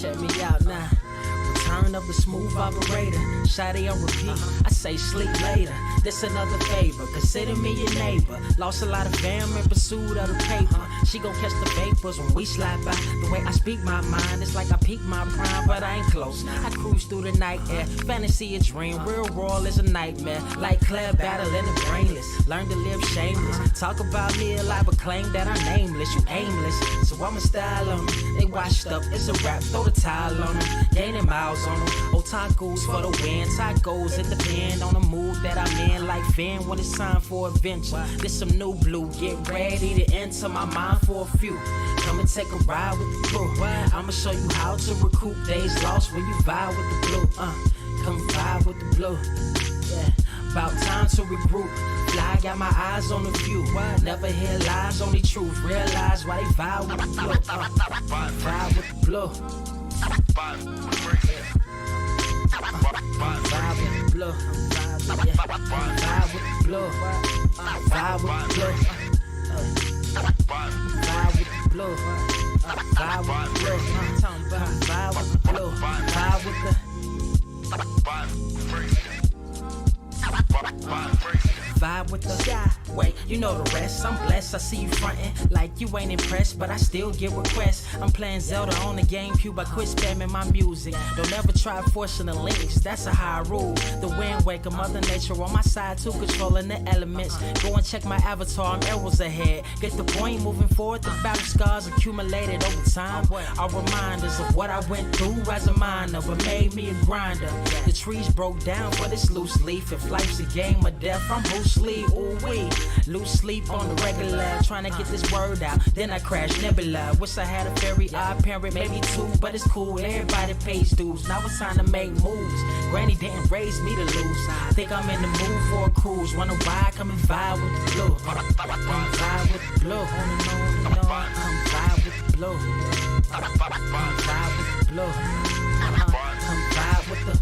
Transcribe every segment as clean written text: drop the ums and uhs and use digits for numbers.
Check me out now. Return of the smooth operator. Shotty on repeat. I say sleep later. This another favor. Consider me your neighbor. Lost a lot of fam in pursuit of the paper. She gon' catch the vapors when we slide by. The way I speak my mind, it's like I peak my prime, but I ain't close. I cruise through the night air. Fantasy a dream. Real world is a nightmare. Like Claire battling the brainless. Learn to live shameless. Talk about me a lie, but claim that I'm nameless. You aimless. So I'ma style on them. They washed up. It's a rap. Throw the towel on them. Gaining miles on them. Otakus for the win. Tacos, it depend on the mood that I'm in. Like Finn when it's time for adventure. This some new blue. Get ready to enter my mind for a few. Come and take a ride with the crew. I'ma show you how to recoup days lost when you vibe with the blue. Come vibe with the blue. Yeah. About time to regroup. Fly, got my eyes on the view. Never hear lies, only truth. Realize why they vibe with the blue. Vibe with the blue. Vibe with the blue. Vibe with the blue. Vibe with the blue. Vibe with the blue. Vibe with the blue. Vibe with the blue. Vibe with the vibe with the sky. Wait, you know the rest. I'm blessed. I see you frontin' like you ain't impressed, but I still get requests. I'm playing Zelda on the GameCube. I quit spamming my music. Don't ever try forcing the links. That's a high rule. The wind waker, Mother Nature on my side too, controlling the elements. Go and check my avatar. I'm arrows ahead. Get the point. Moving forward, the battle scars accumulated over time are reminders of what I went through as a minor, but made me a grinder. The trees broke down for this loose leaf. If life's a game of death, I'm Bruce Lee. Ooh wee. Lose sleep on the regular, trying to get this word out. Then I crash Nebula. Wish I had a very odd parent, maybe two, but it's cool. Everybody pays dues. Now it's time to make moves. Granny didn't raise me to lose. Think I'm in the mood for a cruise. Wanna ride? Come and vibe with the blue. Come vibe with the blue. Come vibe with the blue. Come vibe with the blue. Come vibe with the.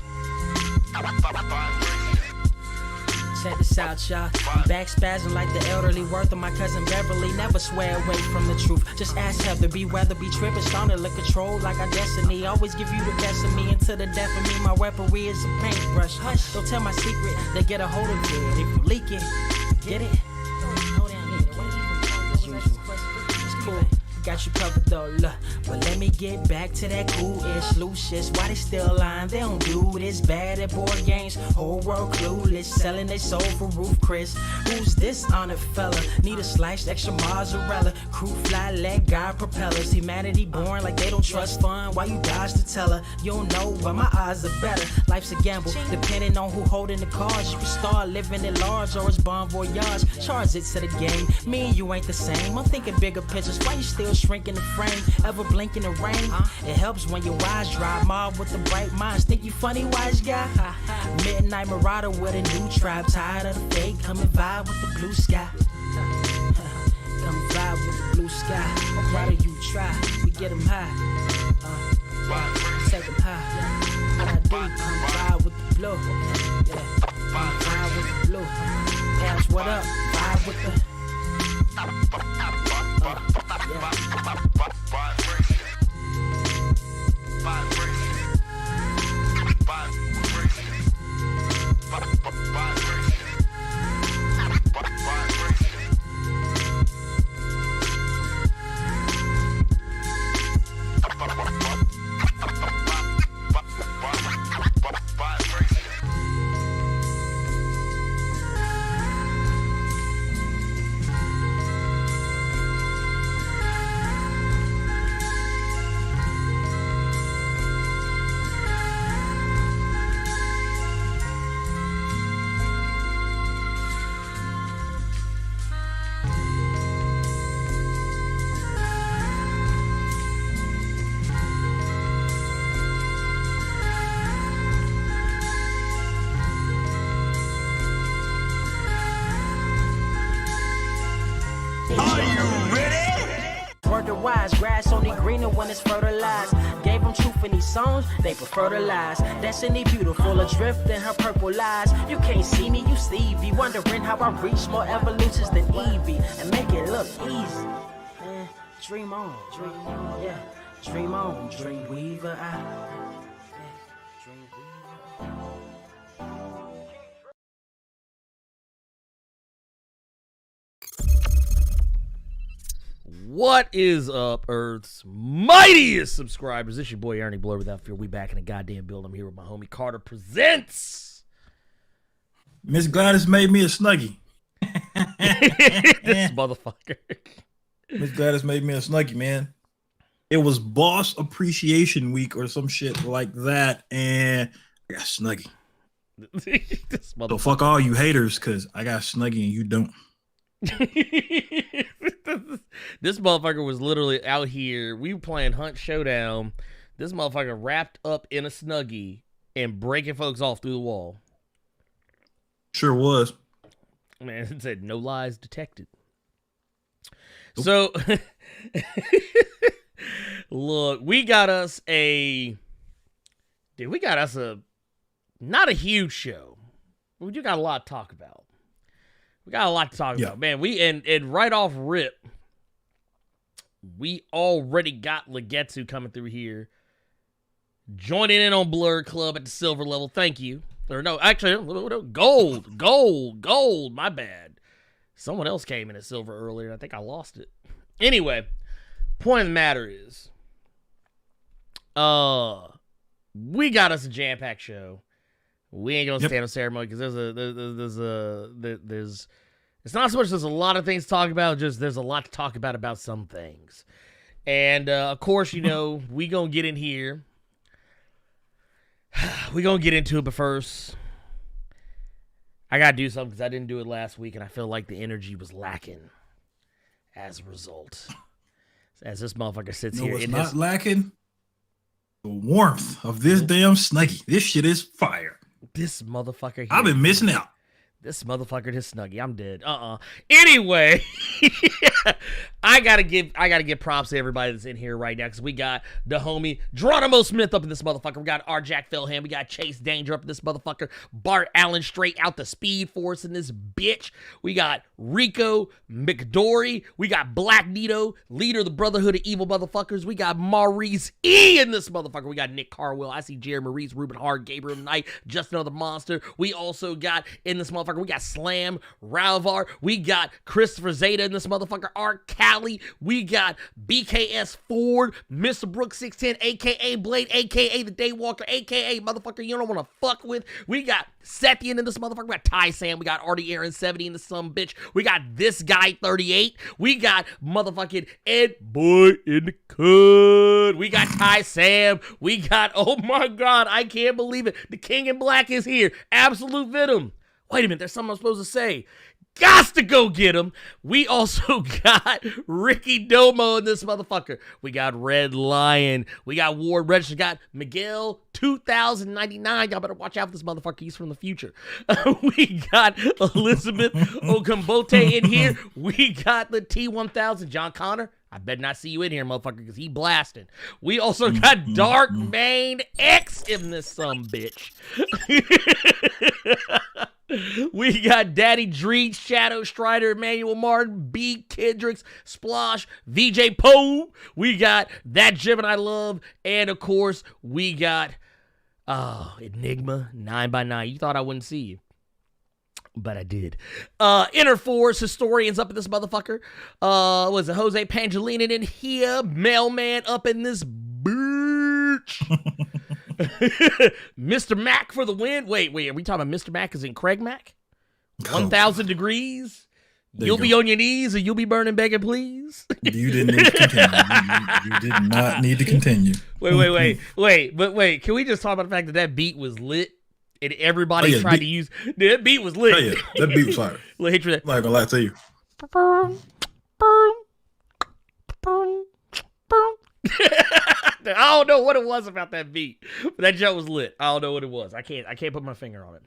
Check this out, y'all. I'm back spazzing like the elderly worth of my cousin Beverly. Never swear away from the truth. Just ask Heather, be weather, be tripping, starting to control like our destiny. Always give you the best of me until the death of me. My weaponry is a paintbrush. Hush, don't tell my secret. They get a hold of it. If you leak it, get it. It's cool. Got you covered though, look. But let me get back to that cool-ish, loose-ish. Why they still lying? They don't do this. Bad at board games, whole world clueless. Selling they soul for Roof Chris. Who's this honored fella? Need a sliced extra mozzarella. Crew fly, let God propellers. Humanity born like they don't trust fun. Why you dodge the teller? You don't know, but my odds are better. Life's a gamble, depending on who holding the cards. You can start living at large or it's bon voyage. Charge it to the game. Me and you ain't the same. I'm thinking bigger pictures. Why you still shrinking the frame? Ever blink in the rain? It helps when your eyes dry. Mob with the bright minds. Think you funny, wise guy? Midnight marauder with a new tribe. Tired of the fake. Come and vibe with the blue sky. Come vibe with the blue sky. Why do you try? We get them high. Take them high. What I do? Come vibe with the blue. Yeah. Come vibe with the blue. Pass what up? Vibe with the. Wise grass only greener when it's fertilized. Gave them truth in these songs, they prefer to lies. Destiny beautiful, adrift in her purple eyes. You can't see me, you Stevie. Wondering how I reach more evolutions than Evie and make it look easy. Dream on, yeah. Dream on, dream weaver. Dream weaver. What is up, Earth's mightiest subscribers? It's your boy Ernie Blerd Without Fear. We back in the goddamn building. I'm here with my homie Carter Presents. Miss Gladys made me a Snuggie. This motherfucker. Miss Gladys made me a Snuggie, man. It was Boss Appreciation Week or some shit like that, and I got Snuggie. So fuck all you haters, because I got Snuggie and you don't. This motherfucker was literally out here. We were playing Hunt Showdown. This motherfucker wrapped up in a Snuggie and breaking folks off through the wall. Sure was. Man, it said no lies detected. Nope. So, look, we got us not a huge show. We do got a lot to talk about. About, man. We and right off rip, we already got Legetsu coming through here, joining in on Blerd Club at the silver level. Thank you. Or no, actually, gold. My bad. Someone else came in at silver earlier. I think I lost it. Anyway, point of the matter is, we got us a jam-packed show. We ain't gonna stand on ceremony because there's it's not so much there's a lot of things to talk about, just there's a lot to talk about some things. And of course, you know, we gonna get in here. We gonna get into it, but first, I gotta do something because I didn't do it last week, and I feel like the energy was lacking as a result. As this motherfucker sits here, it's not lacking the warmth of this damn Snuggie. This shit is fire. This motherfucker here. I've been missing out. This motherfucker, this Snuggie. I'm dead. Anyway, I gotta give props to everybody that's in here right now because we got the homie Geronimo Smith up in this motherfucker. We got R. Jack Philham. We got Chase Danger up in this motherfucker. Bart Allen straight out the Speed Force in this bitch. We got Rico McDory. We got Black Nito, leader of the Brotherhood of Evil Motherfuckers. We got Maurice E in this motherfucker. We got Nick Carwell. I see Jerry Maurice, Ruben Hard, Gabriel Knight, Just Another Monster. We also got in this motherfucker. We got Slam, Ralvar. We got Christopher Zeta in this motherfucker. Art Cali. We got BKS Ford, Mr. Brooks 610, a.k.a. Blade, a.k.a. The Daywalker, a.k.a. motherfucker you don't want to fuck with. We got Sethian in this motherfucker. We got Ty Sam. We got Artie Aaron 70 in the some bitch. We got this guy 38. We got motherfucking Ed Boy in the Cud. We got Ty Sam. We got, oh my God, I can't believe it. The King in Black is here. Absolute Venom. Wait a minute, there's something I'm supposed to say. Gots to go get him. We also got Ricky Domo in this motherfucker. We got Red Lion. We got Ward Register. Got Miguel 2099. Y'all better watch out for this motherfucker. He's from the future. We got Elizabeth Okambote in here. We got the T1000. John Connor. I better not see you in here, motherfucker, because he blasting. We also got Dark Mane X in this bitch. We got Daddy Dreed, Shadow Strider, Emmanuel Martin, B. Kendricks, Splosh, VJ Poe. We got That Gemini Love. And, of course, we got Enigma 9x9. You thought I wouldn't see you. But I did. Inner Force Historians up in this motherfucker. Was it Jose Pangelinan in here? Mailman up in this bitch. Mr. Mac for the win. Wait, are we talking about Mr. Mac is in Craig Mac? 1,000 degrees. You'll be on your knees or you'll be burning begging, please. You didn't need to continue. You did not need to continue. Wait. Can we just talk about the fact that beat was lit? And everybody tried to use that beat was lit. Oh, yeah. That beat was fire. I'm not gonna lie to you. I don't know what it was about that beat, but that joke was lit. I don't know what it was. I can't put my finger on it.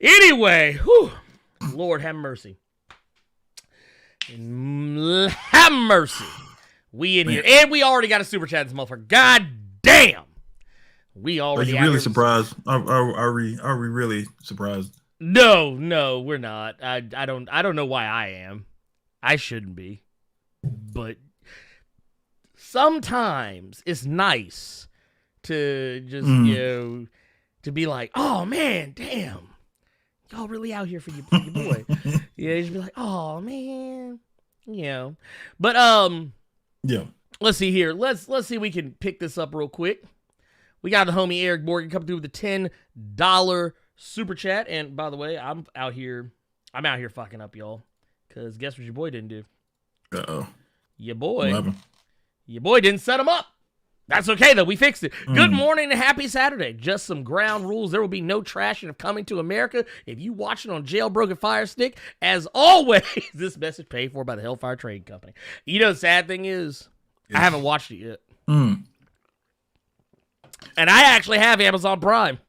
Anyway, whew, Lord have mercy. Have mercy. We in here, and we already got a super chat this motherfucker. God damn. We already. Are you really surprised? Are we really surprised? No, we're not. I don't know why I am. I shouldn't be. But sometimes it's nice to just, you know, to be like, oh man, damn, y'all really out here for your boy. Yeah, you just be like, oh man, you know. But Yeah. let's see here. Let's see if we can pick this up real quick. We got the homie Eric Morgan coming through with the $10 super chat. And by the way, I'm out here fucking up, y'all. Cause guess what your boy didn't do? Uh-oh. Your boy didn't set him up. That's okay, though. We fixed it. Good morning and happy Saturday. Just some ground rules. There will be no trashing of Coming to America if you watch it on Jailbroken Fire Stick. As always, this message paid for by the Hellfire Trading Company. You know, the sad thing is, I haven't watched it yet. And I actually have Amazon Prime.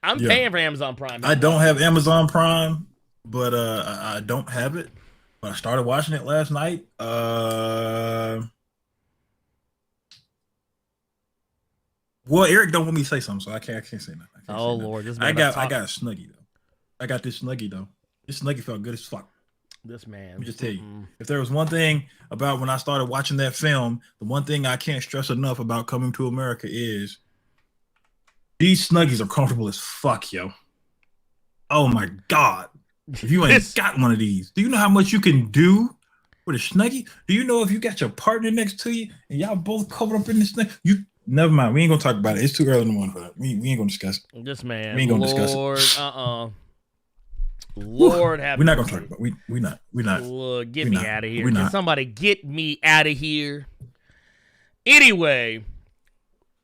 I'm paying for Amazon Prime. I don't have Amazon Prime, but I don't have it. But I started watching it last night. Well, Eric don't want me to say something, so I can't say nothing. Oh Lord, this man I got a Snuggie though. I got this Snuggie though. This Snuggie felt good as fuck. This man. Let me just tell you, if there was one thing about when I started watching that film, the one thing I can't stress enough about Coming to America is these Snuggies are comfortable as fuck, yo. Oh my God. If you ain't got one of these, do you know how much you can do with a Snuggie? Do you know if you got your partner next to you and y'all both covered up in this thing? Never mind. We ain't gonna talk about it. It's too early in the morning for that. We ain't gonna discuss it. This man. We ain't gonna discuss it. Lord have We're not gonna talk about it. We're not. Look, get me out of here. Can somebody get me out of here? Anyway,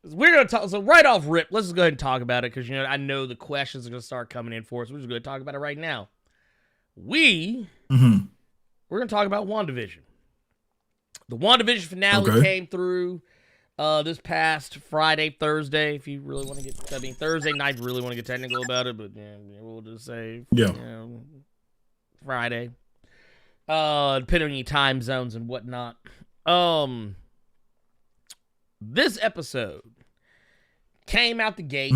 we're gonna talk. So right off rip, let's just go ahead and talk about it because I know the questions are gonna start coming in for us. We're just gonna talk about it right now. We're gonna talk about WandaVision. The WandaVision finale came through this past Friday, Thursday. If you really want to get, Thursday night. If you really want to get technical about it, but we'll just say Friday. Depending on your time zones and whatnot. This episode came out the gate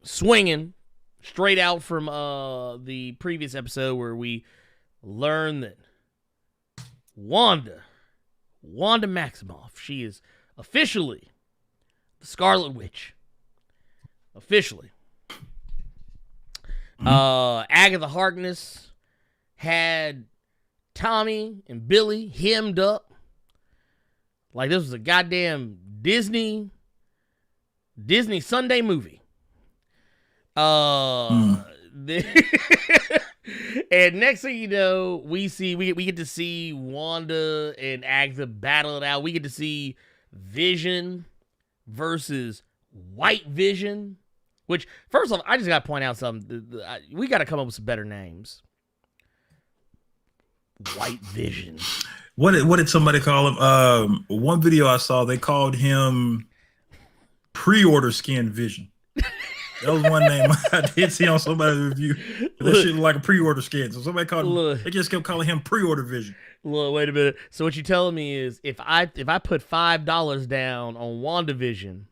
swinging straight out from the previous episode where we learned that Wanda Maximoff, she is officially the Scarlet Witch. Officially. Agatha Harkness had Tommy and Billy hemmed up like this was a goddamn Disney Sunday movie. And next thing you know, we get to see Wanda and Agatha battle it out. We get to see Vision versus White Vision. Which, first off, I just got to point out something. We got to come up with some better names. White Vision. What did somebody call him? One video I saw, they called him Pre-Order Skin Vision. That was one name I did see on somebody's review. That shit looked like a pre-order skin. So somebody called him, they just kept calling him Pre-Order Vision. Look, wait a minute. So what you're telling me is if I put $5 down on WandaVision,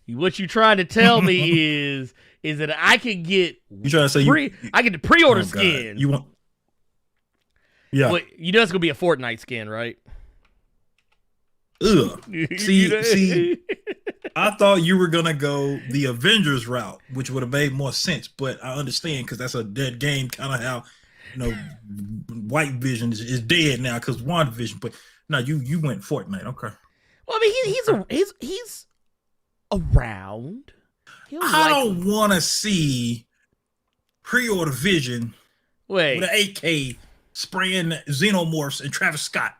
what you trying to tell me is that I can get you trying to say I get the pre-order skin. You want? Yeah. But you know it's gonna be a Fortnite skin, right? Ugh. See, I thought you were gonna go the Avengers route, which would have made more sense. But I understand because that's a dead game, kind of how White Vision is dead now because WandaVision. But no, you went Fortnite, okay? Well, I mean, he's around. I don't want to see Pre-Order Vision with an AK spraying Xenomorphs and Travis Scott.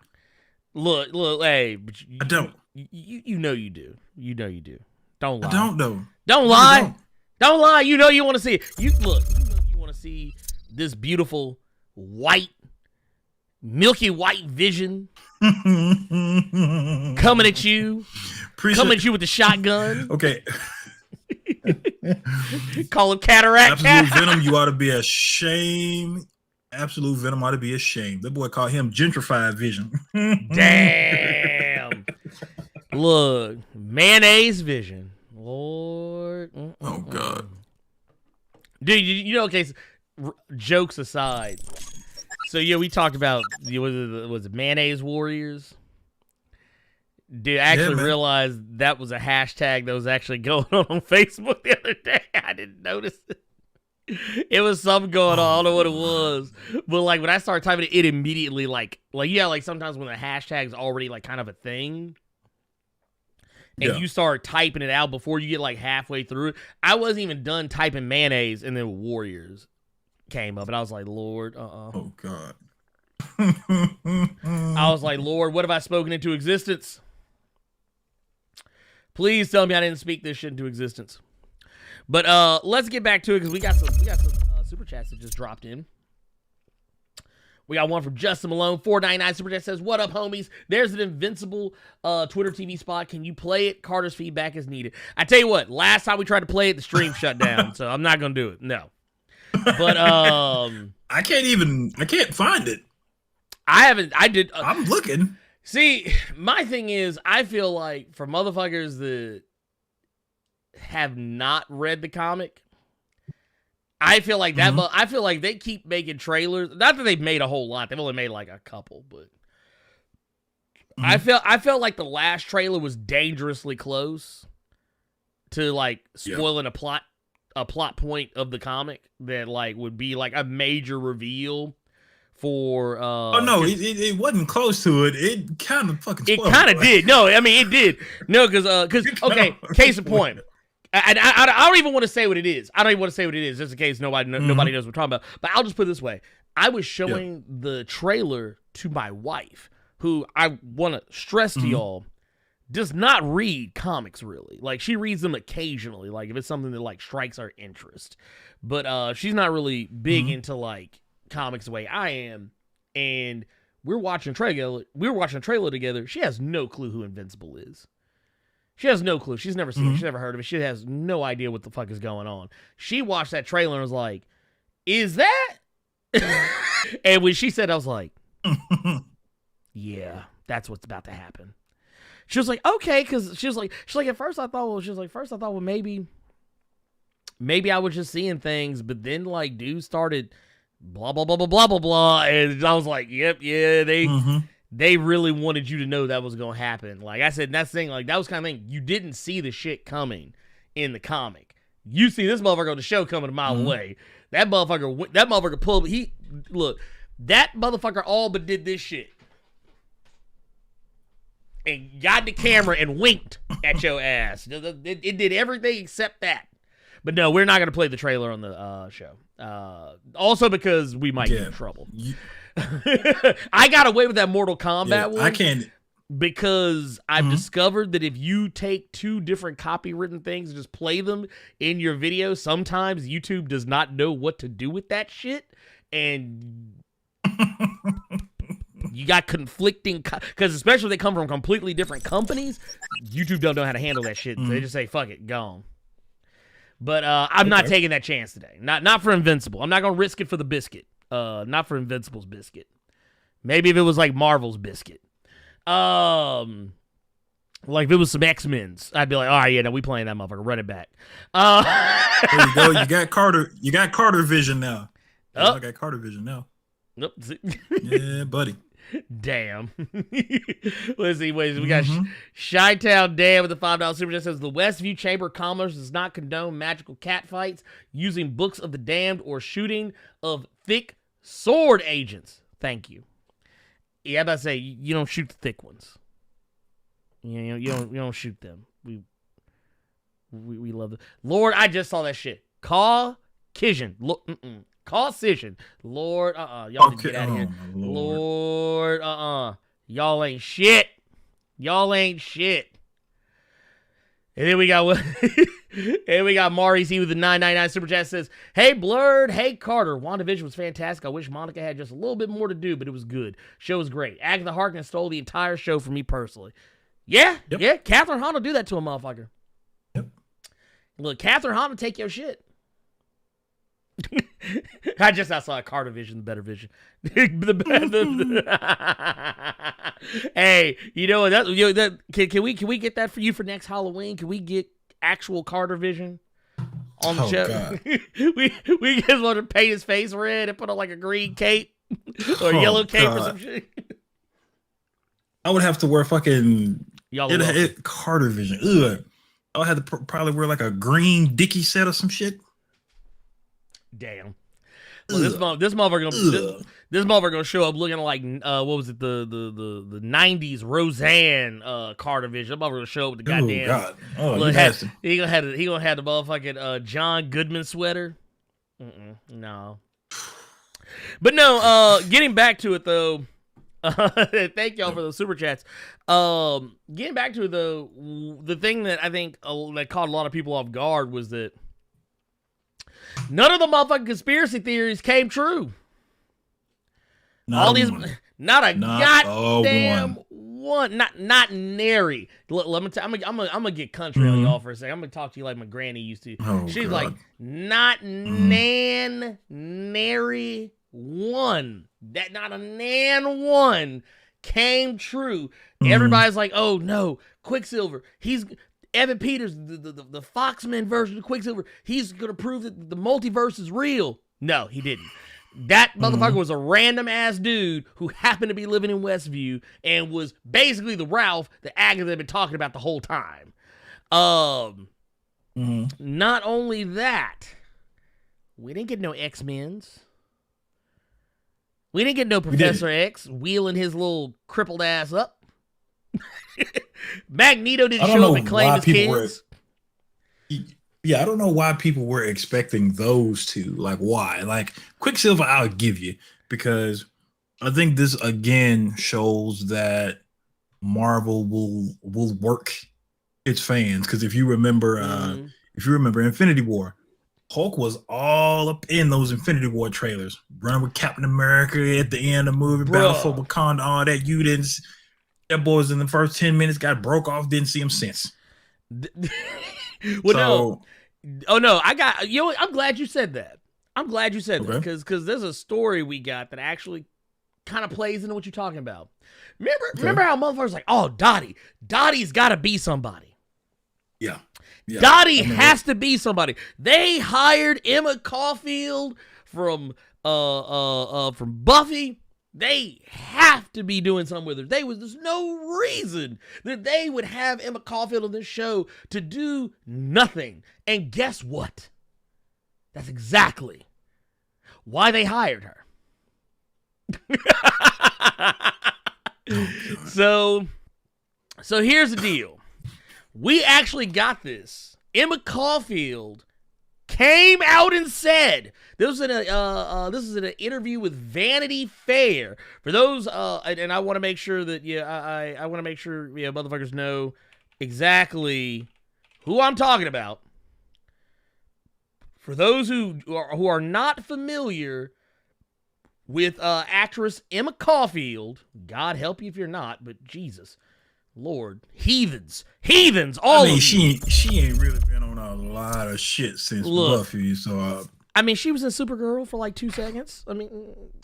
Look, hey, but I don't. You know you do. You know you do. Don't lie. I don't though. Don't lie. Don't lie. You know you want to see it. You want to see this beautiful white, milky white Vision coming at you. Coming at you with the shotgun. Okay. Call him Cataract. Absolute Venom, you ought to be ashamed. Absolute Venom ought to be ashamed. That boy called him Gentrified Vision. Damn. Look, Mayonnaise Vision. Lord. Oh, God. Dude, okay, jokes aside. So yeah, we talked about was it Mayonnaise Warriors? Dude, I actually realized that was a hashtag that was actually going on Facebook the other day. I didn't notice it. It was something going on. I don't know what it was. But like when I started typing it immediately like sometimes when the hashtag's already like kind of a thing and you start typing it out before you get like halfway through it. I wasn't even done typing mayonnaise and then Warriors came up and I was like, Lord, Oh God. I was like, Lord, what have I spoken into existence? Please tell me I didn't speak this shit into existence. But let's get back to it because we got some super chats that just dropped in. We got one from Justin Malone, $4.99 super chat says, "What up, homies? There's an Invincible Twitter TV spot. Can you play it? Carter's feedback is needed." I tell you what, last time we tried to play it, the stream shut down, so I'm not gonna do it. No. But I can't find it. I'm looking. See, my thing is, I feel like for motherfuckers that have not read the comic, I feel like that. I feel like they keep making trailers. Not that they've made a whole lot; they've only made like a couple. But I felt like the last trailer was dangerously close to like spoiling a plot point of the comic that like would be like a major reveal. For it wasn't close to it. It kind of fucking spoiled it. Kind of did. No, I mean it did. No, because okay. Case in point, I don't even want to say what it is. I don't even want to say what it is, just in case nobody knows what we're talking about. But I'll just put it this way: I was showing the trailer to my wife, who I want to stress to y'all does not read comics really. Like she reads them occasionally, like if it's something that like strikes her interest. But she's not really big into like comics the way I am, and we were watching a trailer together. She has no clue who Invincible is. She has no clue. She's never seen it. She's never heard of it. She has no idea what the fuck is going on. She watched that trailer and was like, "Is that?" And when she said, I was like, "Yeah, that's what's about to happen." She was like, "Okay," because she was like, at first I thought, well, maybe I was just seeing things, but then like dude started blah blah blah blah blah blah blah, and I was like, yep, yeah, they really wanted you to know that was gonna happen. Like I said, that's the thing, like that was kind of thing. You didn't see the shit coming in the comic. You see this motherfucker on the show coming a mile away. That motherfucker pulled. That motherfucker all but did this shit and got the camera and winked at your ass. It did everything except that. But no, we're not going to play the trailer on the show. Also because we might get in trouble. I got away with that Mortal Kombat one. I can't. Because I've discovered that if you take two different copywritten things and just play them in your video, sometimes YouTube does not know what to do with that shit. And you got conflicting, because especially if they come from completely different companies, YouTube don't know how to handle that shit. So they just say, fuck it, gone. But I'm not taking that chance today. Not for Invincible. I'm not going to risk it for the biscuit. Not for Invincible's biscuit. Maybe if it was like Marvel's biscuit. Like if it was some X-Men's, I'd be like, all right, yeah, no, we playing that motherfucker. Run it back. There you go. You got Carter vision now. I got Carter vision now. Nope. Yeah, buddy. Damn. Let's see. Wait, we got Chi-Town Dan with the $5 super chat says the Westview Chamber of Commerce does not condone magical cat fights, using books of the damned, or shooting of thick sword agents. Thank you. Yeah, I'm about to say you don't shoot the thick ones. You don't shoot them. We love it. Lord, I just saw that shit. Caucasian. Caucasian. Lord, y'all need to get out of here. Lord, y'all ain't shit. Y'all ain't shit. And then we got Maurice with the $9.99 super chat says, "Hey Blerd, hey Carter, WandaVision was fantastic. I wish Monica had just a little bit more to do, but it was good. Show was great. Agatha Harkness stole the entire show for me personally." Yeah, yeah. Catherine Hahn will do that to a motherfucker. Yep. Look, Catherine Hahn will take your shit. I saw a Carter vision, the better vision. Hey, you know that? Can we get that for you for next Halloween? Can we get actual Carter vision on the show? We just want to paint his face red and put on like a green cape or yellow cape or God. some shit. I would have to wear fucking Y'all Carter Vision. Ugh. I would have to probably wear like a green Dickie set or some shit. Damn. Well, this motherfucker gonna show up looking like what was it, the 90s Roseanne Carter Vision. That motherfucker gonna show up with the goddamn. Oh God! Oh, he gonna have the motherfucking John Goodman sweater. No. But no. Getting back to it though. Thank y'all for the super chats. Getting back to it though, the thing that I think that caught a lot of people off guard was that none of the motherfucking conspiracy theories came true. Not a goddamn one. Not nary. Let me tell. I'm gonna get country on y'all for a second. I'm gonna talk to you like my granny used to. Oh, She's God. like, not nary one. That not a nan one came true. Everybody's like, oh no, Quicksilver. He's Evan Peters, the Foxman version of Quicksilver. He's gonna prove that the multiverse is real. No, he didn't. That motherfucker was a random ass dude who happened to be living in Westview and was basically the Ralph that Agatha had been talking about the whole time. Not only that, we didn't get no X-Men's. We didn't get no Professor X wheeling his little crippled ass up. Magneto didn't show up and claim his kids. Yeah, I don't know why people were expecting those two. Like, why? Like, Quicksilver, I'll give you, because I think this again shows that Marvel will work its fans. Because if you remember, Infinity War, Hulk was all up in those Infinity War trailers, running with Captain America at the end of the movie, Battle for Wakanda, all that. You didn't. That boy was in the first 10 minutes, got broke off, didn't see him since. Well, no. Oh no, I got you. I'm glad you said that. I'm glad you said that because there's a story we got that actually kind of plays into what you're talking about. Remember how motherfuckers like, oh, Dottie's got to be somebody. Yeah. Dottie has to be somebody. They hired Emma Caulfield from Buffy. They have to be doing something with her. There's no reason that they would have Emma Caulfield on this show to do nothing. And guess what? That's exactly why they hired her. So here's the deal. We actually got this. Emma Caulfield came out and said, this is in an interview with Vanity Fair. For those, and I want to make sure that I want to make sure motherfuckers know exactly who I'm talking about. For those who are not familiar with actress Emma Caulfield, God help you if you're not, but Jesus, Lord, heathens, all of you. She ain't really been on a lot of shit since Buffy, so. I mean, she was in Supergirl for like 2 seconds. I mean,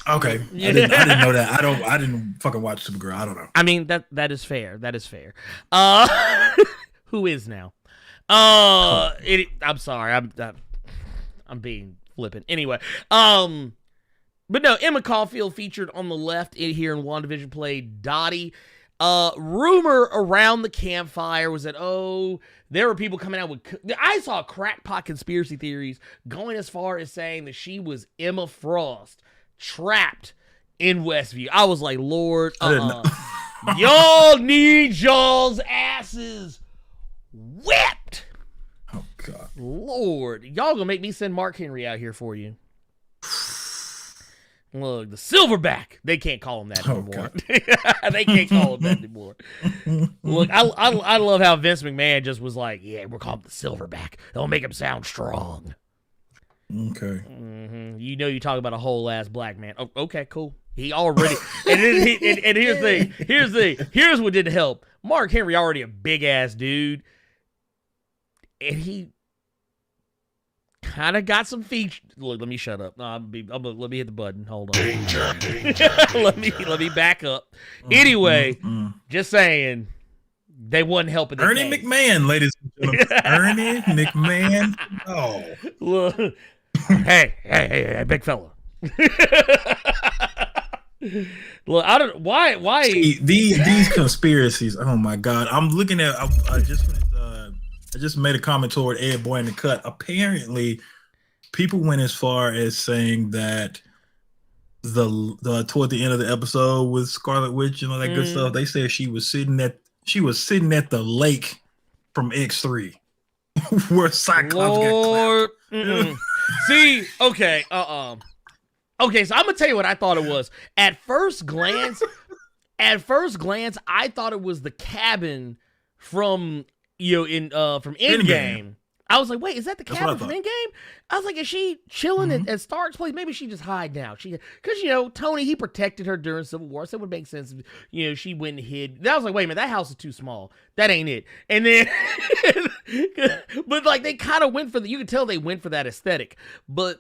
okay, I didn't know that. I didn't fucking watch Supergirl. I don't know. I mean that is fair. That is fair. Who is now? I'm sorry. I'm being flippant. Anyway, but no, Emma Caulfield featured on the left here in WandaVision played Dottie. Rumor around the campfire was that, there were people coming out with, I saw crackpot conspiracy theories going as far as saying that she was Emma Frost trapped in Westview. I was like, Lord, y'all need y'all's asses whipped. Oh God, Lord, y'all gonna make me send Mark Henry out here for you. Look, the Silverback. They can't call him that anymore. They can't call him that anymore. Look, I love how Vince McMahon just was like, yeah, we're calling him the Silverback. It'll make him sound strong. Okay. Mm-hmm. You know you talk about a whole ass black man. Oh, okay, cool. He already and here's the thing. Here's what didn't help. Mark Henry already a big ass dude. And he kind of got some features. Look, let me shut up. No, let me hit the button. Hold on. Danger. let me back up. Anyway, just saying, they wasn't helping. Ernie McMahon, ladies and gentlemen. Ernie McMahon. Oh, look. Hey, big fella. Look, I don't why See, these conspiracies. Oh my god! I'm looking at. I just made a comment toward Ed Boy in the cut. Apparently, people went as far as saying that the toward the end of the episode with Scarlet Witch and all that good stuff. They said she was sitting at the lake from X3 where Cyclops got clapped. See, okay, okay, so I'm gonna tell you what I thought it was. At first glance, I thought it was the cabin from from Endgame. I was like, wait, is that the cabin from Endgame? I was like, is she chilling at Stark's place? Maybe she just hide now. Because Tony, he protected her during Civil War, so it would make sense. She went and hid. I was like, wait a minute, that house is too small. That ain't it. And then, but like they kind of went for you could tell they went for that aesthetic. But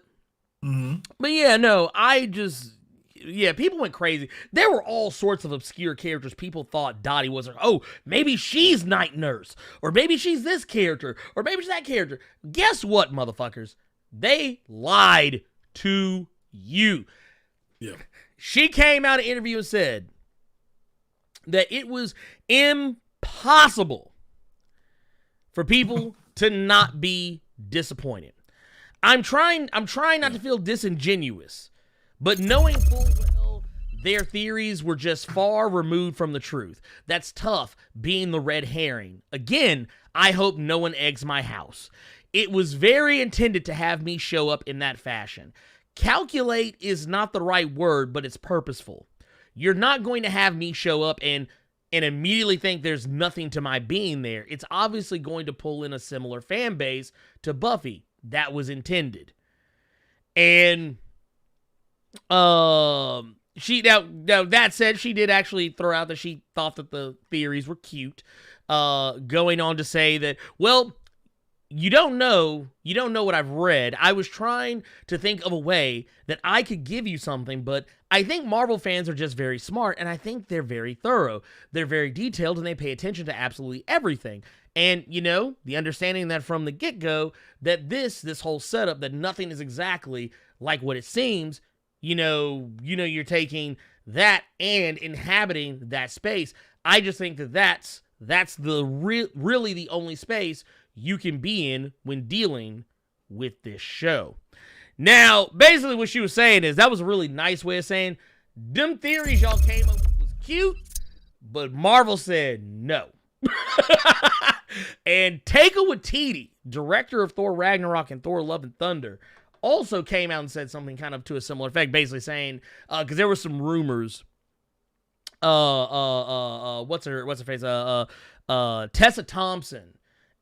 yeah, no, people went crazy. There were all sorts of obscure characters. People thought Dottie was maybe she's Night Nurse, or maybe she's this character, or maybe she's that character. Guess what, motherfuckers? They lied to you. Yeah. She came out of an interview and said that it was impossible for people to not be disappointed. I'm trying not to feel disingenuous, but knowing full well their theories were just far removed from the truth. That's tough, being the red herring. Again, I hope no one eggs my house. It was very intended to have me show up in that fashion. Calculate is not the right word, but it's purposeful. You're not going to have me show up and immediately think there's nothing to my being there. It's obviously going to pull in a similar fan base to Buffy. That was intended. And she now that said, she did actually throw out that she thought that the theories were cute. Going on to say that, well, you don't know what I've read. I was trying to think of a way that I could give you something, but I think Marvel fans are just very smart, and I think they're very thorough. They're very detailed, and they pay attention to absolutely everything. And, the understanding that from the get-go, that this whole setup, that nothing is exactly like what it seems, you're taking that and inhabiting that space. I just think that's really the only space you can be in when dealing with this show. Now, basically what she was saying is, that was a really nice way of saying, them theories y'all came up with was cute, but Marvel said no. And Taika Waititi, director of Thor Ragnarok and Thor Love and Thunder, also came out and said something kind of to a similar effect, basically saying, because there were some rumors, what's her face, Tessa Thompson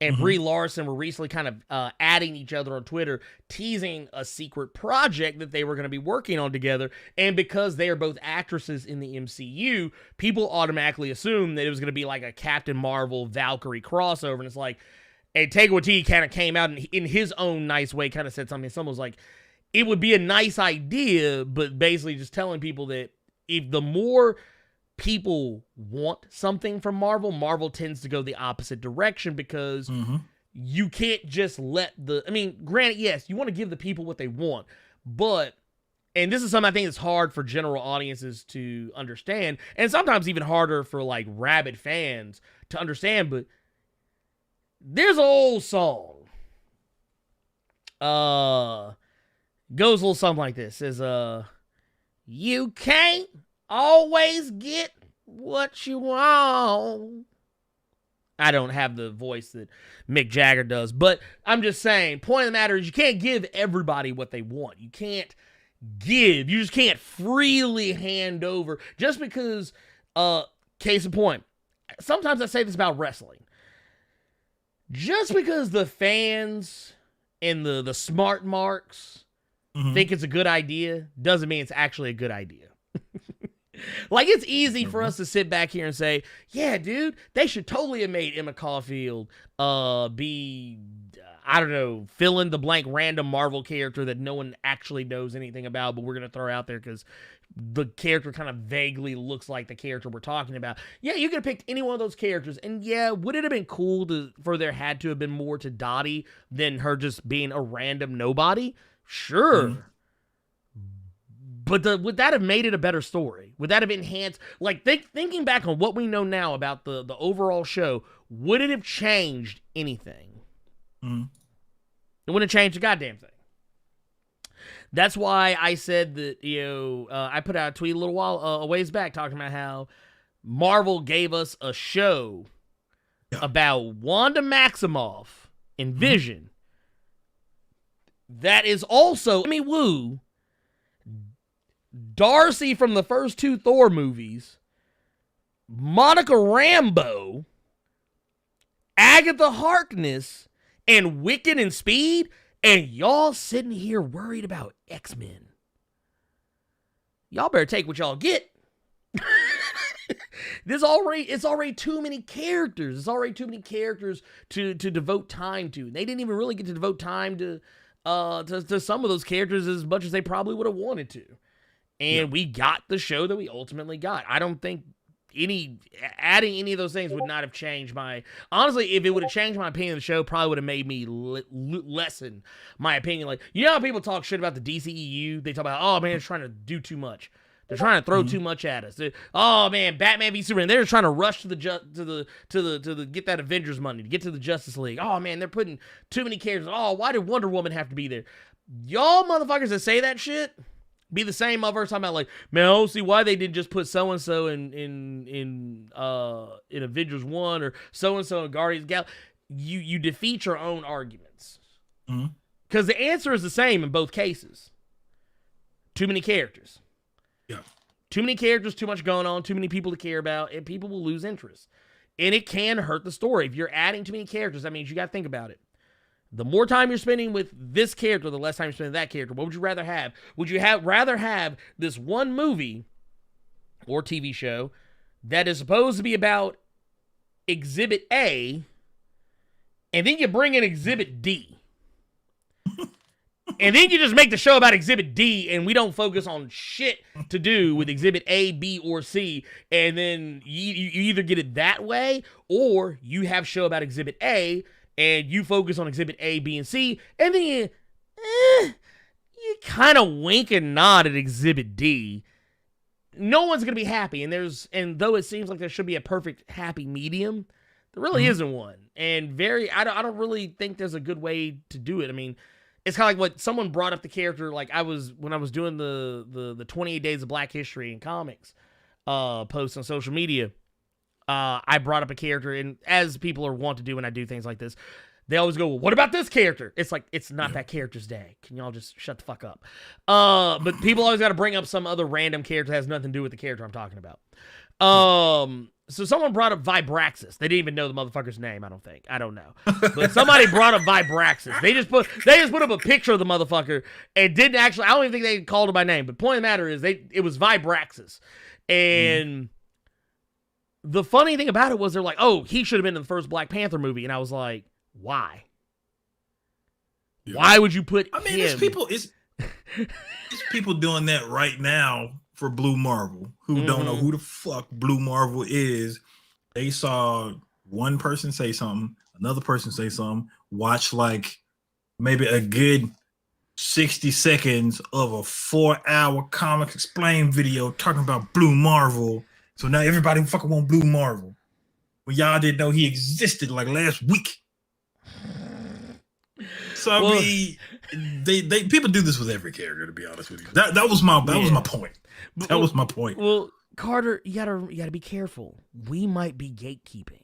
and Brie Larson were recently kind of adding each other on Twitter, teasing a secret project that they were going to be working on together. And because they are both actresses in the MCU, people automatically assumed that it was going to be like a Captain Marvel Valkyrie crossover. And it's like, and Taika Waititi kind of came out and in his own nice way kind of said something. Someone was like, it would be a nice idea, but basically just telling people that if the more people want something from Marvel, Marvel tends to go the opposite direction, because you can't just granted, yes, you want to give the people what they want, but, and this is something I think is hard for general audiences to understand, and sometimes even harder for like rabid fans to understand, but there's an old song, goes a little something like this, says, you can't always get what you want. I don't have the voice that Mick Jagger does, but I'm just saying, point of the matter is you can't give everybody what they want. You can't give. You just can't freely hand over. Just because, case in point, sometimes I say this about wrestling. Just because the fans and the smart marks think it's a good idea doesn't mean it's actually a good idea. Like, it's easy for us to sit back here and say, yeah, dude, they should totally have made Emma Caulfield be, I don't know, fill in the blank random Marvel character that no one actually knows anything about, but we're going to throw out there because the character kind of vaguely looks like the character we're talking about. Yeah, you could have picked any one of those characters, and yeah, would it have been cool for there had to have been more to Dottie than her just being a random nobody? Sure. But would that have made it a better story? Would that have enhanced, like, thinking back on what we know now about the overall show, would it have changed anything? Mm. It wouldn't have changed a goddamn thing. That's why I said that, I put out a tweet a ways back talking about how Marvel gave us a show about Wanda Maximoff and Vision that is also Woo, Darcy from the first 2 Thor movies, Monica Rambeau, Agatha Harkness, and Wiccan and Speed, and y'all sitting here worried about X-Men. Y'all better take what y'all get. It's already too many characters. It's already too many characters to devote time to. They didn't even really get to devote time to some of those characters as much as they probably would have wanted to. And we got the show that we ultimately got. I don't think adding any of those things would not have changed honestly, if it would have changed my opinion of the show, probably would have made me lessen my opinion. Like, you know how people talk shit about the DCEU? They talk about, oh man, it's trying to do too much. They're trying to throw too much at us. Oh man, Batman v Superman. They're trying to rush to the get that Avengers money to get to the Justice League. Oh man, they're putting too many characters. Oh, why did Wonder Woman have to be there? Y'all motherfuckers that say that shit be the same motherfuckers talking about, like, man, I don't see why they didn't just put so and so in Avengers 1 or so and so in Guardians of the Galaxy. You defeat your own arguments because the answer is the same in both cases. Too many characters. Yeah. Too many characters, too much going on, too many people to care about, and people will lose interest. And it can hurt the story. If you're adding too many characters, that means you got to think about it. The more time you're spending with this character, the less time you're spending with that character. What would you rather have? Would you rather have this one movie or TV show that is supposed to be about Exhibit A, and then you bring in Exhibit D? And then you just make the show about Exhibit D, and we don't focus on shit to do with Exhibit A, B, or C. And then you either get it that way, or you have show about Exhibit A, and you focus on Exhibit A, B, and C, and then you kind of wink and nod at Exhibit D. No one's gonna be happy, and though it seems like there should be a perfect happy medium, there really isn't one. And I don't really think there's a good way to do it. I mean, it's kind of like what someone brought up the character, like when I was doing the 28 Days of Black History in comics post on social media. I brought up a character, and as people are wont to do when I do things like this, they always go, well, what about this character? It's like, it's not that character's day. Can y'all just shut the fuck up? But people always got to bring up some other random character that has nothing to do with the character I'm talking about. So someone brought up Vibraxis. They didn't even know the motherfucker's name, I don't think. I don't know. But somebody brought up Vibraxis. They just put up a picture of the motherfucker and didn't actually, I don't even think they called him by name, but point of the matter is it was Vibraxis. And the funny thing about it was they're like, oh, he should have been in the first Black Panther movie. And I was like, why? Yeah. Why would you put him? It's people doing that right now for Blue Marvel who don't know who the fuck Blue Marvel is. They saw one person say something, another person say something, watch like maybe a good 60 seconds of a 4-hour Comics Explain video talking about Blue Marvel. So now everybody fucking want Blue Marvel. Well, y'all didn't know he existed like last week. So I mean, they people do this with every character, to be honest with you. That was my point. That was my point. Well, Carter, you gotta be careful. We might be gatekeeping.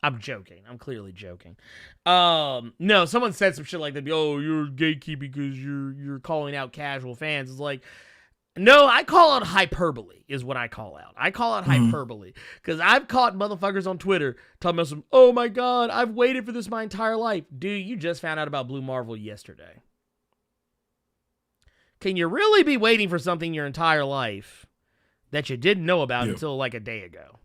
I'm joking. I'm clearly joking. No, someone said some shit like that. Oh, you're gatekeeping because you're calling out casual fans. It's like, no, I call out hyperbole is what I call out. I call out hyperbole because I've caught motherfuckers on Twitter talking about some, oh my God, I've waited for this my entire life. Dude, you just found out about Blue Marvel yesterday. Can you really be waiting for something your entire life that you didn't know about until like a day ago?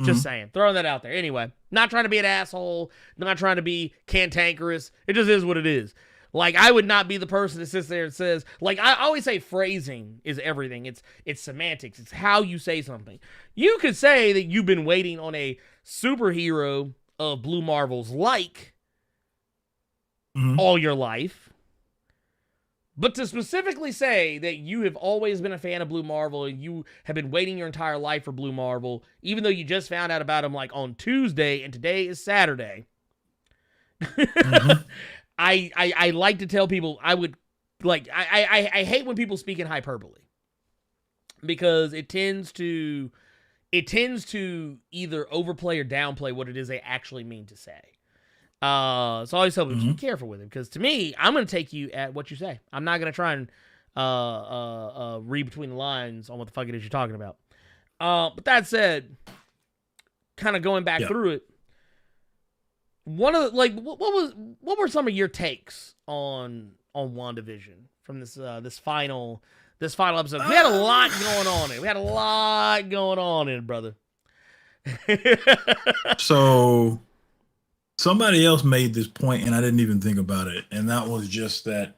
Just saying. Throwing that out there. Anyway, not trying to be an asshole, not trying to be cantankerous. It just is what it is. Like, I would not be the person that sits there and says, like, I always say phrasing is everything. It's semantics. It's how you say something. You could say that you've been waiting on a superhero of Blue Marvel's like all your life. But to specifically say that you have always been a fan of Blue Marvel and you have been waiting your entire life for Blue Marvel, even though you just found out about him like on Tuesday and today is Saturday. Mm-hmm. I like to tell people I hate when people speak in hyperbole because it tends to either overplay or downplay what it is they actually mean to say. So I always tell people, be careful with it, because to me, I'm going to take you at what you say. I'm not going to try and read between the lines on what the fuck it is you're talking about. But that said, kind of going back through it, one of the, what were some of your takes on WandaVision from this final episode? We had a lot going on in. We had a lot going on in, brother. So somebody else made this point, and I didn't even think about it, and that was just that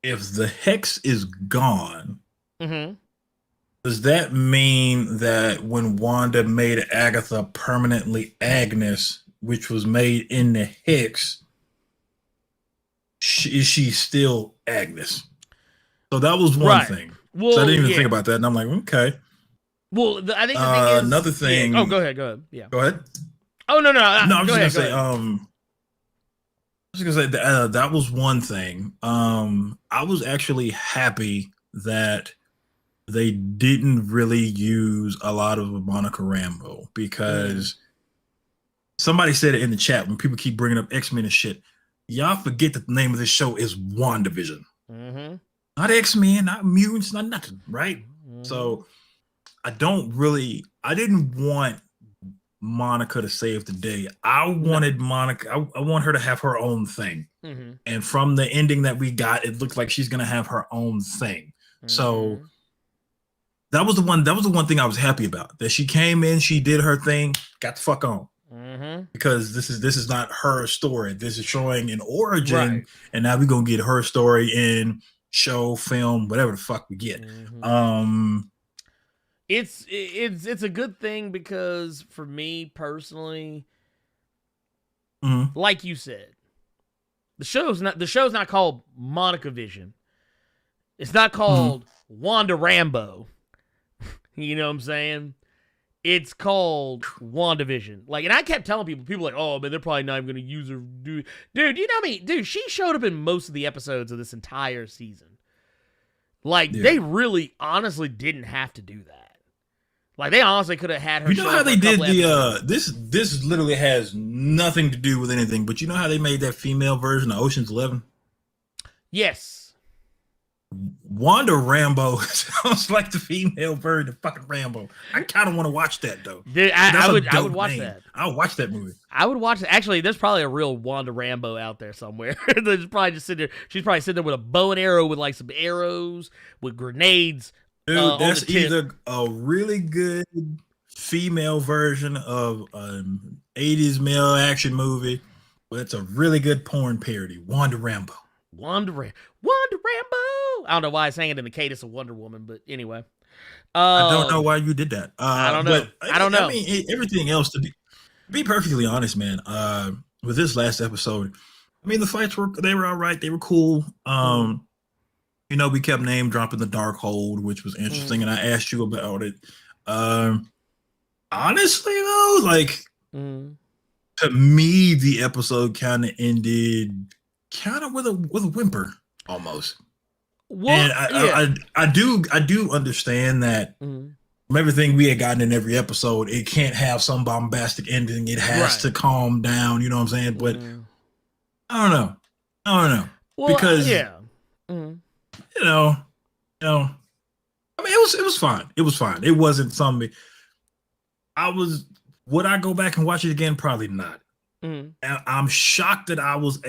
if the hex is gone, does that mean that when Wanda made Agatha permanently Agnes, which was made in the hex, is she still Agnes? So that was one thing. Well, so I didn't even think about that, and I'm like, okay. Well, I think the thing is, another thing. Yeah. Oh, go ahead. Yeah. Go ahead. Oh no! I'm just gonna say that was one thing. I was actually happy that they didn't really use a lot of Monica Rambeau, because somebody said it in the chat when people keep bringing up X-Men and shit. Y'all forget that the name of this show is WandaVision, not X-Men, not mutants, not nothing, right? So I didn't want Monica to save the day. I wanted Monica. I want her to have her own thing. And from the ending that we got, it looked like she's gonna have her own thing. So that was the one thing I was happy about. That she came in, she did her thing, got the fuck on. Because this is not her story. This is showing an origin, and now we're gonna get her story in show, film, whatever the fuck we get. It's a good thing, because for me personally, like you said, the show's not called Monica Vision. It's not called Wanda Rambeau. You know what I'm saying? It's called WandaVision. Like, and I kept telling people like, oh man, they're probably not even gonna use her. Dude, you know what I mean? Dude, she showed up in most of the episodes of this entire season. Like, they really honestly didn't have to do that. Like, they honestly could have had her. You know how they did this literally has nothing to do with anything, but you know how they made that female version of Ocean's 11? Yes. Wanda Rambeau sounds like the female version of fucking Rambo. I kind of want to watch that though. Dude, I would watch that. I'll watch that movie. I would watch it. Actually, there's probably a real Wanda Rambeau out there somewhere. There's probably just sitting there. She's probably sitting there with a bow and arrow, with like some arrows, with grenades. Dude, that's either a really good female version of an 80s male action movie, but it's a really good porn parody. Wanda Rambeau. Wanda Rambeau. I don't know why I sang it in the cadence of Wonder Woman, but anyway. I don't know why you did that. I don't know. I don't know. I mean, everything else, to be perfectly honest, man, with this last episode, I mean, the fights were all right. They were cool. You know, we kept name dropping the Darkhold, which was interesting, and I asked you about it. Honestly, though, like, to me, the episode kind of ended with a whimper almost. Well, and I do understand that from everything we had gotten in every episode, it can't have some bombastic ending. It has to calm down. You know what I'm saying? But I don't know. Well, because you know, I mean, it was fine. It was fine. It wasn't something. Would I go back and watch it again? Probably not. And I'm shocked that I was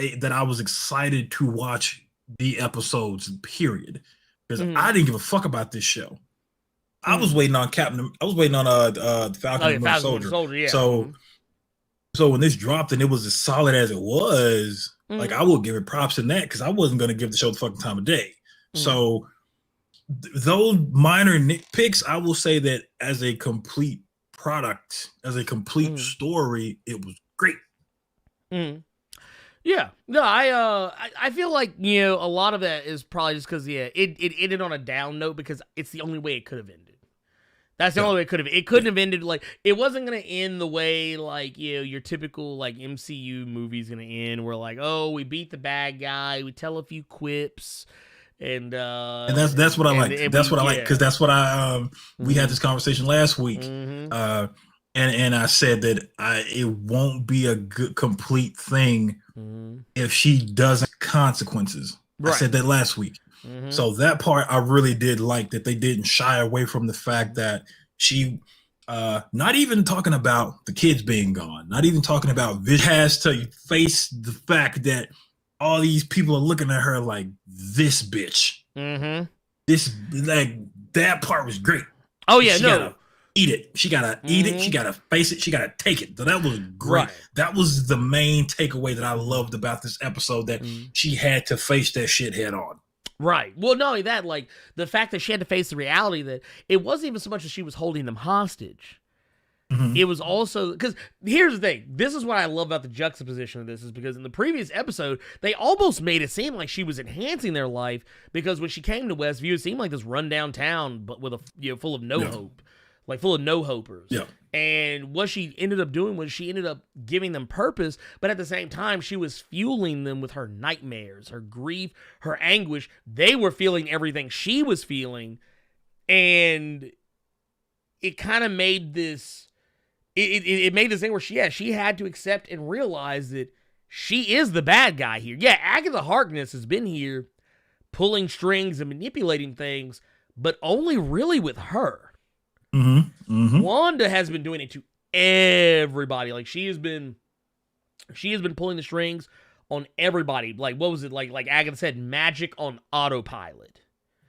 excited to watch the episodes, period, because I didn't give a fuck about this show. I was waiting on Falcon and Winter Soldier. Yeah. So when this dropped and it was as solid as it was, like, I will give it props in that, because I wasn't going to give the show the fucking time of day. So those minor nitpicks, I will say that as a complete product, as a complete story, it was great. Yeah, no, I feel like, you know, a lot of that is probably just because, yeah, it ended on a down note because it's the only way it could have ended. That's the only way it could have. It couldn't have ended like it wasn't gonna end the way like, you know, your typical like MCU movie's gonna end, where like, oh, we beat the bad guy, we tell a few quips, and that's what I like. That's what I like because that's what I we had this conversation last week, and I said that it won't be a good complete thing if she doesn't consequences. Right. I said that last week. So that part I really did like, that they didn't shy away from the fact that she not even talking about the kids being gone, not even talking about Vision, has to face the fact that all these people are looking at her like this bitch. This, like, that part was great. Oh yeah, no. Eat it. She gotta eat it. She gotta face it. She gotta take it. So that was great. Right. That was the main takeaway that I loved about this episode, that she had to face that shit head on. Right. Well, not only that, like the fact that she had to face the reality that it wasn't even so much as she was holding them hostage. It was also, because here's the thing. This is what I love about the juxtaposition of this, is because in the previous episode, they almost made it seem like she was enhancing their life, because when she came to Westview, it seemed like this rundown town, but with a, you know, full of no hope. Like full of no-hopers. Yeah. And what she ended up doing was she ended up giving them purpose, but at the same time, she was fueling them with her nightmares, her grief, her anguish. They were feeling everything she was feeling, and it kind of made this, it made this thing where she had to accept and realize that she is the bad guy here. Yeah, Agatha Harkness has been here pulling strings and manipulating things, but only really with her. Wanda has been doing it to everybody. Like she has been pulling the strings on everybody. Like, what was it? Like Agatha said, magic on autopilot.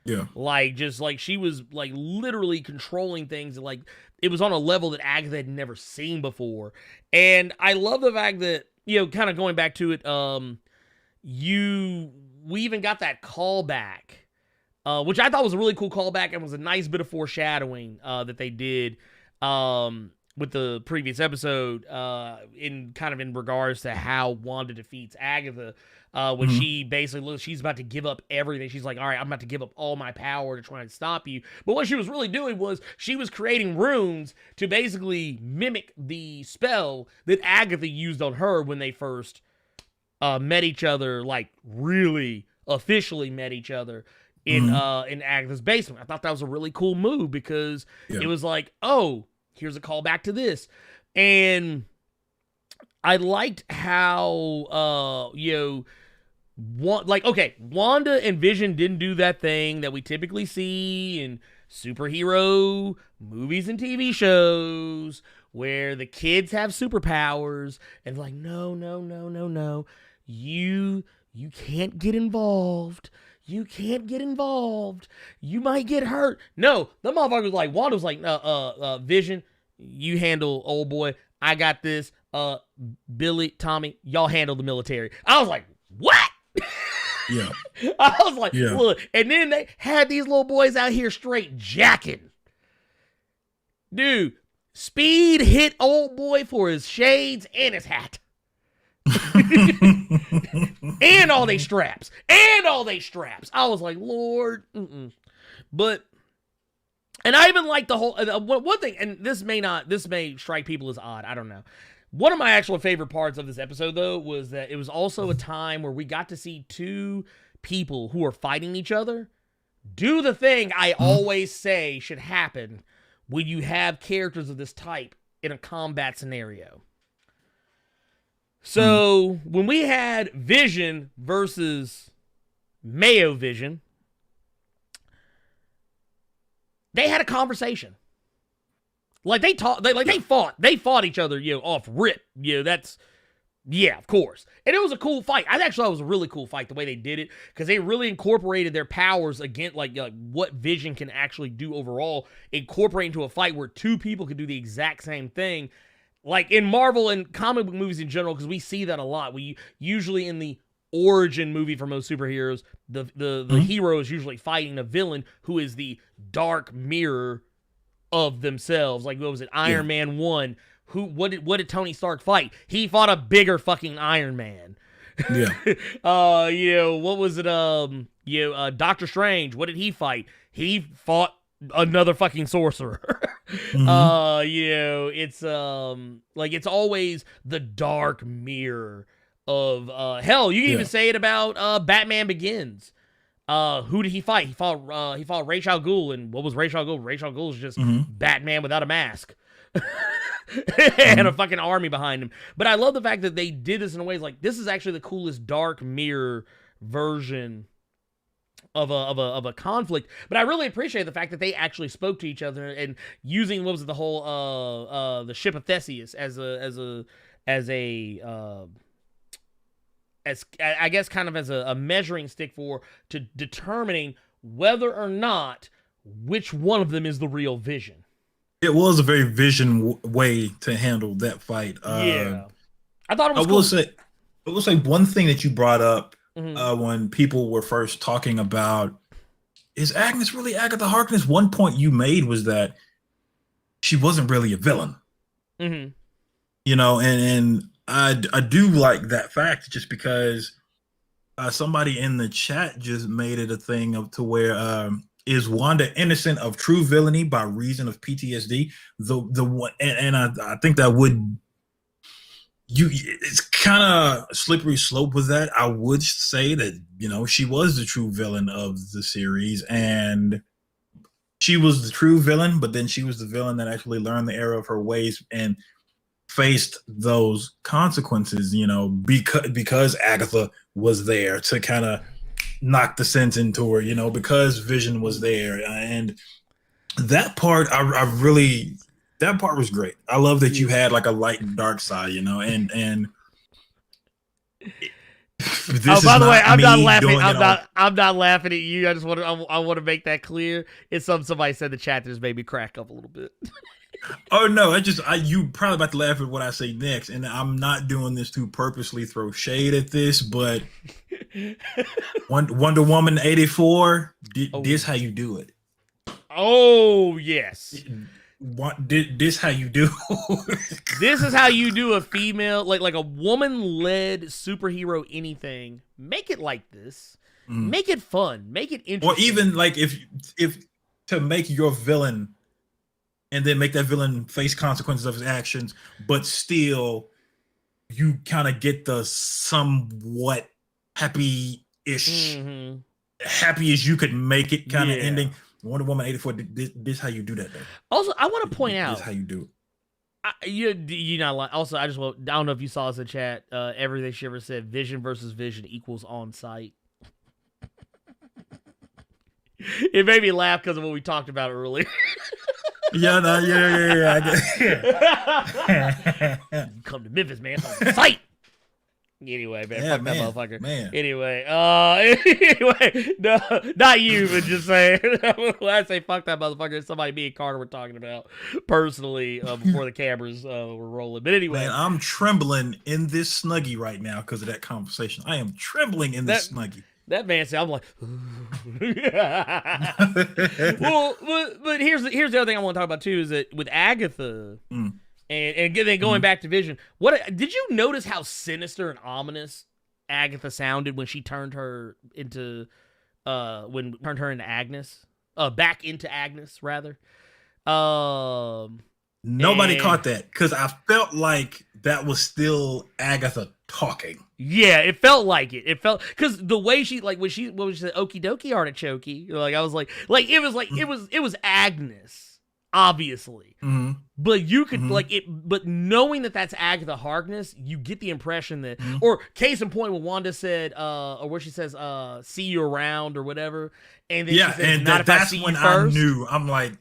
Yeah. Like, just like she was like literally controlling things. And like it was on a level that Agatha had never seen before. And I love the fact that, you know, kind of going back to it, we even got that callback. Which I thought was a really cool callback and was a nice bit of foreshadowing that they did with the previous episode in regards to how Wanda defeats Agatha when she basically looks, she's about to give up everything. She's like, all right, I'm about to give up all my power to try and stop you. But what she was really doing was she was creating runes to basically mimic the spell that Agatha used on her when they first met each other, like really officially met each other. In Agatha's basement. I thought that was a really cool move because it was like, oh, here's a callback to this. And I liked how, Wanda and Vision didn't do that thing that we typically see in superhero movies and TV shows where the kids have superpowers and like, no. You can't get involved. You can't get involved. You might get hurt. No, the motherfucker was like, Wanda was like, Vision, you handle old boy. I got this. Billy, Tommy, y'all handle the military. I was like, what? Yeah. I was like, look. And then they had these little boys out here straight jacking. Dude, Speed hit old boy for his shades and his hat. and all they straps. I was like, Lord. But, and I even like the whole, one thing, and this may strike people as odd, I don't know. One of my actual favorite parts of this episode, though, was that it was also a time where we got to see two people who are fighting each other do the thing I always say should happen when you have characters of this type in a combat scenario. So, when we had Vision versus Mayo Vision, they had a conversation. Like, they fought each other, off rip. Of course. And it was a cool fight. I actually thought it was a really cool fight, the way they did it, because they really incorporated their powers against, like what Vision can actually do overall, incorporate into a fight where two people could do the exact same thing. Like in Marvel and comic book movies in general, because we see that a lot. We usually in the origin movie for most superheroes, the hero is usually fighting a villain who is the dark mirror of themselves. Like, what was it? Iron Man 1. What did Tony Stark fight? He fought a bigger fucking Iron Man. Yeah. You know, what was it? Doctor Strange. What did he fight? He fought another fucking sorcerer. Mhm. You know, it's like it's always the dark mirror of hell. You can even say it about Batman Begins. Who did he fight? He fought Ra's al Ghul, and what was Ra's al Ghul? Ra's al Ghul is just Mhm. Batman without a mask. Mhm. And a fucking army behind him. But I love the fact that they did this in a way like this is actually the coolest dark mirror version of a conflict. But I really appreciate the fact that they actually spoke to each other and using what was it, the whole the ship of Theseus as I guess kind of as a measuring stick to determining whether or not which one of them is the real Vision. It was a very Vision way to handle that fight. Yeah, I thought it was I cool. will say one thing that you brought up Mhm. when people were first talking about, is Agnes really Agatha Harkness? One point you made was that she wasn't really a villain. Mm-hmm. You know, and I do like that fact, just because somebody in the chat just made it a thing of to where is Wanda innocent of true villainy by reason of PTSD? The one, and I think that would, it's kind of a slippery slope with that. I would say that, you know, she was the true villain of the series, and she was the true villain, but then she was the villain that actually learned the error of her ways and faced those consequences, you know, because Agatha was there to kind of knock the sense into her, you know, because Vision was there. And that part, that part was great. I love that you had like a light and dark side, you know, and this by the way, I'm not laughing. doing I'm not laughing at you. I just want to. I want to make that clear. It's somebody said in the chat that just made me crack up a little bit. Oh no, you probably about to laugh at what I say next, and I'm not doing this to purposely throw shade at this, but Wonder Woman 84, this how you do it. Oh yes, this how you do. This is how you do a female, like a woman-led superhero anything. Make it like this. Make it fun. Make it interesting. Or even like if to make your villain, and then make that villain face consequences of his actions, but still you kind of get the somewhat happy-ish, happy as you could make it kind of ending. Wonder Woman 84, this how you do that, though. Also, I want to point out, this how you do it. You not like. Also, I don't know if you saw us in chat. Everything Shiver said, Vision versus Vision equals on site. It made me laugh because of what we talked about earlier. Yeah. You come to Memphis, man. It's on site. Anyway, man, fuck that motherfucker. Man. Anyway, no, not you, but just saying. When I say fuck that motherfucker, it's somebody me and Carter were talking about personally before the cameras were rolling. But anyway, man, I'm trembling in this Snuggie right now because of that conversation. I am trembling in this Snuggie. That man said, I'm like, well, but here's the other thing I want to talk about too, is that with Agatha, and then going back to Vision, did you notice how sinister and ominous Agatha sounded when she turned her into Agnes, back into Agnes rather. Nobody caught that because I felt like that was still Agatha talking. Yeah, it felt like it. It felt because the way she what she said, "Okie dokie, artichokey." Like I was like it was Agnes, obviously. But you could but knowing that that's Agatha Harkness, you get the impression that, or case in point, when Wanda said, or where she says, "See you around" or whatever, and then she says, and "Not if I see you first." I knew. I'm like,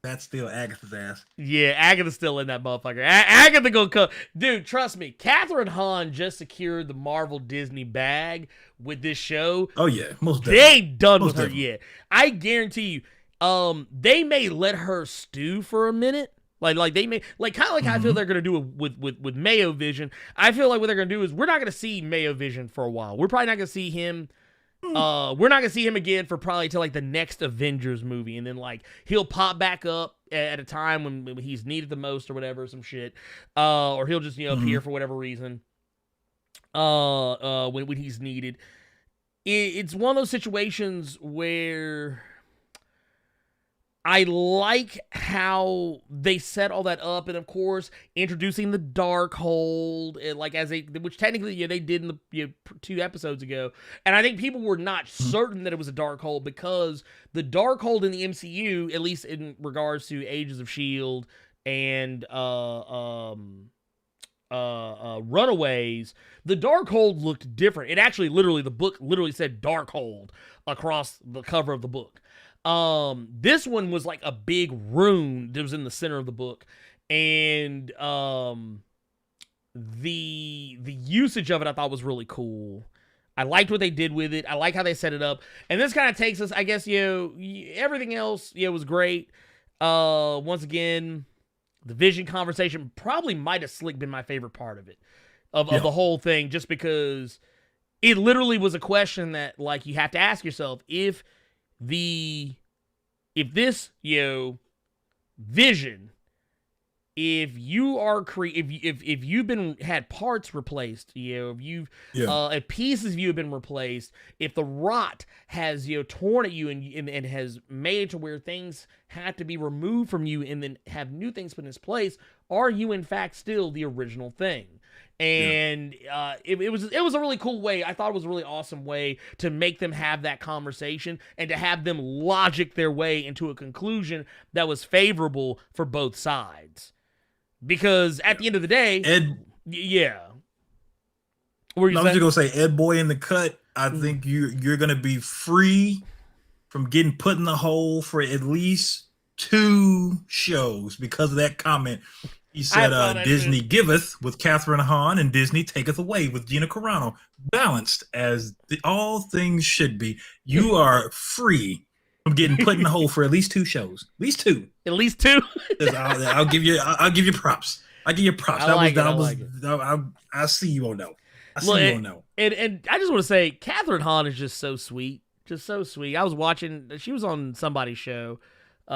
that's still Agatha's ass. Yeah, Agatha's still in that motherfucker. Agatha gonna come. Dude, trust me. Catherine Hahn just secured the Marvel Disney bag with this show. Oh, yeah. Most definitely. They ain't done with her yet. I guarantee you, they may let her stew for a minute. Like they may, like kind of like how I feel they're gonna do it with Mayo Vision. I feel like what they're gonna do is we're not gonna see Mayo Vision for a while. We're probably not gonna see him. We're not gonna see him again for probably till like the next Avengers movie, and then like he'll pop back up at a time when he's needed the most or whatever, some shit, or he'll just appear for whatever reason. when he's needed. It's one of those situations where I like how they set all that up, and of course, introducing the Darkhold, and like which technically they did in the 2 episodes ago, and I think people were not certain that it was a Darkhold because the Darkhold in the MCU, at least in regards to Agents of Shield and Runaways, the Darkhold looked different. It actually the book literally said Darkhold across the cover of the book. This one was like a big rune that was in the center of the book, and the usage of it I thought was really cool. I liked what they did with it. I like how they set it up, and this kind of takes us, I guess, everything else was great. Once again, the Vision conversation probably might have been my favorite part of it, of the whole thing, just because it literally was a question that like you have to ask yourself if this Vision, if you are if you've been had parts replaced, if you've if pieces of you have been replaced, if the rot has torn at you and has made it to where things had to be removed from you and then have new things put in its place, are you in fact still the original thing? And it was a really cool way. I thought it was a really awesome way to make them have that conversation and to have them logic their way into a conclusion that was favorable for both sides. Because at the end of the day, I was just gonna say, Ed Boy in the cut. I think you're gonna be free from getting put in the hole for at least 2 shows because of that comment. He said, Disney giveth with Catherine Hahn and Disney taketh away with Gina Carano. Balanced as all things should be. You are free from getting put in the hole for at least 2 shows. At least 2. At least 2? I'll give you props. I give you props. I see you on that. And I just want to say, Catherine Hahn is just so sweet. Just so sweet. I was watching, she was on somebody's show. They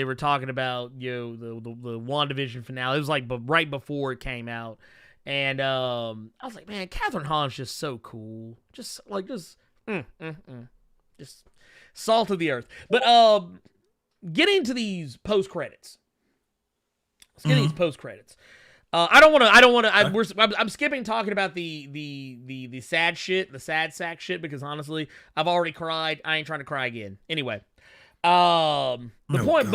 were talking about the WandaVision finale. It was like right before it came out, and I was like, man, Catherine Hahn's just so cool, just salt of the earth. But getting to these post credits, I'm skipping talking about the sad shit, the sad sack shit, because honestly, I've already cried. I ain't trying to cry again. Anyway. You cried.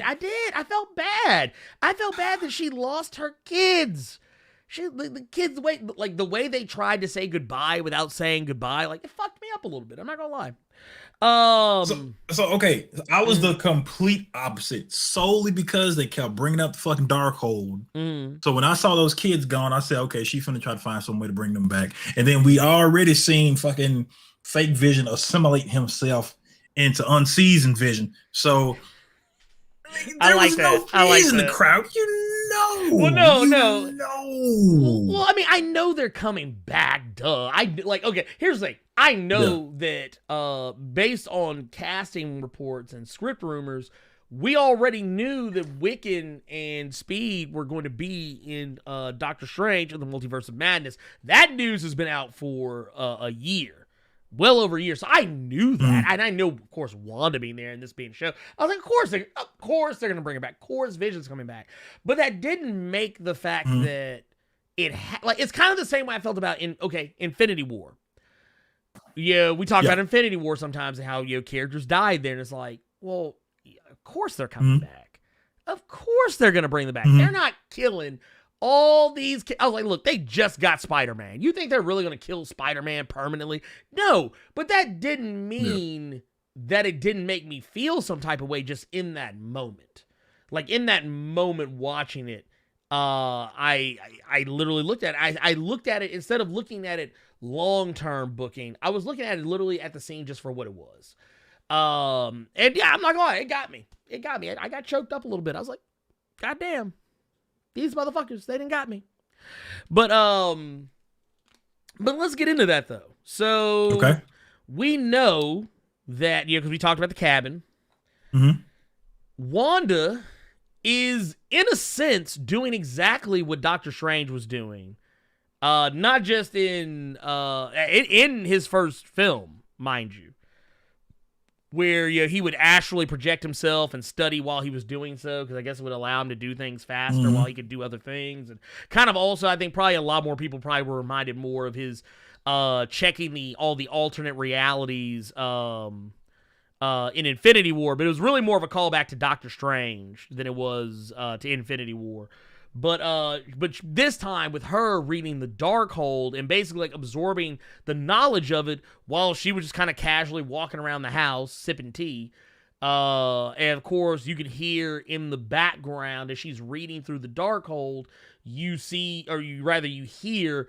I did. I felt bad. That she lost her kids. The kids, the way they tried to say goodbye without saying goodbye, like it fucked me up a little bit. I'm not gonna lie. Okay, I was the complete opposite, solely because they kept bringing up the fucking Darkhold. So when I saw those kids gone, I said, okay, she's finna try to find some way to bring them back. And then we already seen fucking fake Vision assimilate himself into unseasoned Vision. So I like that. I like in that. The crowd, Well, no. Well, I mean, I know they're coming back. Duh. Okay. Here's the thing. I know that based on casting reports and script rumors, we already knew that Wiccan and Speed were going to be in Doctor Strange and the Multiverse of Madness. That news has been out for a year. Well over a year, so I knew that, and I know, of course, Wanda being there and this being shown. I was like, of course they're gonna bring it back. Of course, Vision's coming back, but that didn't make the fact that it's kind of the same way I felt about Infinity War. Yeah, we talk about Infinity War sometimes and how characters died there, and it's like, well, of course they're coming back. Of course they're gonna bring them back. They're not killing all these I was like, look, they just got Spider-Man. You think they're really going to kill Spider-Man permanently? No, but that didn't mean that it didn't make me feel some type of way just in that moment. Like, in that moment watching it, I literally looked at it. I looked at it, instead of looking at it long-term booking, I was looking at it literally at the scene just for what it was. And yeah, I'm not going to lie, it got me. I got choked up a little bit. I was like, God damn. These motherfuckers, they didn't got me. But let's get into that though. So we know that, because we talked about the cabin. Wanda is, in a sense, doing exactly what Doctor Strange was doing. Not just in his first film, mind you, where he would astrally project himself and study while he was doing so, because I guess it would allow him to do things faster while he could do other things. And kind of also, I think probably a lot more people probably were reminded more of his checking all the alternate realities in Infinity War, but it was really more of a callback to Doctor Strange than it was to Infinity War. But this time with her reading the Darkhold and basically like absorbing the knowledge of it while she was just kind of casually walking around the house sipping tea. And of course you can hear in the background as she's reading through the Darkhold, you hear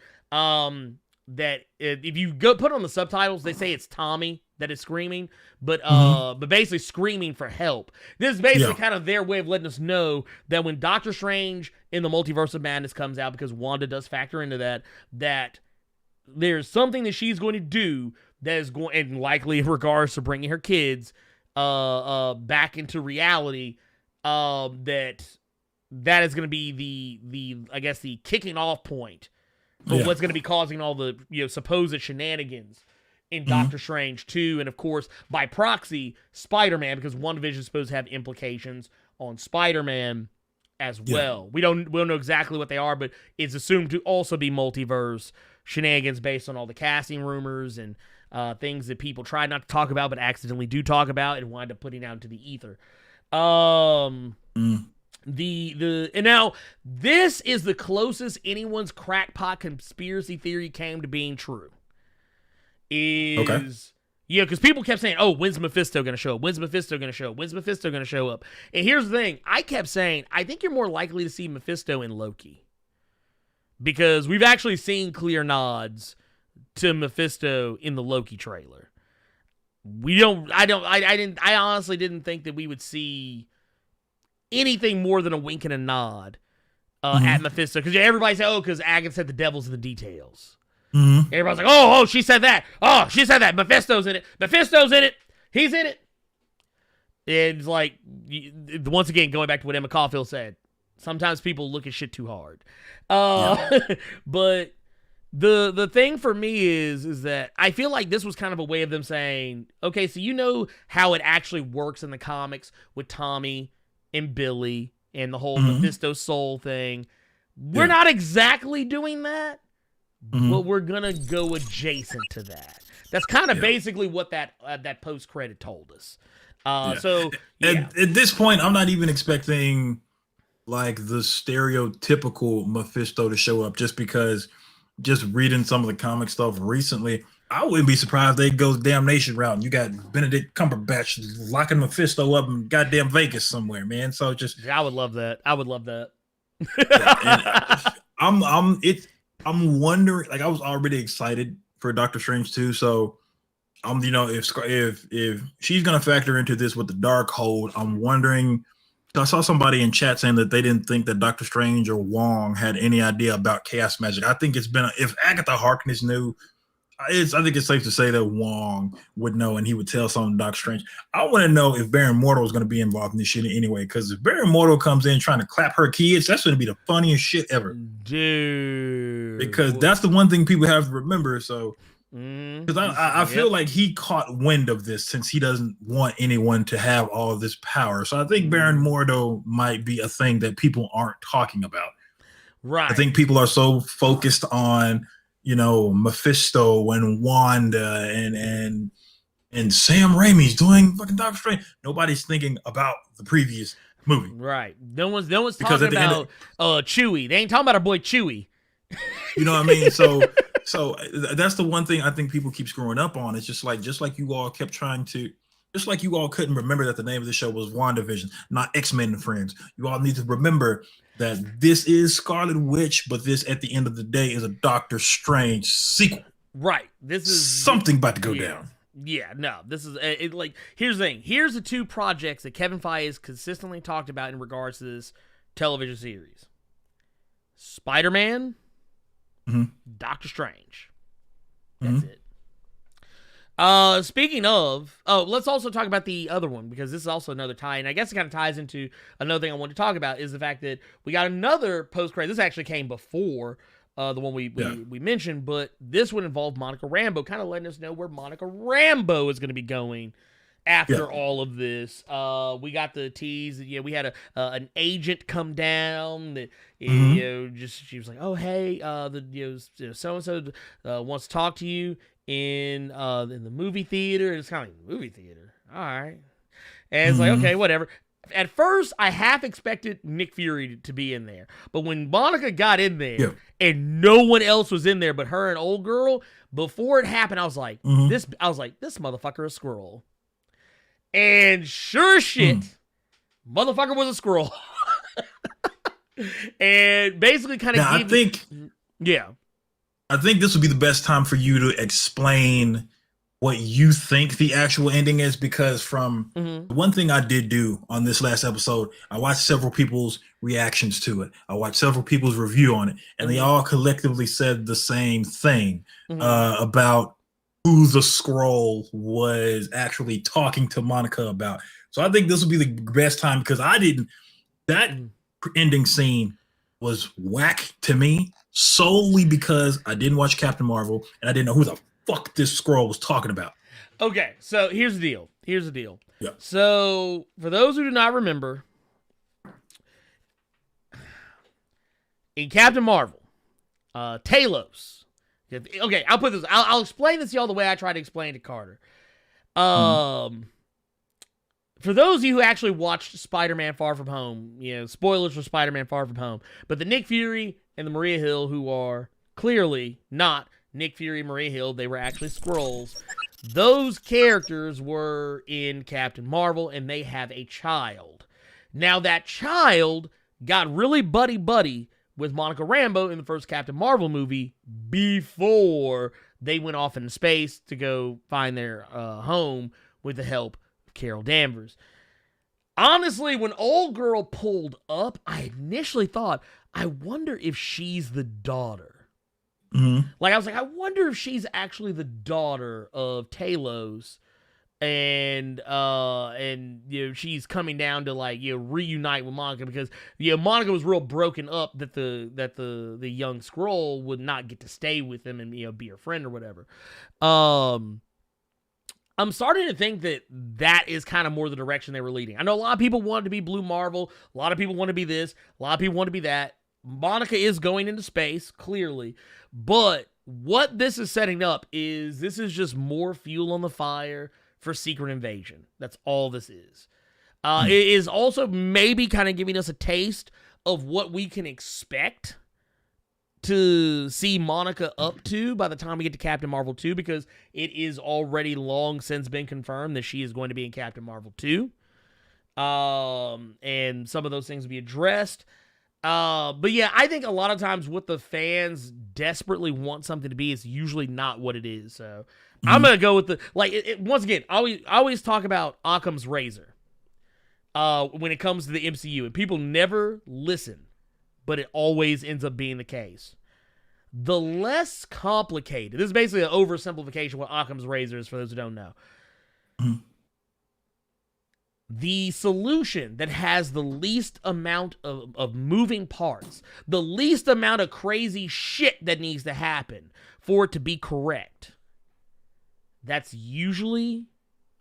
that if you go put on the subtitles, they say it's Tommy that is screaming, but basically screaming for help. This is basically kind of their way of letting us know that when Doctor Strange in the Multiverse of Madness comes out, because Wanda does factor into that there's something that she's going to do that is going, and likely in regards to bringing her kids back into reality, that is going to be the I guess the kicking off point for what's going to be causing all the supposed shenanigans in Doctor Strange 2, and of course, by proxy, Spider-Man, because WandaVision is supposed to have implications on Spider-Man as well. We don't know exactly what they are, but it's assumed to also be multiverse shenanigans based on all the casting rumors and things that people try not to talk about but accidentally do talk about and wind up putting out into the ether. And now this is the closest anyone's crackpot conspiracy theory came to being true. Because people kept saying, oh, when's Mephisto going to show up? When's Mephisto going to show up? When's Mephisto going to show up? And here's the thing. I kept saying, I think you're more likely to see Mephisto in Loki. Because we've actually seen clear nods to Mephisto in the Loki trailer. I honestly didn't think that we would see anything more than a wink and a nod at Mephisto. Because everybody said, because Agatha said the devil's in the details. Everybody's like, oh, she said that. Oh, she said that. Mephisto's in it. Mephisto's in it. He's in it. It's like, once again, going back to what Emma Caulfield said, sometimes people look at shit too hard. But the thing for me is that I feel like this was kind of a way of them saying, okay, so you know how it actually works in the comics with Tommy and Billy and the whole Mephisto soul thing. We're not exactly doing that. But we're gonna go adjacent to that. That's kind of basically what that post credit told us. So at this point, I'm not even expecting like the stereotypical Mephisto to show up, just because just reading some of the comic stuff recently, I wouldn't be surprised they go Damnation route and you got Benedict Cumberbatch locking Mephisto up in goddamn Vegas somewhere, man. So just I would love that. I'm wondering, like, I was already excited for Doctor Strange 2, so if she's gonna factor into this with the Darkhold, I'm wondering. I saw somebody in chat saying that they didn't think that Doctor Strange or Wong had any idea about chaos magic. I think it's been if Agatha Harkness knew, I think it's safe to say that Wong would know and he would tell something to Doctor Strange. I want to know if Baron Mordo is going to be involved in this shit anyway, because if Baron Mordo comes in trying to clap her kids, that's going to be the funniest shit ever. Dude. Because that's the one thing people have to remember. So, because I feel like he caught wind of this since he doesn't want anyone to have all of this power. So I think Baron Mordo might be a thing that people aren't talking about. Right. I think people are so focused on Mephisto and Wanda and Sam Raimi's doing fucking Doctor Strange. Nobody's thinking about the previous movie. Right. No one's talking about Chewie. They ain't talking about our boy Chewie. You know what I mean? So that's the one thing I think people keep screwing up on. It's just like you all kept trying to, just like you all couldn't remember that the name of the show was WandaVision, not X-Men and Friends. You all need to remember that this is Scarlet Witch, but this, at the end of the day, is a Doctor Strange sequel. Right. This is something about to go down. Yeah, no, this is here's the thing. Here's the two projects that Kevin Feige has consistently talked about in regards to this television series. Spider-Man, Doctor Strange. That's it. Speaking of, let's also talk about the other one, because this is also another tie, and I guess it kind of ties into another thing I want to talk about, is the fact that we got another post-credit. This actually came before the one we mentioned, but this one involved Monica Rambeau, kind of letting us know where Monica Rambeau is going to be going after all of this. We got the tease. Yeah, we had an agent come down that she was like, oh hey, so and so wants to talk to you in the movie theater. It's kind of like, movie theater, all right. And it's like, okay, whatever. At first, I half expected Nick Fury to be in there, but when Monica got in there and no one else was in there but her and old girl, before it happened, I was like, this motherfucker is Skrull. And sure shit, motherfucker was a Skrull. And basically kind of I think this would be the best time for you to explain what you think the actual ending is, because from one thing I did do on this last episode, I watched several people's reactions to it. I watched several people's review on it, and they all collectively said the same thing about who the Skrull was actually talking to Monica about. So I think this would be the best time, because that ending scene was whack to me solely because I didn't watch Captain Marvel and I didn't know who the fuck this Skrull was talking about. Okay, so here's the deal. Yeah. So for those who do not remember, in Captain Marvel, Talos. Okay, I'll put this. I'll explain this to y'all the way I try to explain to Carter. For those of you who actually watched Spider-Man Far From Home, spoilers for Spider-Man Far From Home, but the Nick Fury and the Maria Hill, who are clearly not Nick Fury and Maria Hill, they were actually Skrulls. Those characters were in Captain Marvel, and they have a child. Now, that child got really buddy-buddy with Monica Rambeau in the first Captain Marvel movie before they went off into space to go find their home with the help of Carol Danvers. Honestly, when old girl pulled up, I initially thought, I wonder if she's the daughter. Like, I was like, I wonder if she's actually the daughter of Talos, and she's coming down to reunite with Monica, because Monica was real broken up that the young Skrull would not get to stay with him and be her friend or whatever. I'm starting to think that is kind of more the direction they were leading. I know a lot of people wanted to be Blue Marvel, a lot of people want to be this, a lot of people want to be that. Monica is going into space, clearly, but what this is setting up is this is just more fuel on the fire for Secret Invasion. That's all this is. It is also maybe kind of giving us a taste of what we can expect to see Monica up to by the time we get to Captain Marvel 2, because it is already long since been confirmed that she is going to be in Captain Marvel 2. And some of those things will be addressed. But yeah, I think a lot of times what the fans desperately want something to be is usually not what it is. So I'm going to go with once again, I always talk about Occam's razor, when it comes to the MCU, and people never listen, but it always ends up being the case. The less complicated, this is basically an oversimplification of what Occam's razor is for those who don't know. The solution that has the least amount of moving parts, the least amount of crazy shit that needs to happen for it to be correct, that's usually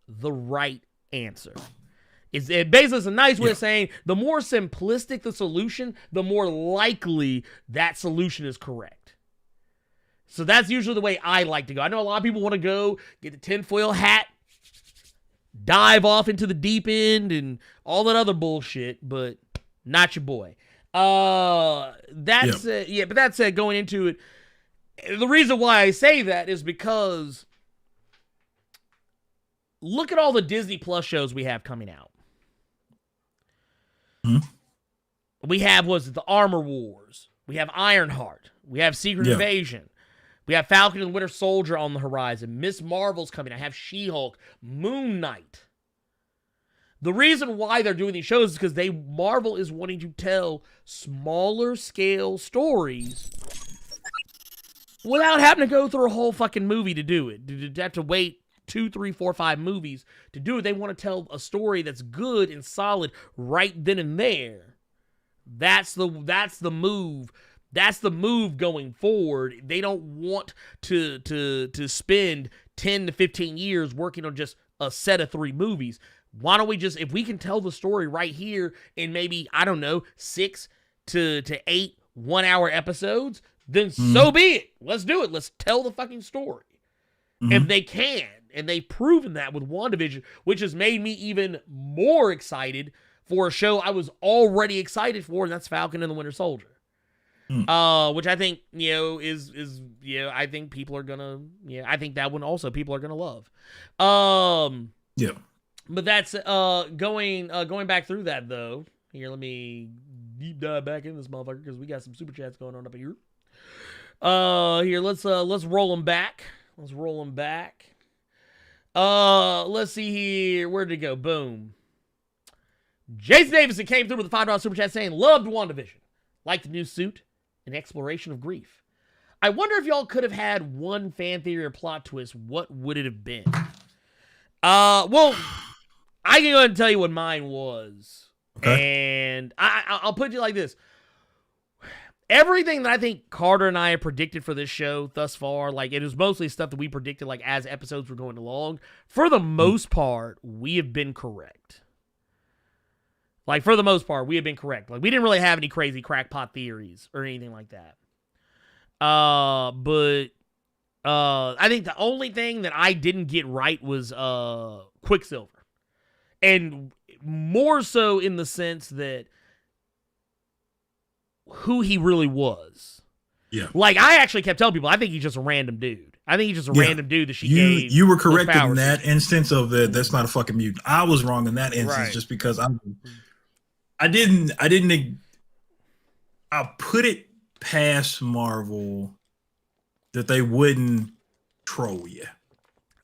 the right answer. It basically is a nice way of saying the more simplistic the solution, the more likely that solution is correct. So that's usually the way I like to go. I know a lot of people want to go get the tinfoil hat, dive off into the deep end and all that other bullshit, but not your boy. But that said, going into it, the reason why I say that is because look at all the Disney Plus shows we have coming out. We have, the Armor Wars. We have Ironheart. We have Secret Invasion. We have Falcon and Winter Soldier on the horizon. Miss Marvel's coming. I have She-Hulk. Moon Knight. The reason why they're doing these shows is because Marvel is wanting to tell smaller scale stories without having to go through a whole fucking movie to do it. To have to wait 2, 3, 4, 5 movies to do it. They want to tell a story that's good and solid right then and there. That's the move. That's the move going forward. They don't want to spend 10 to 15 years working on just a set of 3 movies. Why don't we just, if we can tell the story right here in maybe, I don't know, 6 to 8 1-hour episodes, then so be it. Let's do it. Let's tell the fucking story. If they can, and they've proven that with WandaVision, which has made me even more excited for a show I was already excited for, and that's Falcon and the Winter Soldier. Which I think, is I think people are gonna, I think that one also people are gonna love. Yeah. But that's going back through that though. Here, let me deep dive back in this motherfucker because we got some super chats going on up here. Here, let's roll them back. Let's see here. Where'd it go? Boom. Jason Davison came through with a $5 super chat saying, loved WandaVision. Liked the new suit and exploration of grief. I wonder if y'all could have had one fan theory or plot twist, what would it have been? Well, I can go ahead and tell you what mine was. Okay. And I'll put it like this. Everything that I think Carter and I have predicted for this show thus far, like it was mostly stuff that we predicted like as episodes were going along. For the most part, we have been correct. Like for the most part, we have been correct. Like we didn't really have any crazy crackpot theories or anything like that. But I think the only thing that I didn't get right was Quicksilver. And more so in the sense that who he really was. Yeah. Like, I actually kept telling people, I think he's just a random dude. I think he's just a random dude that she gave. You were correct in that instance of that's not a fucking mutant. I was wrong in that instance just because I put it past Marvel that they wouldn't troll you.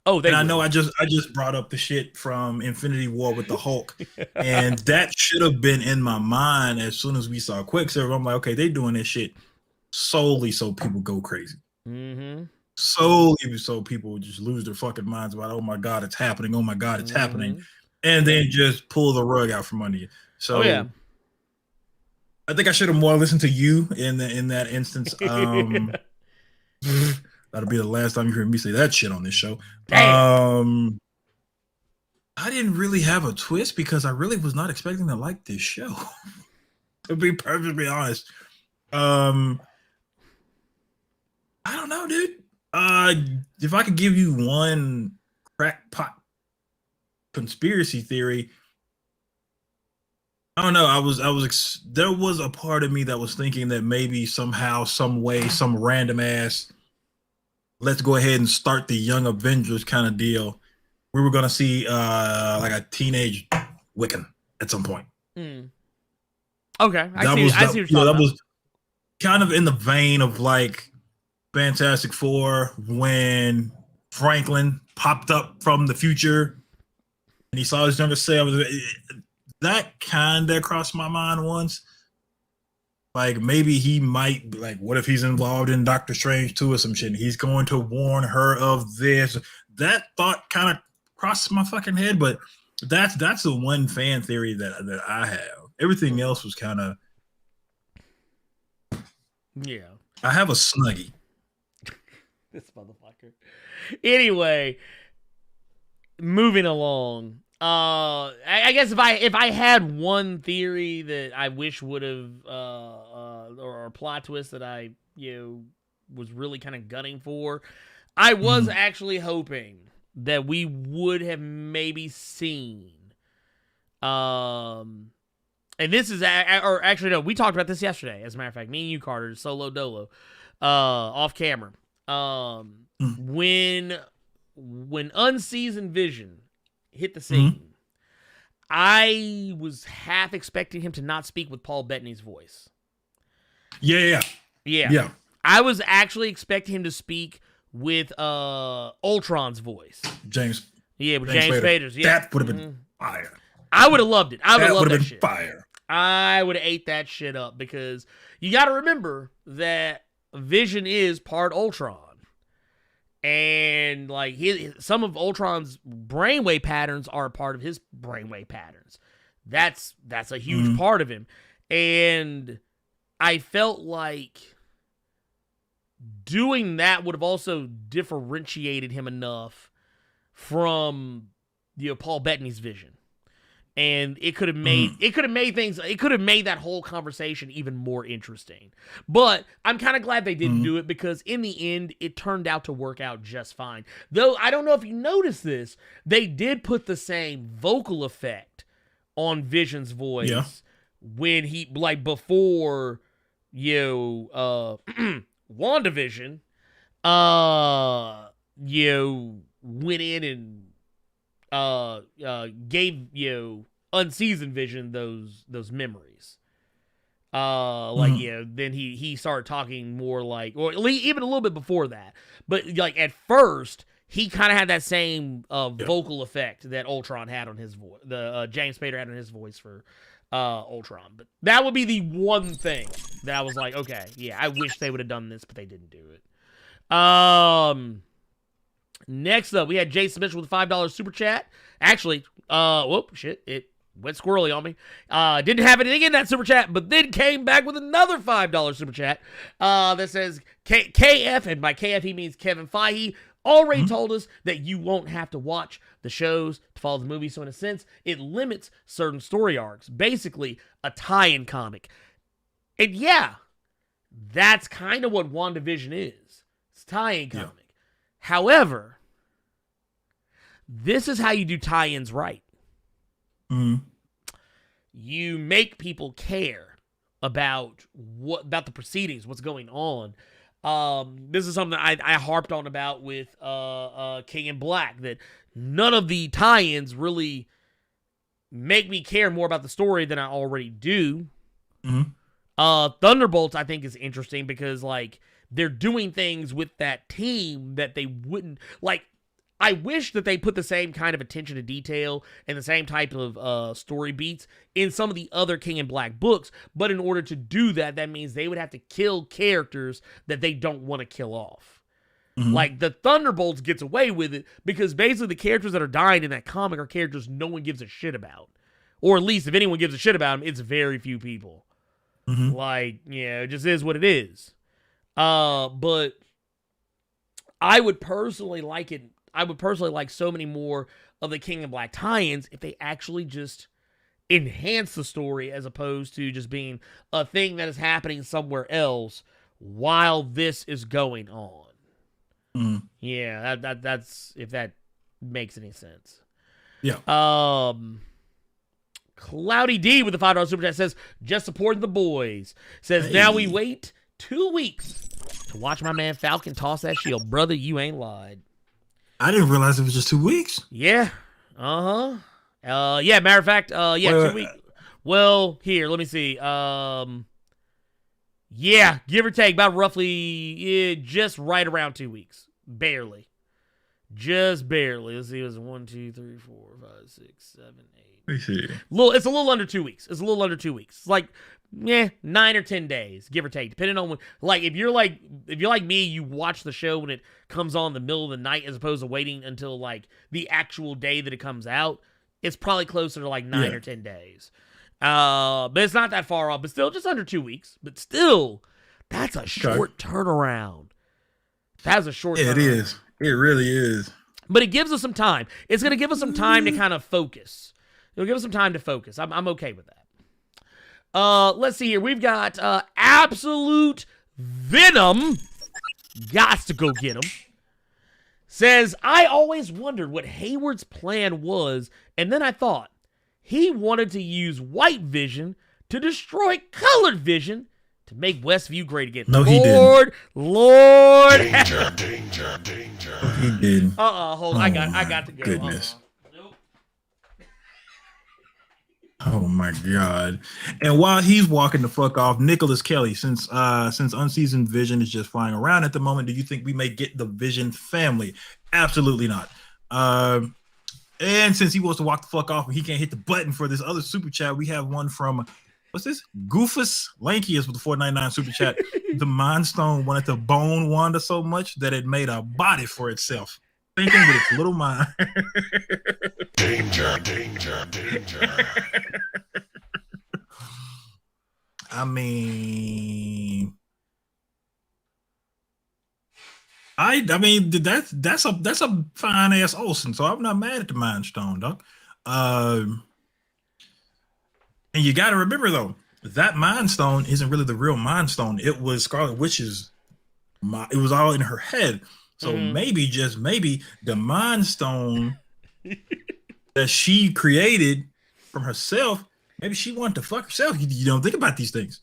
Oh, I know I just brought up the shit from Infinity War with the Hulk, and that should have been in my mind as soon as we saw Quicksilver. I'm like, okay, they doing this shit solely so people go crazy. Solely so people just lose their fucking minds about, oh my God, it's happening. Oh my God, it's happening. And then just pull the rug out from under you. So I think I should have more listened to you in that instance. That'll be the last time you hear me say that shit on this show. Damn. I didn't really have a twist because I really was not expecting to like this show. To be perfectly honest. I don't know, dude. If I could give you one crackpot conspiracy theory, I don't know. There was a part of me that was thinking that maybe somehow, some way, some random ass, let's go ahead and start the Young Avengers kind of deal. We were going to see like a teenage Wiccan at some point. Okay. I see what you're talking about. That was kind of in the vein of like Fantastic Four when Franklin popped up from the future and he saw his younger self. That kind of crossed my mind once. Like maybe he might, like, what if he's involved in Doctor Strange 2 or some shit? And he's going to warn her of this. That thought kind of crossed my fucking head, but that's the one fan theory that I have. Everything else was kind of, I have a Snuggie. This motherfucker. Anyway, moving along. I guess if I had one theory that I wish would have or a plot twist that I was really kind of gunning for, I was actually hoping that we would have maybe seen and this is or actually no, we talked about this yesterday, as a matter of fact, me and you, Carter, solo dolo, off camera, when Unseasoned Vision hit the scene, I was half expecting him to not speak with Paul Bettany's voice. Yeah. I was actually expecting him to speak with Ultron's voice. James Spader's. Yeah. That would have been fire. I would have loved it. I would have loved that shit. Fire. I would have ate that shit up because you got to remember that Vision is part Ultron. And like some of Ultron's brainwave patterns are a part of his brainwave patterns. That's a huge part of him. And I felt like doing that would have also differentiated him enough from Paul Bettany's vision. And it could have made that whole conversation even more interesting. But I'm kind of glad they didn't do it, because in the end it turned out to work out just fine. Though I don't know if you noticed this, they did put the same vocal effect on Vision's voice when he, like, before WandaVision went in and gave unseasoned Vision those memories. Then he started talking more like, or even a little bit before that. But like at first, he kind of had that same vocal effect that Ultron had on his voice. The James Spader had on his voice for Ultron. But that would be the one thing that I was like, okay, yeah, I wish they would have done this, but they didn't do it. Next up, we had Jason Mitchell with a $5 super chat. Actually, it went squirrely on me. Didn't have anything in that super chat, but then came back with another $5 super chat that says KF, and by KF he means Kevin Feige, already told us that you won't have to watch the shows to follow the movie, so in a sense, it limits certain story arcs. Basically, a tie-in comic. And yeah, that's kind of what WandaVision is. It's a tie-in comic. Yeah. However, this is how you do tie-ins right. You make people care about the proceedings, what's going on. This is something I harped on about with King in Black, that none of the tie-ins really make me care more about the story than I already do. Thunderbolts, I think, is interesting because, like, they're doing things with that team that they wouldn't, like, I wish that they put the same kind of attention to detail and the same type of story beats in some of the other King in Black books, but in order to do that, that means they would have to kill characters that they don't want to kill off. Like, the Thunderbolts gets away with it because basically the characters that are dying in that comic are characters no one gives a shit about. Or at least if anyone gives a shit about them, it's very few people. Like, yeah, it just is what it is. But I would personally like it. I would personally like so many more of the King in Black tie-ins if they actually just enhance the story as opposed to just being a thing that is happening somewhere else while this is going on. Yeah, that's if that makes any sense. Yeah. Cloudy D with the $5 super chat says, just supporting the boys. Says, now we wait 2 weeks to watch my man Falcon toss that shield. Brother, you ain't lied. I didn't realize it was just 2 weeks. Yeah. Yeah, matter of fact, 2 weeks. Well, here, let me see. Yeah, give or take, about roughly, just right around 2 weeks. Barely. Just barely. Let's see, it was 1, 2, 3, 4, 5, 6, 7, 8. Let me see. It's a little under 2 weeks. It's like, 9 or 10 days, give or take, depending on when. Like, if you're like me, you watch the show when it comes on in the middle of the night as opposed to waiting until like the actual day that it comes out. It's probably closer to like 9 or 10 days. But it's not that far off. But still, just under 2 weeks. But still, that's a short turnaround. That's a short. Yeah, turnaround. It is. It really is. But it gives us some time. It's going to give us some time to kind of focus. It'll give us some time to focus. I'm okay with that. Let's see here. We've got Absolute Venom. Gots to go get him. Says, I always wondered what Hayward's plan was, and then I thought he wanted to use White Vision to destroy Colored Vision to make Westview great again. No, he didn't. Lord. Danger. He didn't. Hold on. I got to go. Goodness. Oh my God! And while he's walking the fuck off, Nicholas Kelly, since unseasoned Vision is just flying around at the moment, do you think we may get the Vision family? Absolutely not. And since he wants to walk the fuck off and he can't hit the button for this other super chat, we have one from what's this? Goofus Lankiest with the 499 super chat. The Mind Stone wanted to bone Wanda so much that it made a body for itself, thinking with its little mind. Danger. I mean, that's a fine ass Olsen, so I'm not mad at the Mind Stone, dog. And you got to remember though, that Mind Stone isn't really the real Mind Stone. It was Scarlet Witch's. It was all in her head. So maybe, just maybe, the Mind Stone that she created from herself, maybe she wanted to fuck herself. You don't think about these things.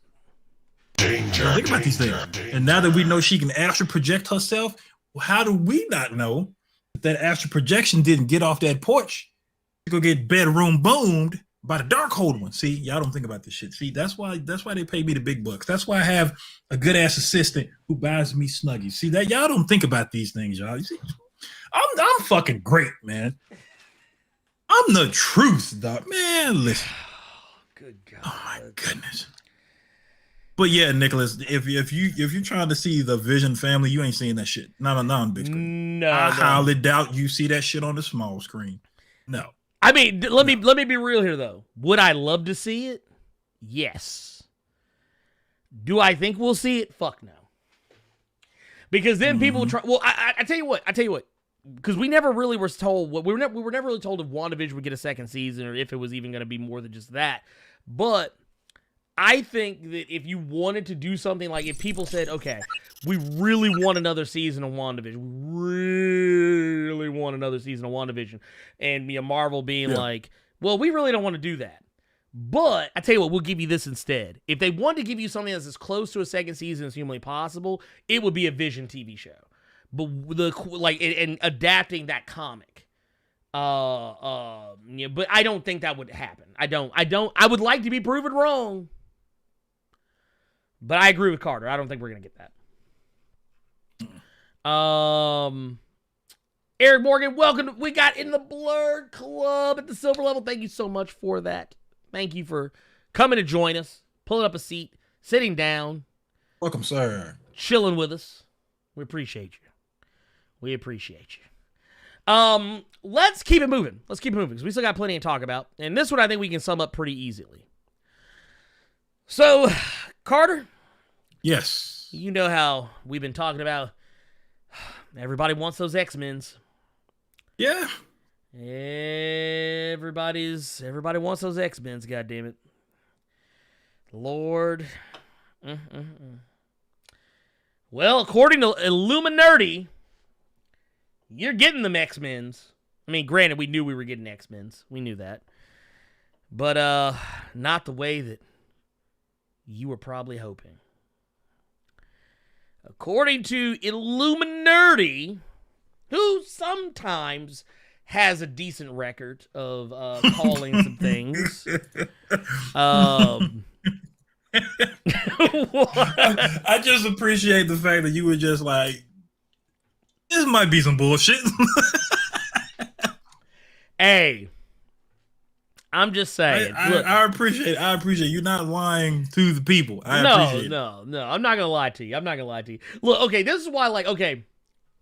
Think about these things. And now that we know she can astral project herself, well, how do we not know that astral projection didn't get off that porch to go get bedroom boomed by the Darkhold one? See, y'all don't think about this shit. See, that's why they pay me the big bucks. That's why I have a good ass assistant who buys me Snuggies. See that y'all don't think about these things, y'all. You see, I'm fucking great, man. I'm the truth, dog. Man, listen. Good God. Oh my goodness. But yeah, Nicholas, if you're trying to see the Vision family, you ain't seeing that shit. Not on big screen. No, I highly doubt you see that shit on the small screen. No. I mean, let me be real here though. Would I love to see it? Yes. Do I think we'll see it? Fuck no. Because then people try. Well, I tell you what. Because we never really were told. We were never really told if WandaVision would get a second season or if it was even going to be more than just that. But I think that if you wanted to do something like, if people said, okay, we really want another season of WandaVision, and Marvel being like, well, we really don't want to do that. But I tell you what, we'll give you this instead. If they want to give you something that's as close to a second season as humanly possible, it would be a Vision TV show. But and adapting that comic. Yeah, but I don't think that would happen. I would like to be proven wrong. But I agree with Carter. I don't think we're going to get that. Eric Morgan, welcome. We got in the Blerd Club at the silver level. Thank you so much for that. Thank you for coming to join us, pulling up a seat, sitting down. Welcome, sir. Chilling with us. We appreciate you. Let's keep it moving. Because we still got plenty to talk about. And this one I think we can sum up pretty easily. So, Carter? Yes. You know how we've been talking about everybody wants those X-Men's. Yeah. Everybody wants those X-Men's, goddammit. Lord. Well, according to Illuminati, you're getting them X-Men's. I mean, granted, we knew we were getting X-Men's. We knew that. But not the way that you were probably hoping. According to Illuminati, who sometimes has a decent record of calling some things. I just appreciate the fact that you were just like, this might be some bullshit. Hey, I'm just saying. I appreciate you not lying to the people. No, I'm not gonna lie to you. Look, okay, this is why,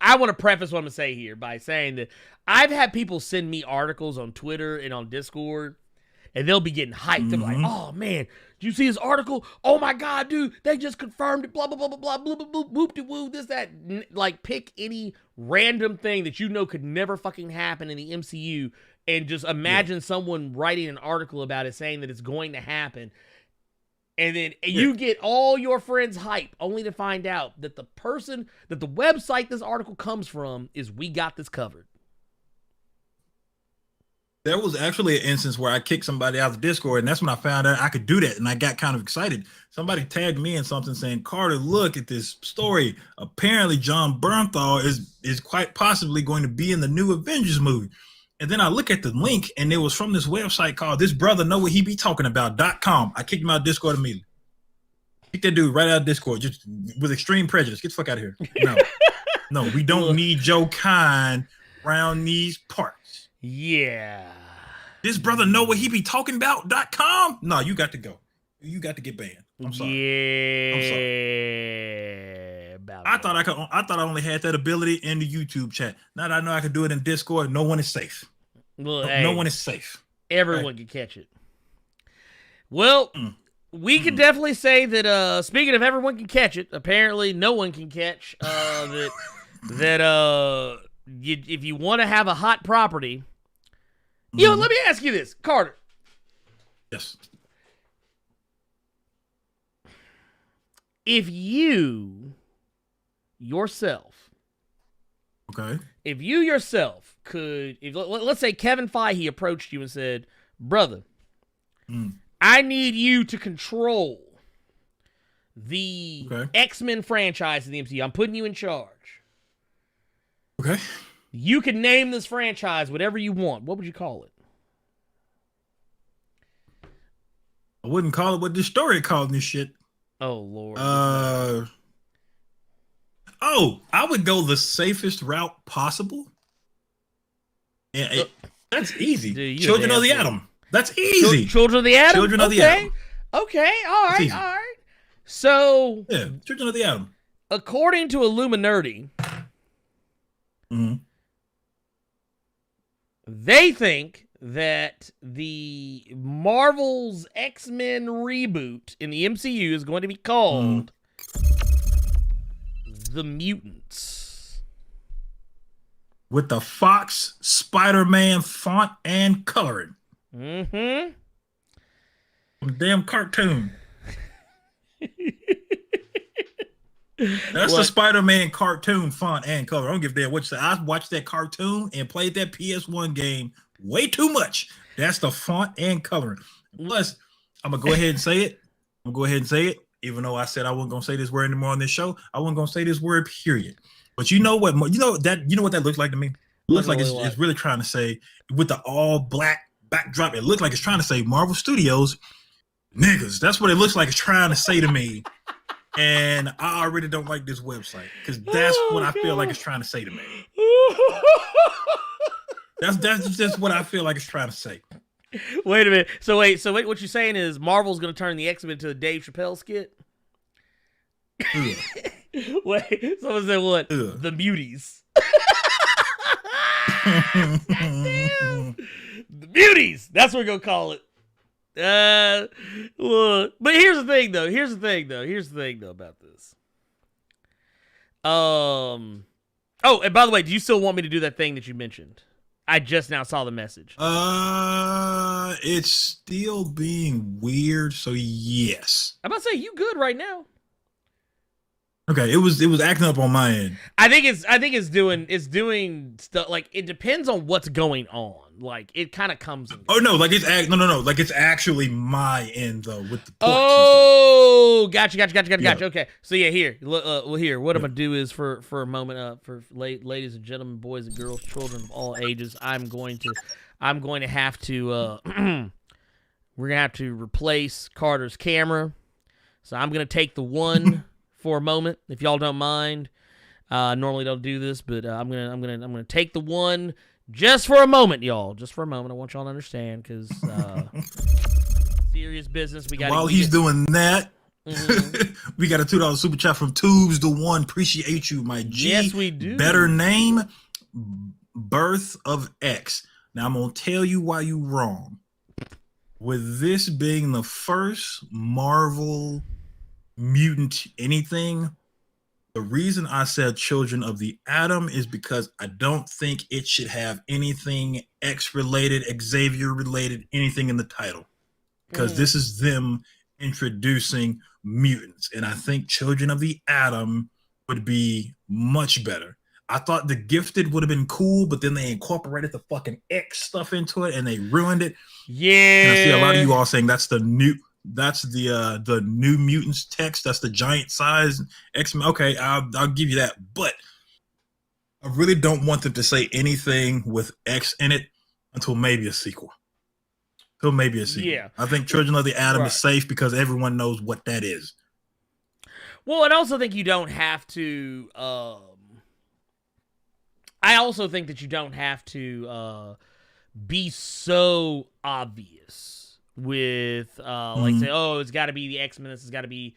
I want to preface what I'm gonna say here by saying that I've had people send me articles on Twitter and on Discord, and they'll be getting hyped. They're like, "Oh man, did you see this article? Oh my god, dude, they just confirmed it. Blah blah blah blah blah blah blah blah whoop de woo. This that." Like, pick any random thing that you know could never fucking happen in the MCU. And just imagine someone writing an article about it saying that it's going to happen. And then you get all your friends hype only to find out that the website this article comes from is We Got This Covered. There was actually an instance where I kicked somebody out of the Discord, and that's when I found out I could do that, and I got kind of excited. Somebody tagged me in something saying, "Carter, look at this story. Apparently John Bernthal is quite possibly going to be in the new Avengers movie." And then I look at the link, and it was from this website called This Brother Know What He Be Talking About.com. I kicked him out of Discord immediately. Kick that dude right out of Discord, just with extreme prejudice. Get the fuck out of here. No, we don't need Joe Kine around these parts. Yeah. This Brother Know What He Be Talking About.com? No, you got to go. You got to get banned. I'm sorry. Yeah. I'm sorry. About I that. thought I only had that ability in the YouTube chat. Now that I know I can do it in Discord, no one is safe. Well, No one is safe. Everyone can catch it. Well, we can definitely say that. Speaking of everyone can catch it, apparently no one can catch that. If you want to have a hot property, you know, let me ask you this, Carter. Yes. If you yourself, Okay. if you yourself could, let's say Kevin Feige approached you and said, "Brother, I need you to control the X-Men franchise in the MCU. I'm putting you in charge. Okay. You can name this franchise whatever you want. What would you call it?" I wouldn't call it what this story called this shit. Oh, Lord. I would go the safest route possible. And that's easy. Dude, Children of the Atom. That's easy. Children of the Atom? Children of the Atom. Okay, all right. So, yeah, Children of the Atom. According to Illuminati, they think that the Marvel's X-Men reboot in the MCU is going to be called The Mutants. With the Fox Spider-Man font and coloring. Mm-hmm. Damn cartoon. That's the Spider-Man cartoon font and color. I don't give a damn what you say. I watched that cartoon and played that PS1 game way too much. That's the font and coloring. Plus, I'm going to go ahead and say it. Even though I said I wasn't going to say this word anymore on this show, I wasn't going to say this word, period. But you know what? You know what that looks like to me? It looks like it's really trying to say, with the all black backdrop, it looks like it's trying to say Marvel Studios, niggas. That's what it looks like it's trying to say to me. And I already don't like this website because that's what I feel like it's trying to say to me. That's just what I feel like it's trying to say. Wait a minute. So wait. What you're saying is Marvel's going to turn the X-Men into a Dave Chappelle skit? Wait. Someone said what? The Muties. Goddamn. The Muties. That's what we're going to call it. Well, but here's the thing though about this. Oh, and by the way, do you still want me to do that thing that you mentioned? I just now saw the message. It's still being weird, so yes. I'm about to say you good right now. Okay, it was acting up on my end. I think it's doing stuff. Like, it depends on what's going on. Like, it kind of comes. No, like it's like it's actually my end though with the. Oh, gotcha. Okay, so yeah, here. What I'm gonna do is for a moment, for ladies and gentlemen, boys and girls, children of all ages, I'm going to have to we're gonna have to replace Carter's camera. So I'm gonna take the one for a moment, if y'all don't mind. Normally don't do this, but I'm gonna take the one just for a moment, y'all. Just for a moment. I want y'all to understand, because serious business. While he's doing that, we got a $2 super chat from Tubes the One. Appreciate you, my G. Yes, we do. Better name, Birth of X. Now I'm gonna tell you why you wrong. With this being the first Marvel mutant anything, the reason I said Children of the Atom is because I don't think it should have anything X related, Xavier related, anything in the title, because this is them introducing mutants, and I think Children of the Atom would be much better. I thought The Gifted would have been cool, but then they incorporated the fucking X stuff into it and they ruined it. Yeah, and I see a lot of you all saying that's the New Mutants text. That's the giant size X-Men. Okay, I'll give you that. But I really don't want them to say anything with X in it until maybe a sequel. Yeah. I think Children of the Atom is safe because everyone knows what that is. Well, and I also think you don't have to. I also think that you don't have to be so obvious with like say, oh, it's got to be the X-Men. This has got to be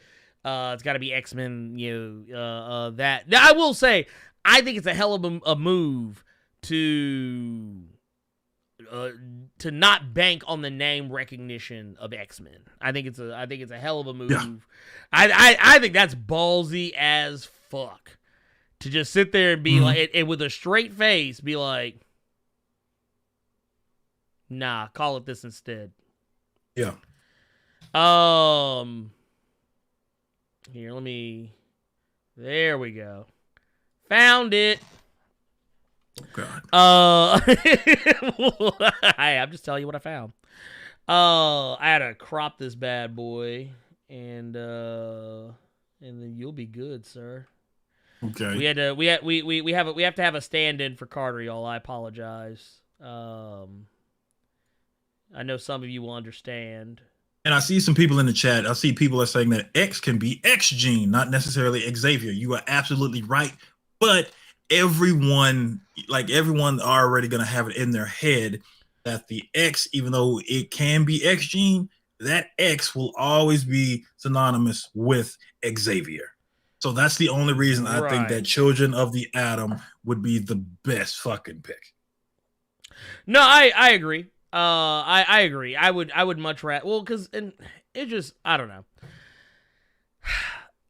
X-Men. That. Now, I will say, I think it's a hell of a move to not bank on the name recognition of X-Men. I think it's a hell of a move. Yeah. I think that's ballsy as fuck to just sit there and be like, and with a straight face, be like, nah, call it this instead. Yeah. Here, there we go. Found it. God. Hey, I'm just telling you what I found. I had to crop this bad boy, and then you'll be good, sir. Okay. We have to have a stand-in for Carter, y'all. I apologize. I know some of you will understand. And I see some people in the chat. I see people are saying that X can be X gene, not necessarily Xavier. You are absolutely right, but everyone already going to have it in their head that the X, even though it can be X gene, that X will always be synonymous with Xavier. So that's the only reason I think that Children of the Atom would be the best fucking pick. No, I agree. I agree. I would much rather, well, because it just, I don't know.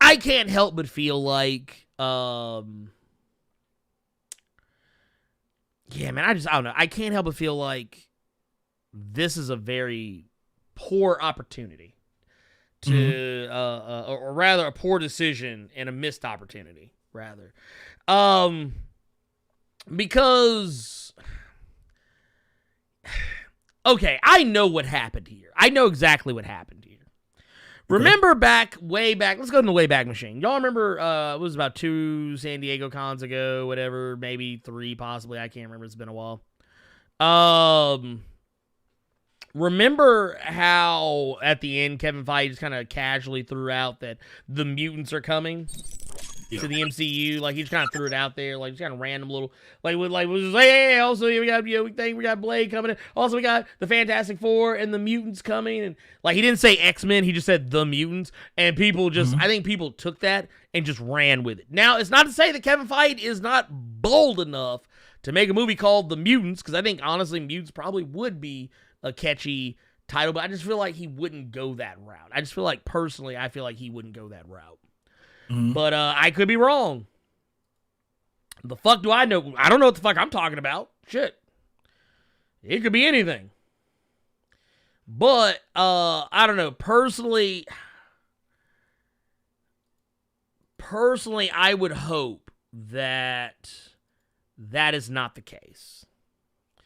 I can't help but feel like, yeah, man, I don't know. I can't help but feel like this is a very poor opportunity to, or rather a poor decision and a missed opportunity, rather. Because, okay, I know what happened here. I know exactly what happened here. Remember way back, let's go in the Wayback Machine. Y'all remember, it was about 2 San Diego cons ago, whatever, maybe 3 possibly, I can't remember, it's been a while. Remember how at the end Kevin Feige just kind of casually threw out that the mutants are coming to the MCU? Like, he just kind of threw it out there, like, just kind of random little, was just like, hey, also we got Blade coming in. Also, we got the Fantastic Four and the mutants coming. And like, he didn't say X-Men, he just said the mutants. And people just, I think people took that and just ran with it. Now, it's not to say that Kevin Feige is not bold enough to make a movie called The Mutants, because I think honestly, Mutants probably would be a catchy title, but I just feel like he wouldn't go that route. I just feel like personally, I feel like he wouldn't go that route. But I could be wrong. The fuck do I know? I don't know what the fuck I'm talking about. Shit. It could be anything. But I don't know. Personally, I would hope that that is not the case.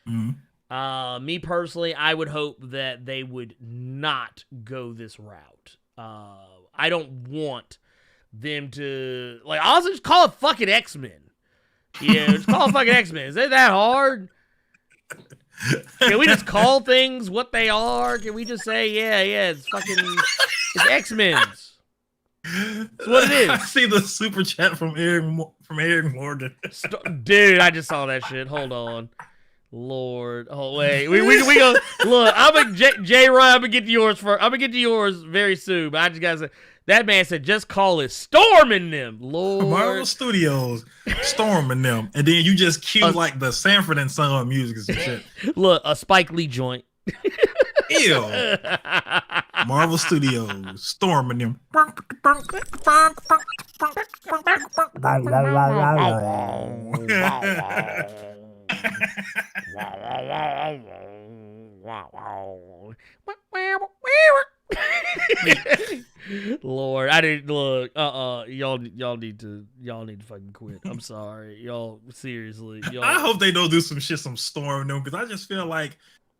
Me personally, I would hope that they would not go this route. I don't want them to, like, honestly, just call it fucking X-Men. Yeah, just call it fucking X-Men. Is it that hard? Can we just call things what they are? Can we just say, yeah, it's X-Men's. That's what it is. I see the super chat from Eric Morgan. Dude, I just saw that shit. Hold on. Lord. Oh, wait. We go. Look, J-Ryan, I'm going to get to yours first. I'm going to get to yours very soon, but I just got to say, that man said, just call it Storming Them. Lord. Marvel Studios, Storming Them. And then you just cue like the Sanford and Son music and some shit. Look, a Spike Lee joint. Ew. Marvel Studios, Storming Them. Lord, I didn't look. Y'all need to fucking quit. I'm sorry, y'all. Seriously, y'all. I hope they don't do some Storm them, because I just feel like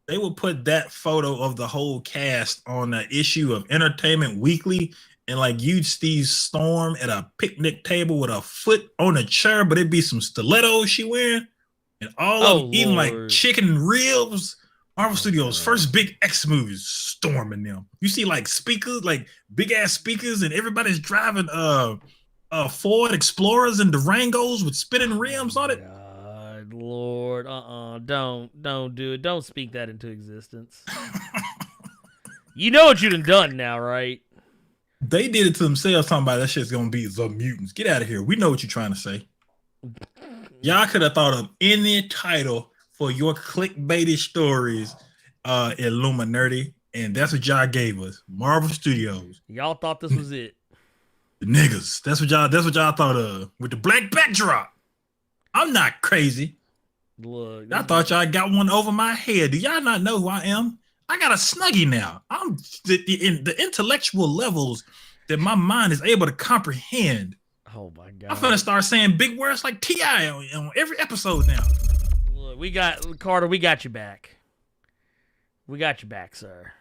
they will put that photo of the whole cast on the issue of Entertainment Weekly, and like you'd see Storm at a picnic table with a foot on a chair, but it'd be some stilettos she wearing, and all of them eating like chicken ribs. Marvel Studios' first big X movies, Storming Them. You see like speakers, like big ass speakers, and everybody's driving Ford Explorers and Durangos with spinning rims on it. God, Lord, don't do it. Don't speak that into existence. You know what you done now, right? They did it to themselves, talking about that shit's gonna be the mutants. Get out of here. We know what you're trying to say. Y'all could have thought of any title for your clickbaity stories, Illuminati, and that's what y'all gave us. Marvel Studios. Y'all thought this was it. The niggas. That's what y'all thought of. With the black backdrop. I'm not crazy. Look, I thought y'all got one over my head. Do y'all not know who I am? I got a Snuggie now. I'm the intellectual levels that my mind is able to comprehend. Oh my god! I'm finna start saying big words like T.I. on every episode now. Look, we got Carter. We got you back. We got you back, sir.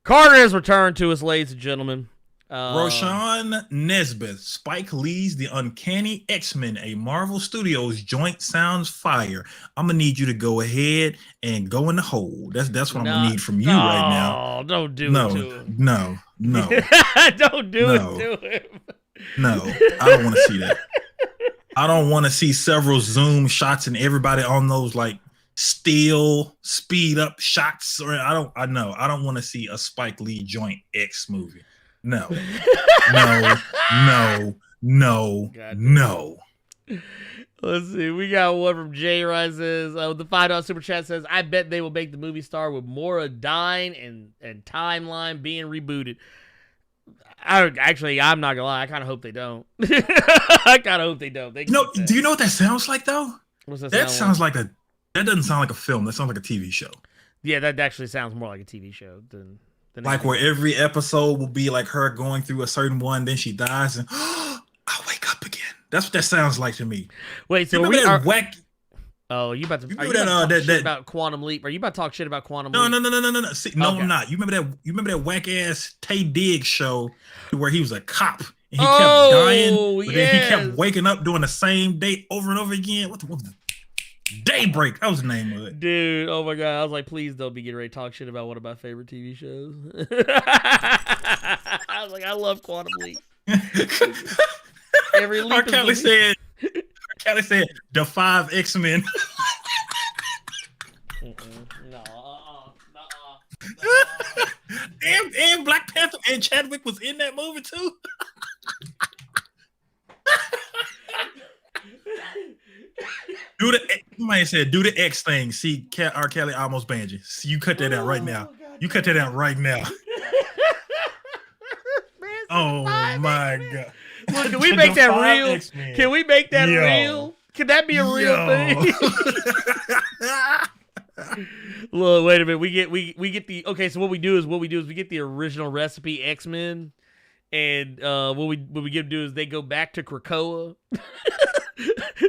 Carter has returned to us, ladies and gentlemen. Roshan Nesbitt, Spike Lee's The Uncanny X-Men, a Marvel Studios joint, sounds fire. I'm gonna need you to go ahead and go in the hole. That's what I'm gonna need from you right now. Don't do it to him. No. Don't do it to him. No, I don't want to see that. I don't want to see several zoom shots and everybody on those like still speed up shots. Or I don't want to see a Spike Lee joint X movie. No. Let's see. We got one from Jay Ryan says, the $5 super chat says, I bet they will make the movie star with Mora dying and timeline being rebooted. I'm not gonna lie. I kind of hope they don't. I kind of hope they don't. Do you know what that sounds like though? What's that? That sounds like that doesn't sound like a film. That sounds like a TV show. Yeah, that actually sounds more like a TV show than like where every episode will be like her going through a certain one, then she dies, and I'll wake up again. That's what that sounds like to me. Wait, so you about to talk shit about Quantum Leap? Are you about to talk shit about Quantum Leap? No. See, no, okay. I'm not. You remember that whack ass Tay Diggs show where he was a cop and he kept dying, but then he kept waking up doing the same day over and over again. What was the Daybreak? That was the name of it. Dude, oh my god. I was like, please don't be getting ready to talk shit about one of my favorite TV shows. I was like, I love Quantum Leap. Every leap Kelly said the 5 X-Men. And Black Panther and Chadwick was in that movie too. Somebody said, do the X thing. See, R. Kelly almost banned you. See, you cut that out right now. You cut that out right now. Oh my god. Look, can we make that real? X-Men. Can we make that real? Can that be a real thing? Look, wait a minute. We get the so what we do is we get the original recipe X-Men, and what we get to do is they go back to Krakoa.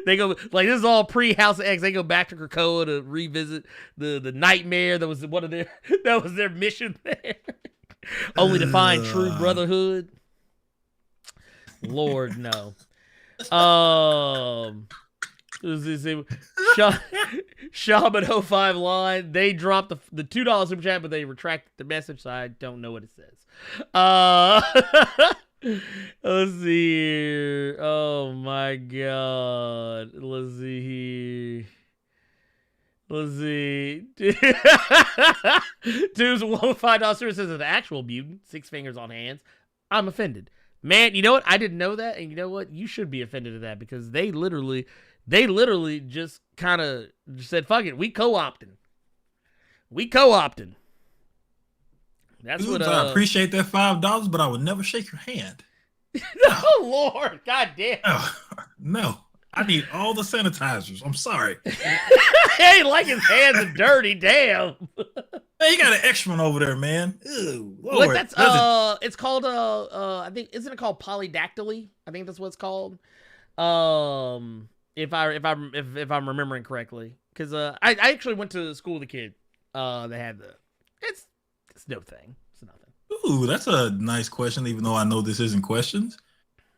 They go like this is all pre-House of X. They go back to Krakoa to revisit the nightmare that was their mission there, only to find true brotherhood. Lord no. Shaman 05 line. They dropped the $2 super chat, but they retracted the message, so I don't know what it says. Let's see here. Oh my god. Let's see here. Let's see. Dude's $1.5 super says the actual mutant, 6 fingers on hands. I'm offended. Man, you know what? I didn't know that, and you know what? You should be offended at that because they literally just kind of said, "Fuck it, we co-opting." That's Dude, what. I appreciate that $5, but I would never shake your hand. Oh Lord, God damn! No, I need all the sanitizers. I'm sorry. Hey, like his hands are dirty. Damn. Hey, you got an extra one over there, man. Ew, Lord. What? That's it's called I think isn't it called polydactyly? I think that's what it's called. If I'm remembering correctly, because I actually went to school with a kid. They had it's no thing. It's nothing. Ooh, that's a nice question. Even though I know this isn't questions.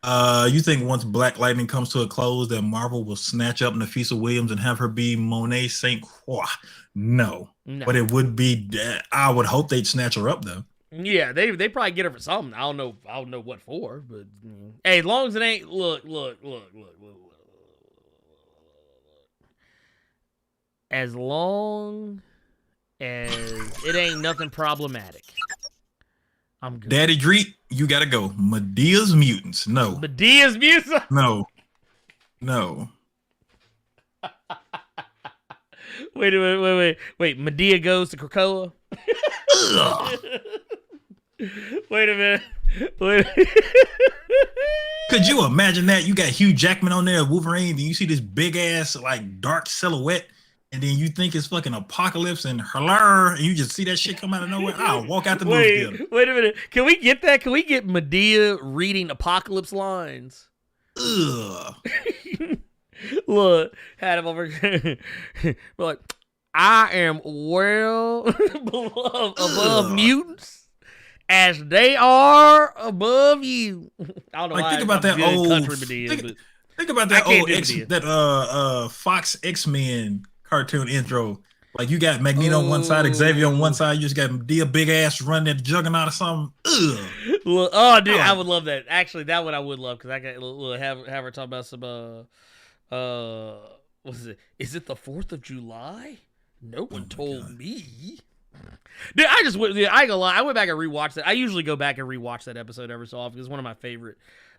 You think once Black Lightning comes to a close, that Marvel will snatch up Nafisa Williams and have her be Monet Saint Croix? No, but it would be. I would hope they'd snatch her up though. Yeah, they probably get her for something. I don't know what for, but hey, as long as it ain't look. as long as it ain't nothing problematic, I'm good. Daddy Dreet, you gotta go. Medea's Mutants. No. Medea's Mutants? No. Wait. Medea goes to Krakoa? Wait a minute. Could you imagine that? You got Hugh Jackman on there, Wolverine, and you see this big ass, like, dark silhouette, and then you think it's fucking Apocalypse and and you just see that shit come out of nowhere. I'll walk out the movie theater. Wait a minute. Can we get that? Can we get Medea reading Apocalypse lines? Ugh. Look, had him over. We're like, I am well above mutants as they are above you. I don't know. Like, think about that old country Medea. Think about that old Fox X-Men cartoon intro. Like, you got Magneto on one side, Xavier on one side. You just got Medea big ass running at the Juggernaut or something. Ugh. Oh, dude, I would love that. Actually, that one I would love, because I got have her talk about some what is it? Is it the 4th of July? No one told me. Dude, I ain't gonna lie. I went back and rewatched it. I usually go back and rewatch that episode every so often. It's one of my favorite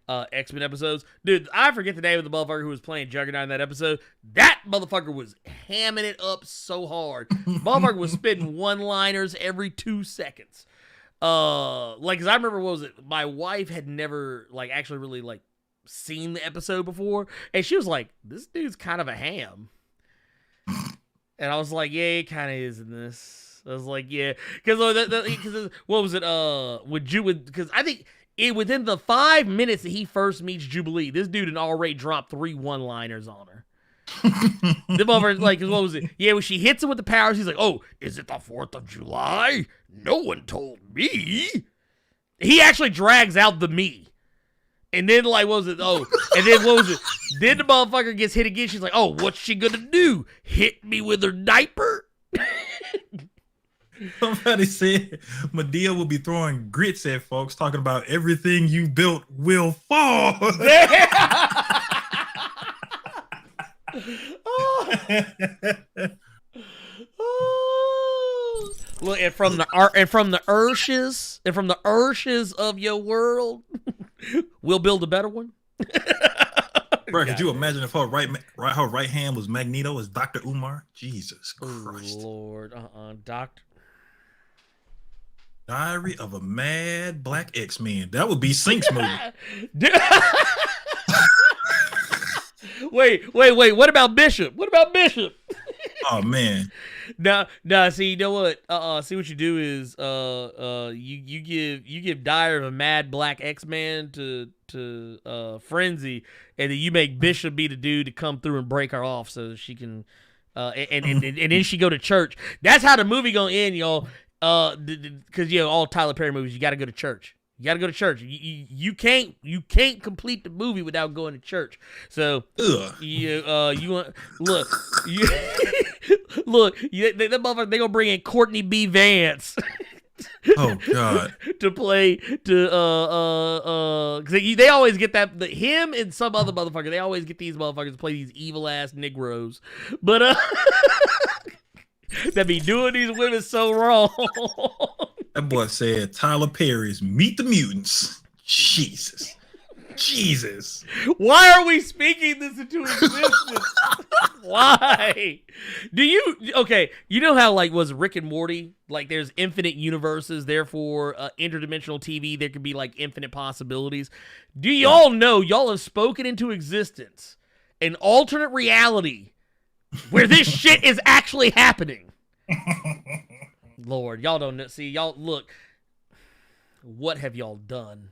X-Men episodes. Dude, I forget the name of the motherfucker who was playing Juggernaut in that episode. That motherfucker was hamming it up so hard. Motherfucker was spitting one-liners every 2 seconds. Like, cause I remember, what was it? My wife had never, like, actually really, like, seen the episode before, and she was like, this dude's kind of a ham. And I was like, yeah, he kind of is in this. I was like, yeah, because what was it? Because I think within the 5 minutes that he first meets Jubilee, this dude had already dropped 3 one-liners on her. The mother, like, what was it? Yeah, when she hits him with the powers, he's like, oh, is it the 4th of July? No one told me. He actually drags out the me. And then, like, what was it? Oh, and then what was it? Then the motherfucker gets hit again. She's like, oh, what's she gonna do? Hit me with her diaper? Somebody said Medea will be throwing grits at folks, talking about everything you built will fall. Look, and from the urshes of your world, we'll build a better one. Bro, could you imagine if her right hand was Magneto as Dr. Umar? Jesus Christ. Oh, Lord, Doctor. Diary of a Mad Black X-Men. That would be Sync's movie. Wait. What about Bishop? Oh man. Nah. See, you know what? See what you do is, you give Diary of a Mad Black X-Man to Frenzy, and then you make Bishop be the dude to come through and break her off so that she can, and then she go to church. That's how the movie gonna end, y'all. Because all Tyler Perry movies, you got to go to church. You can't complete the movie without going to church. So you want look that motherfucker, they gonna bring in Courtney B. Vance. Oh God! To play because they always get him and some other motherfucker. They always get these motherfuckers to play these evil ass Negroes, but that be doing these women so wrong. That boy said Tyler Perry's Meet the Mutants. Jesus. Why are we speaking this into existence? Why? You know how, like, was Rick and Morty? Like, there's infinite universes, therefore, interdimensional TV, there could be, like, infinite possibilities. Do y'all know, y'all have spoken into existence an alternate reality where this shit is actually happening? Lord, y'all don't know. See, y'all, look. What have y'all done?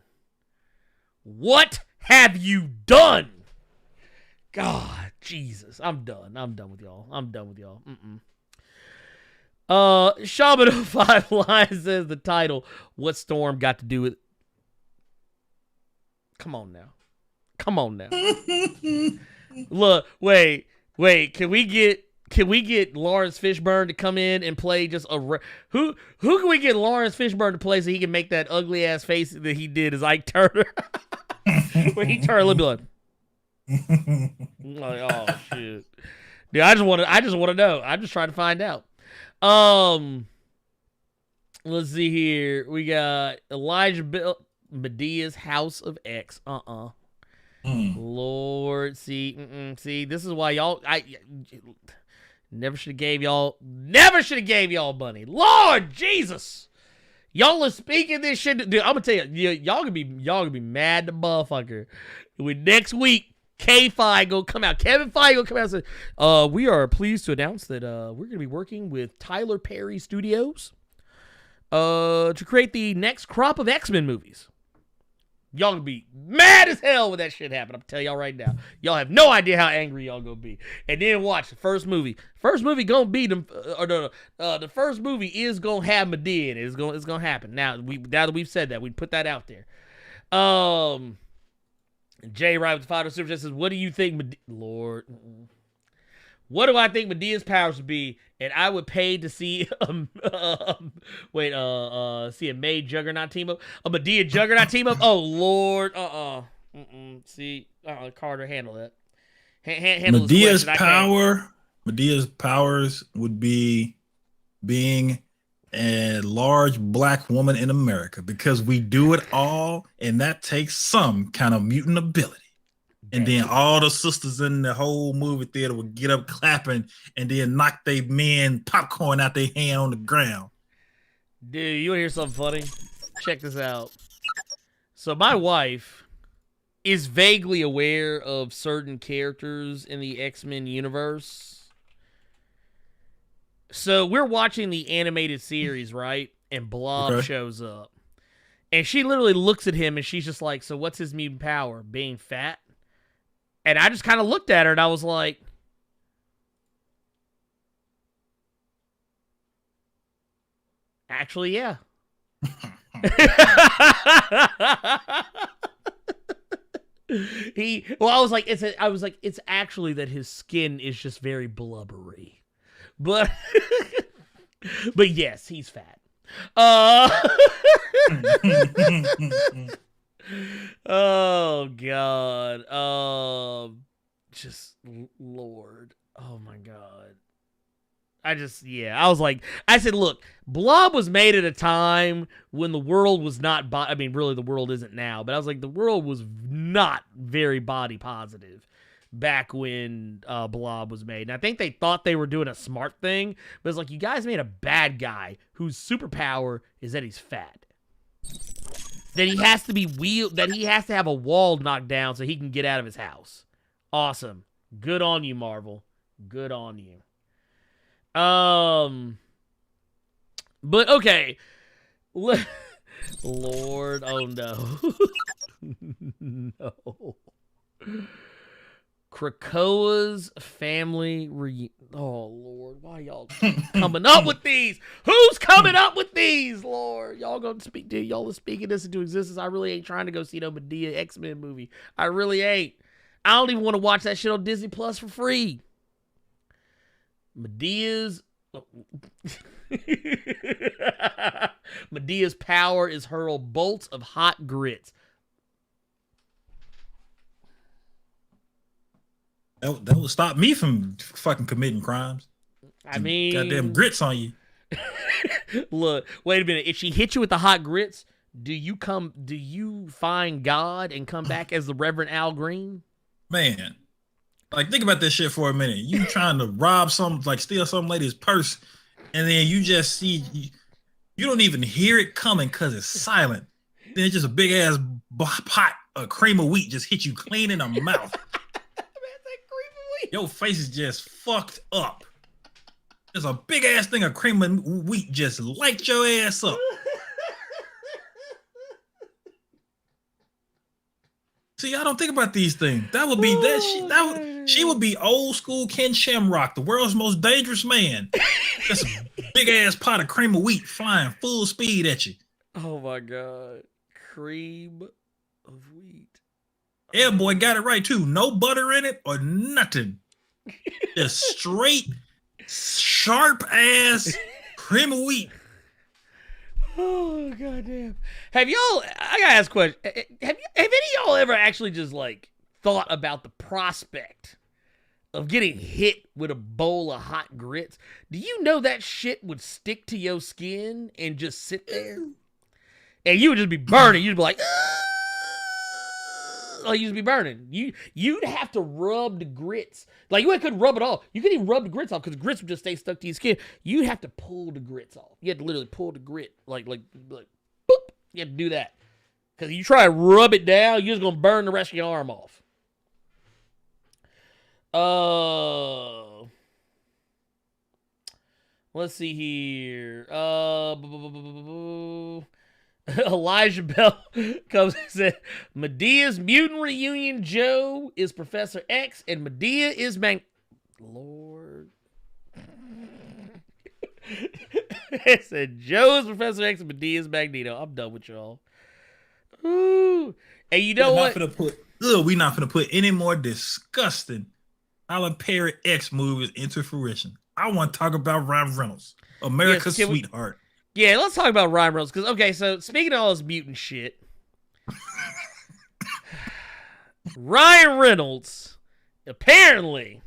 What have you done? God, Jesus. I'm done with y'all. Shaman 05 Lines says the title, what Storm got to do with... Come on now. Look, wait. Can we get Lawrence Fishburne to come in and play just who can we get Lawrence Fishburne to play so he can make that ugly ass face that he did as Ike Turner? Where he turned a little bit like, oh shit. Dude, I just want to know. I'm just trying to find out. Let's see here. We got Elijah Bill, Medea's House of X. Lord, see, this is why y'all. I never should have gave y'all money. Lord Jesus, y'all are speaking this shit. Dude, I'm gonna tell you, y'all gonna be mad the motherfucker. When next week, Kevin Feige gonna come out and say, we are pleased to announce that we're gonna be working with Tyler Perry Studios to create the next crop of X-Men movies. Y'all gonna be mad as hell when that shit happen. I'm telling y'all right now. Y'all have no idea how angry y'all gonna be. And then watch the first movie. First movie gonna be the first movie is gonna have Medea in it. It's gonna happen. Now that we've said that, we put that out there. Jay Wright with the Final Super Chat says, "What do you think, Lord? What do I think Medea's powers would be? And I would pay to see see a May Juggernaut team up, a Medea Juggernaut team up. Oh Lord, see, Carter, handle that. Handle Medea's Medea's powers would be being a large black woman in America, because we do it all, and that takes some kind of mutant ability. And then all the sisters in the whole movie theater would get up clapping and then knock their men popcorn out their hand on the ground. Dude, you want to hear something funny? Check this out. So my wife is vaguely aware of certain characters in the X-Men universe. So we're watching the animated series, right? And Blob shows up. And she literally looks at him and she's just like, so what's his mutant power? Being fat? And I just kind of looked at her and I was like, actually, yeah. I was like, it's actually that his skin is just very blubbery. But but yes, he's fat. Oh God. Just Lord. Oh my God. I said, look, Blob was made at a time when the world was not, really the world isn't now, but I was like, the world was not very body positive back when Blob was made. And I think they thought they were doing a smart thing, but it's like, you guys made a bad guy whose superpower is that he's fat. That he has to be that he has to have a wall knocked down so he can get out of his house. Awesome. Good on you, Marvel. Good on you. But okay. Lord, oh no. No. Krakoa's family oh Lord, why y'all coming up with these? Who's coming up with these, Lord? Y'all gonna speak, dude, y'all are speaking this into existence. I really ain't trying to go see no Medea X-Men movie. I really ain't. I don't even want to watch that shit on Disney Plus for free. Medea's power is hurl bolts of hot grits. That would stop me from fucking committing crimes. I mean, goddamn grits on you. Look, wait a minute. If she hits you with the hot grits, do you find God and come back as the Reverend Al Green? Man, like, think about this shit for a minute. You trying to rob steal some lady's purse, and then you just see, you don't even hear it coming because it's silent. Then it's just a big ass pot of cream of wheat just hit you clean in the mouth. Your face is just fucked up. There's a big ass thing of cream of wheat just light your ass up. See, I don't think about these things. That would be she would be old school Ken Shamrock, the world's most dangerous man. That's a big ass pot of cream of wheat flying full speed at you. Oh my God. Cream of wheat. Yeah, boy, got it right too. No butter in it or nothing. Just straight, sharp ass cream of wheat. Oh goddamn! I gotta ask a question. Have any of y'all ever actually just like thought about the prospect of getting hit with a bowl of hot grits, do you know that shit would stick to your skin and just sit there? And you would just be burning. You'd be like, like you'd be burning. You'd have to rub the grits. Like you couldn't rub it off. You couldn't even rub the grits off because grits would just stay stuck to your skin. You'd have to pull the grits off. You had to literally pull the grit. Like boop. You have to do that. Because you try to rub it down, you're just going to burn the rest of your arm off. Let's see here. Elijah Bell comes and said, Medea's mutant reunion Joe is Professor X and Medea is Lord. It said Joe is Professor X and Medea is Magneto. I'm done with y'all. Ooh. And you know what? We're not going to put any more disgusting Tyler Perry X movies into fruition. I want to talk about Ryan Reynolds, America's sweetheart. Yeah, let's talk about Ryan Reynolds. Because, okay, so speaking of all this mutant shit, Ryan Reynolds apparently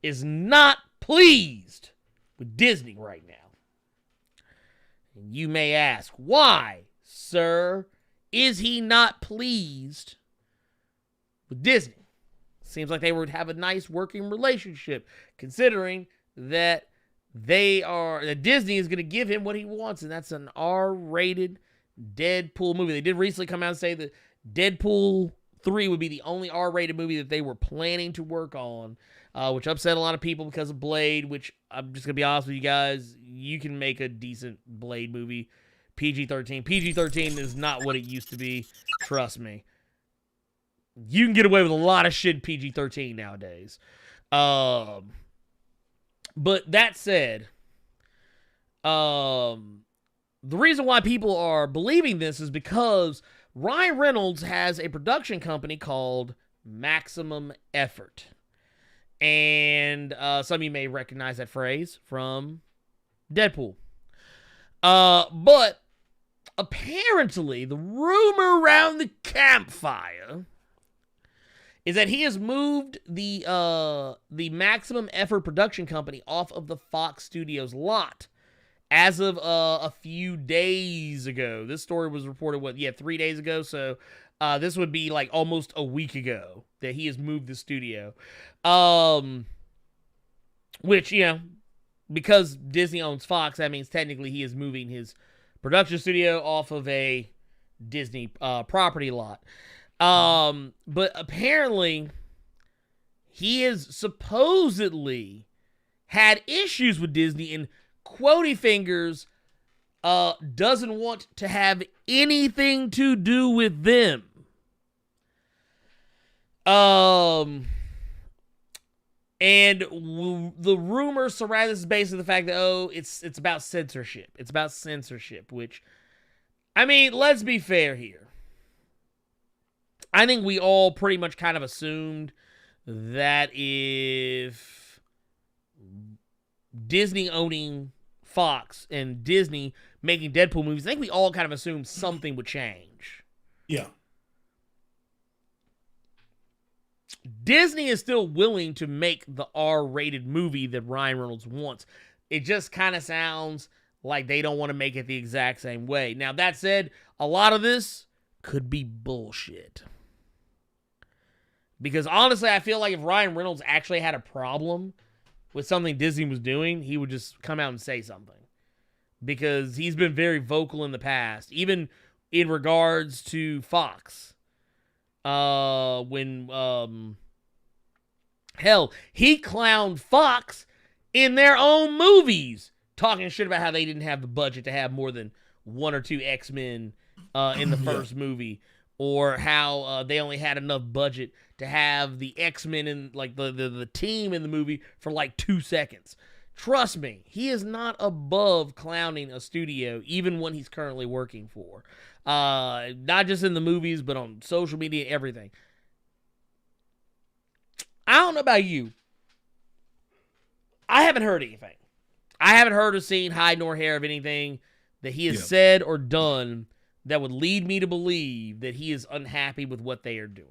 is not pleased with Disney right now. And you may ask, why, sir, is he not pleased with Disney? Seems like they would have a nice working relationship, considering that Disney is going to give him what he wants, and that's an R-rated Deadpool movie. They did recently come out and say that Deadpool 3 would be the only R-rated movie that they were planning to work on, which upset a lot of people because of Blade, which I'm just going to be honest with you guys, you can make a decent Blade movie PG-13. PG-13 is not what it used to be, trust me. You can get away with a lot of shit PG-13 nowadays. But that said, the reason why people are believing this is because Ryan Reynolds has a production company called Maximum Effort. And some of you may recognize that phrase from Deadpool. But apparently, the rumor around the campfire is that he has moved the Maximum Effort production company off of the Fox Studios lot as of a few days ago. This story was reported, 3 days ago? So this would be like almost a week ago that he has moved the studio. Which, because Disney owns Fox, that means technically he is moving his production studio off of a Disney property lot. But apparently he has supposedly had issues with Disney and quotey fingers doesn't want to have anything to do with them. And the rumor surrounding this is basically the fact that, it's about censorship. It's about censorship, which, I mean, let's be fair here. I think we all pretty much kind of assumed that if Disney owning Fox and Disney making Deadpool movies, I think we all kind of assumed something would change. Yeah. Disney is still willing to make the R-rated movie that Ryan Reynolds wants. It just kind of sounds like they don't want to make it the exact same way. Now, that said, a lot of this could be bullshit. Because honestly, I feel like if Ryan Reynolds actually had a problem with something Disney was doing, he would just come out and say something. Because he's been very vocal in the past, even in regards to Fox. Hell, he clowned Fox in their own movies, talking shit about how they didn't have the budget to have more than one or two X-Men in the first movie, or how they only had enough budget to have the X-Men in like the team in the movie for like 2 seconds. Trust me, he is not above clowning a studio, even one he's currently working for. Not just in the movies, but on social media, everything. I don't know about you. I haven't heard anything. I haven't heard or seen hide nor hair of anything that he has said or done that would lead me to believe that he is unhappy with what they are doing.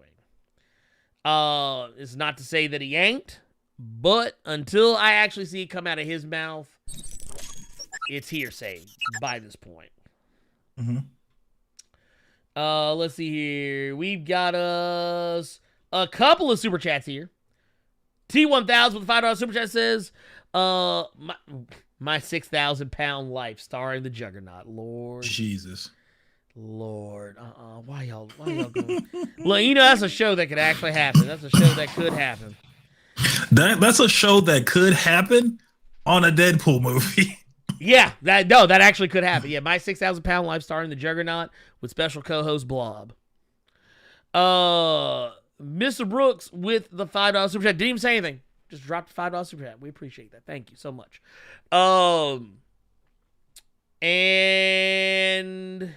It's not to say that he ain't, but until I actually see it come out of his mouth, it's hearsay by this point. Mm-hmm. Let's see here. We've got us a couple of super chats here. T1000 with a $5 super chat says, my 6,000 pound life starring the Juggernaut. Lord. Jesus. Lord. Why y'all going? Look, you know that's a show that could actually happen. That's a show that could happen. That's a show that could happen on a Deadpool movie. Yeah, that actually could happen. Yeah, my 6,000 pound life starring the Juggernaut with special co-host Blob. Mr. Brooks with the $5 super chat. Didn't even say anything. Just dropped the $5 super chat. We appreciate that. Thank you so much. And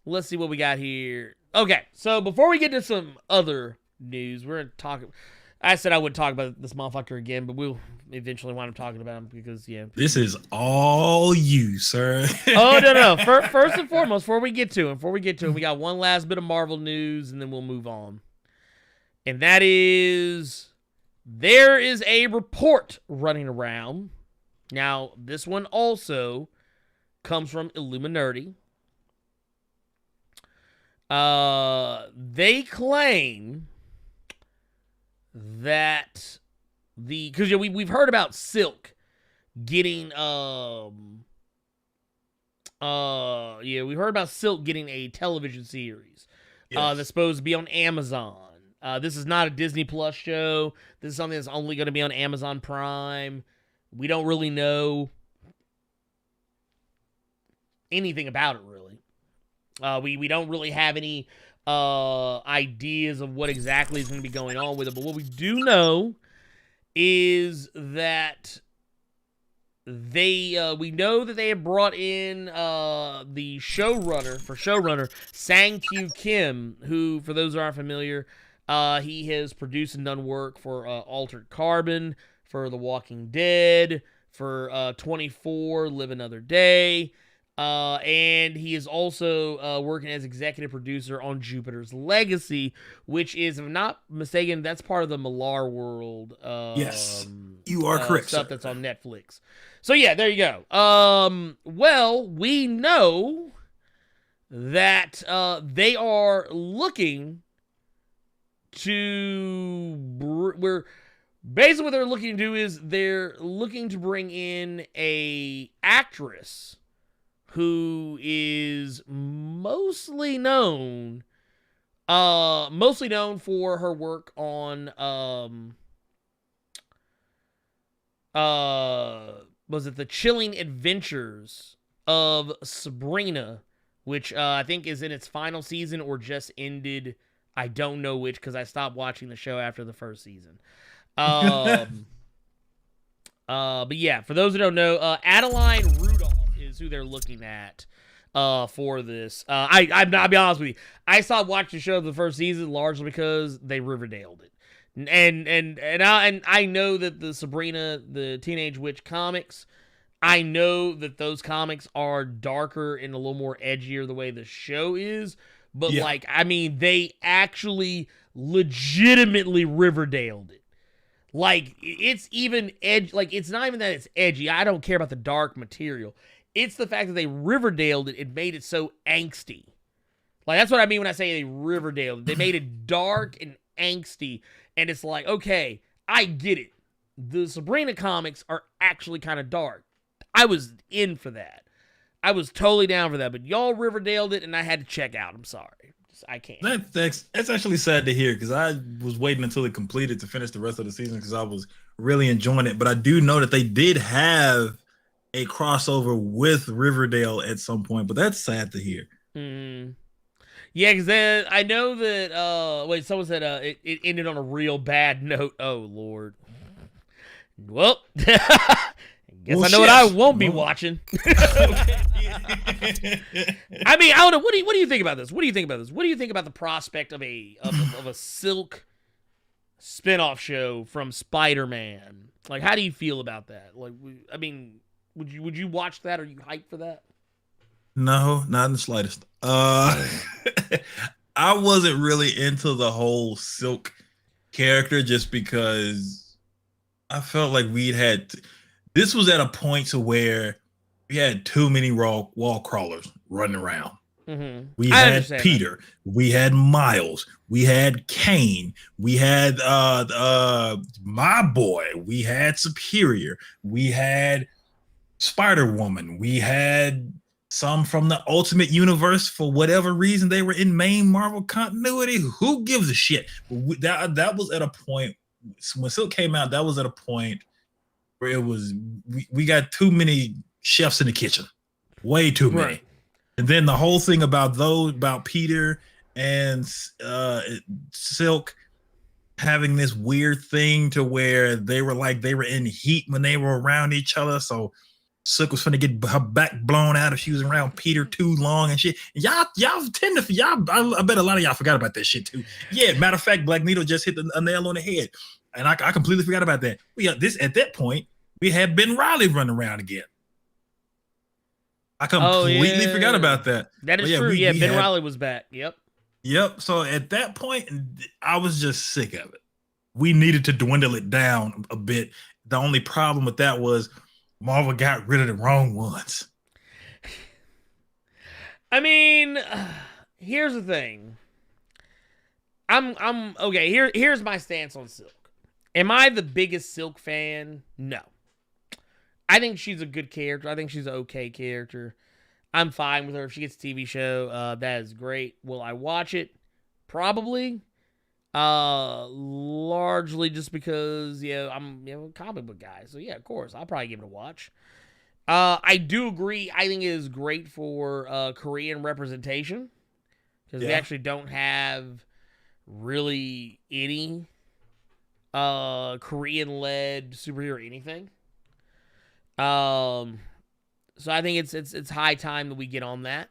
let's see what we got here. Okay, so before we get to some other news, we're going to talk. I said I wouldn't talk about this motherfucker again, but we'll eventually wind up talking about him because, yeah. This is all you, sir. Oh, no. First and foremost, before we get to him, we got one last bit of Marvel news, and then we'll move on. And that is, there is a report running around. Now, this one also comes from Illuminati. They claim that because we've heard about Silk getting we've heard about Silk getting a television series that's supposed to be on Amazon. This is not a Disney Plus show. This is something that's only going to be on Amazon Prime. We don't really know anything about it, really. We don't really have any ideas of what exactly is going to be going on with it. But what we do know is that we know that they have brought in the showrunner Sang-Kyu Kim, who, for those who aren't familiar, he has produced and done work for Altered Carbon, for The Walking Dead, for 24, Live Another Day. And he is also working as executive producer on Jupiter's Legacy, which is, if I'm not mistaken, that's part of the Millar World. Yes, you are correct. Stuff that's on Netflix. So yeah, there you go. Well, we know that they are looking to. Basically what they're looking to do is they're looking to bring in a actress who is mostly known for her work on was it The Chilling Adventures of Sabrina, which I think is in its final season or just ended. I don't know which, because I stopped watching the show after the first season. But yeah, for those who don't know, Adeline Rudolph is who they're looking at for this. I'll be honest with you. I stopped watching the show the first season largely because they Riverdaled it. And I know that the Sabrina, the Teenage Witch comics, I know that those comics are darker and a little more edgier the way the show is. But they actually legitimately Riverdaled it. Like, it's even edge. Like, it's not even that it's edgy. I don't care about the dark material. It's the fact that they Riverdaled it. It made it so angsty. Like, that's what I mean when I say they Riverdaled it. They made it dark and angsty. And it's like, okay, I get it. The Sabrina comics are actually kind of dark. I was in for that. I was totally down for that. But y'all Riverdaled it, and I had to check out. I'm sorry. I can't. That's actually sad to hear, because I was waiting until it completed to finish the rest of the season because I was really enjoying it. But I do know that they did have a crossover with Riverdale at some point, but that's sad to hear. Mm. Yeah, because I know that, someone said it ended on a real bad note. Oh, Lord. Well, guess I know what I won't be watching. I mean, I don't know. What do you think about this? What do you think about this? What do you think about the prospect of a Silk spinoff show from Spider-Man? Like, how do you feel about that? Like, I mean, would you watch that? Are you hyped for that? No, not in the slightest. I I wasn't really into the whole Silk character just because I felt like this was at a point to where we had too many wall crawlers running around. Mm-hmm. We had Peter, we had Miles, we had Kane, we had my boy, we had Superior, we had Spider-Woman, we had some from the Ultimate Universe. For whatever reason, they were in main Marvel continuity. Who gives a shit? That was at a point when Silk came out. That was at a point where it was we got too many chefs in the kitchen, way too many. Right. And then the whole thing about Peter and Silk having this weird thing to where they were in heat when they were around each other. So Silk was finna get her back blown out if she was around Peter too long and shit. Y'all tend to I bet a lot of y'all forgot about that shit too. Yeah, matter of fact, Black Needle just hit a nail on the head, and I completely forgot about that. At that point we had Ben Reilly running around again. I completely forgot about that. That is true. Ben Reilly was back. Yep. So at that point, I was just sick of it. We needed to dwindle it down a bit. The only problem with that was Marvel got rid of the wrong ones. I mean, here's the thing. I'm okay. Here's my stance on Silk. Am I the biggest Silk fan? No. I think she's a good character. I think she's an okay character. I'm fine with her. If she gets a TV show, that is great. Will I watch it? Probably. Largely just because, I'm a comic book guy. So, yeah, of course. I'll probably give it a watch. I do agree. I think it is great for Korean representation. Because we actually don't have really any Korean-led superhero anything. So I think it's high time that we get on that.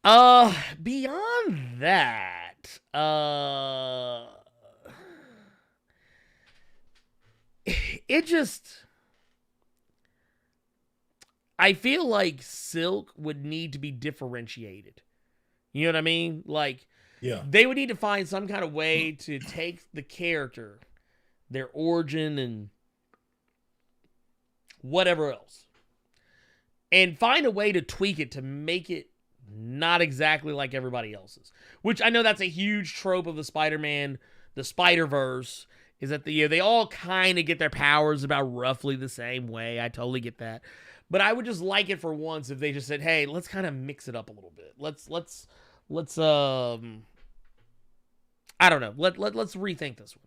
Beyond that, I feel like Silk would need to be differentiated. You know what I mean? Like, they would need to find some kind of way to take the character, their origin, and whatever else, and find a way to tweak it to make it not exactly like everybody else's. Which I know that's a huge trope of the Spider-Man, the Spider-Verse, is that they all kind of get their powers about roughly the same way. I totally get that. But I would just like it for once if they just said, hey, let's kind of mix it up a little bit. Let's I don't know. Let's rethink this one.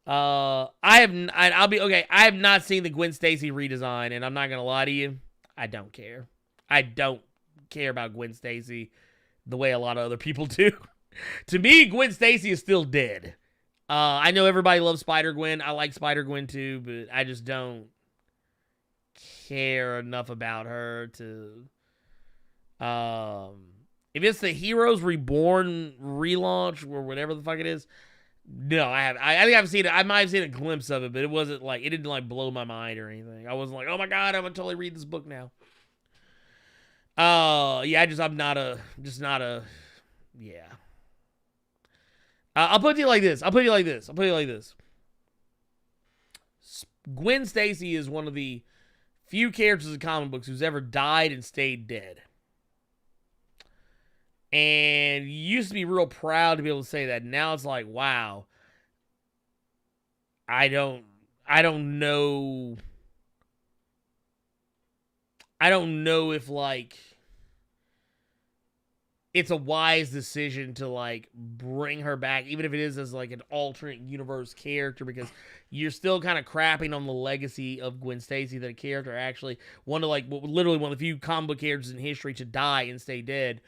I have not seen the Gwen Stacy redesign, and I'm not gonna lie to you, I don't care. I don't care about Gwen Stacy the way a lot of other people do. To me, Gwen Stacy is still dead. I know everybody loves Spider-Gwen. I like Spider-Gwen too, but I just don't care enough about her to. If it's the Heroes Reborn relaunch or whatever the fuck it is. No, I have. I think I've seen it. I might have seen a glimpse of it, but it wasn't like it didn't like blow my mind or anything. I wasn't like, oh my god, I'm gonna totally read this book now. I'm not a. Yeah. I'll put it like this. Gwen Stacy is one of the few characters in comic books who's ever died and stayed dead. And you used to be real proud to be able to say that. Now it's like, wow. I don't know. I don't know if like it's a wise decision to like bring her back, even if it is as like an alternate universe character, because you're still kind of crapping on the legacy of Gwen Stacy, that a character actually literally one of the few comic book characters in history to die and stay dead.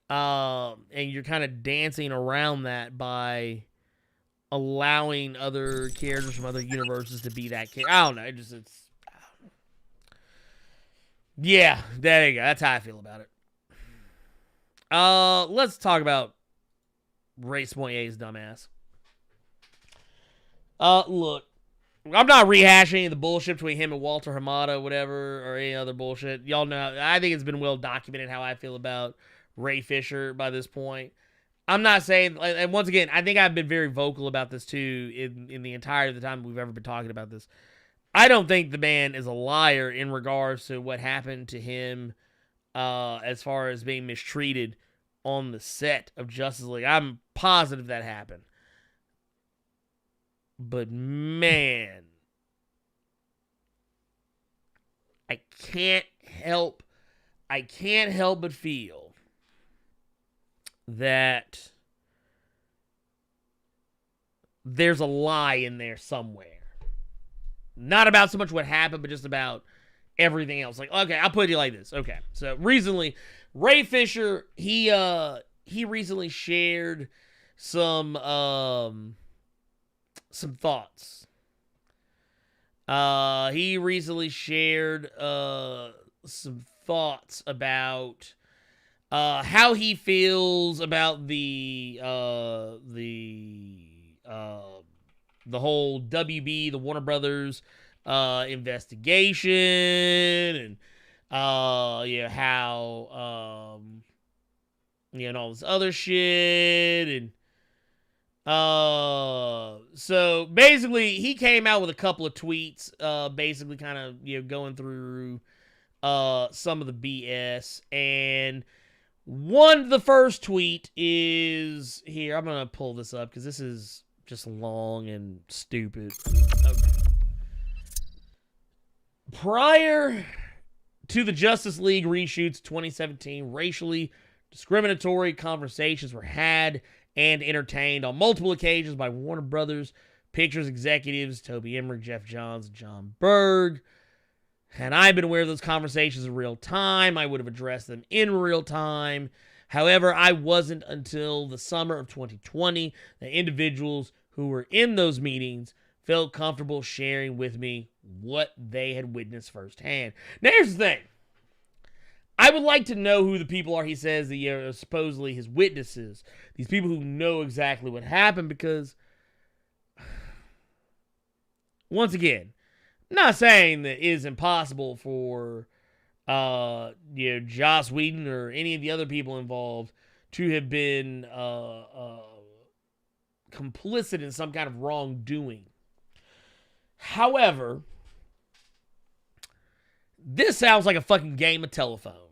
And you're kind of dancing around that by allowing other characters from other universes to be that character. I don't know. Yeah, there you go. That's how I feel about it. Let's talk about Race Moyet's dumbass. Look, I'm not rehashing any of the bullshit between him and Walter Hamada, whatever, or any other bullshit. Y'all know, I think it's been well documented how I feel about Ray Fisher by this point. I'm not saying, and once again, I think I've been very vocal about this too in the entirety of the time we've ever been talking about this. I don't think the man is a liar in regards to what happened to him as far as being mistreated on the set of Justice League. I'm positive that happened. But man, I can't help but feel that there's a lie in there somewhere. Not about so much what happened, but just about everything else. Like, okay, I'll put it like this. Okay, so recently, Ray Fisher, he recently shared some thoughts. He recently shared some thoughts about how he feels about the whole WB, the Warner Brothers investigation, and how and all this other shit, and so basically he came out with a couple of tweets, basically kind of going through some of the BS, and the first tweet is here. I'm gonna pull this up because this is just long and stupid. Okay. Prior to the Justice League reshoots 2017, racially discriminatory conversations were had and entertained on multiple occasions by Warner Brothers Pictures executives Toby Emmerich, Jeff Johns, and John Berg. Had I been aware of those conversations in real time, I would have addressed them in real time. However, I wasn't until the summer of 2020 that individuals who were in those meetings felt comfortable sharing with me what they had witnessed firsthand. Now, here's the thing. I would like to know who the people are he says that are supposedly his witnesses. These people who know exactly what happened, because, once again, I'm not saying that it is impossible for Joss Whedon or any of the other people involved to have been complicit in some kind of wrongdoing. However, this sounds like a fucking game of telephone.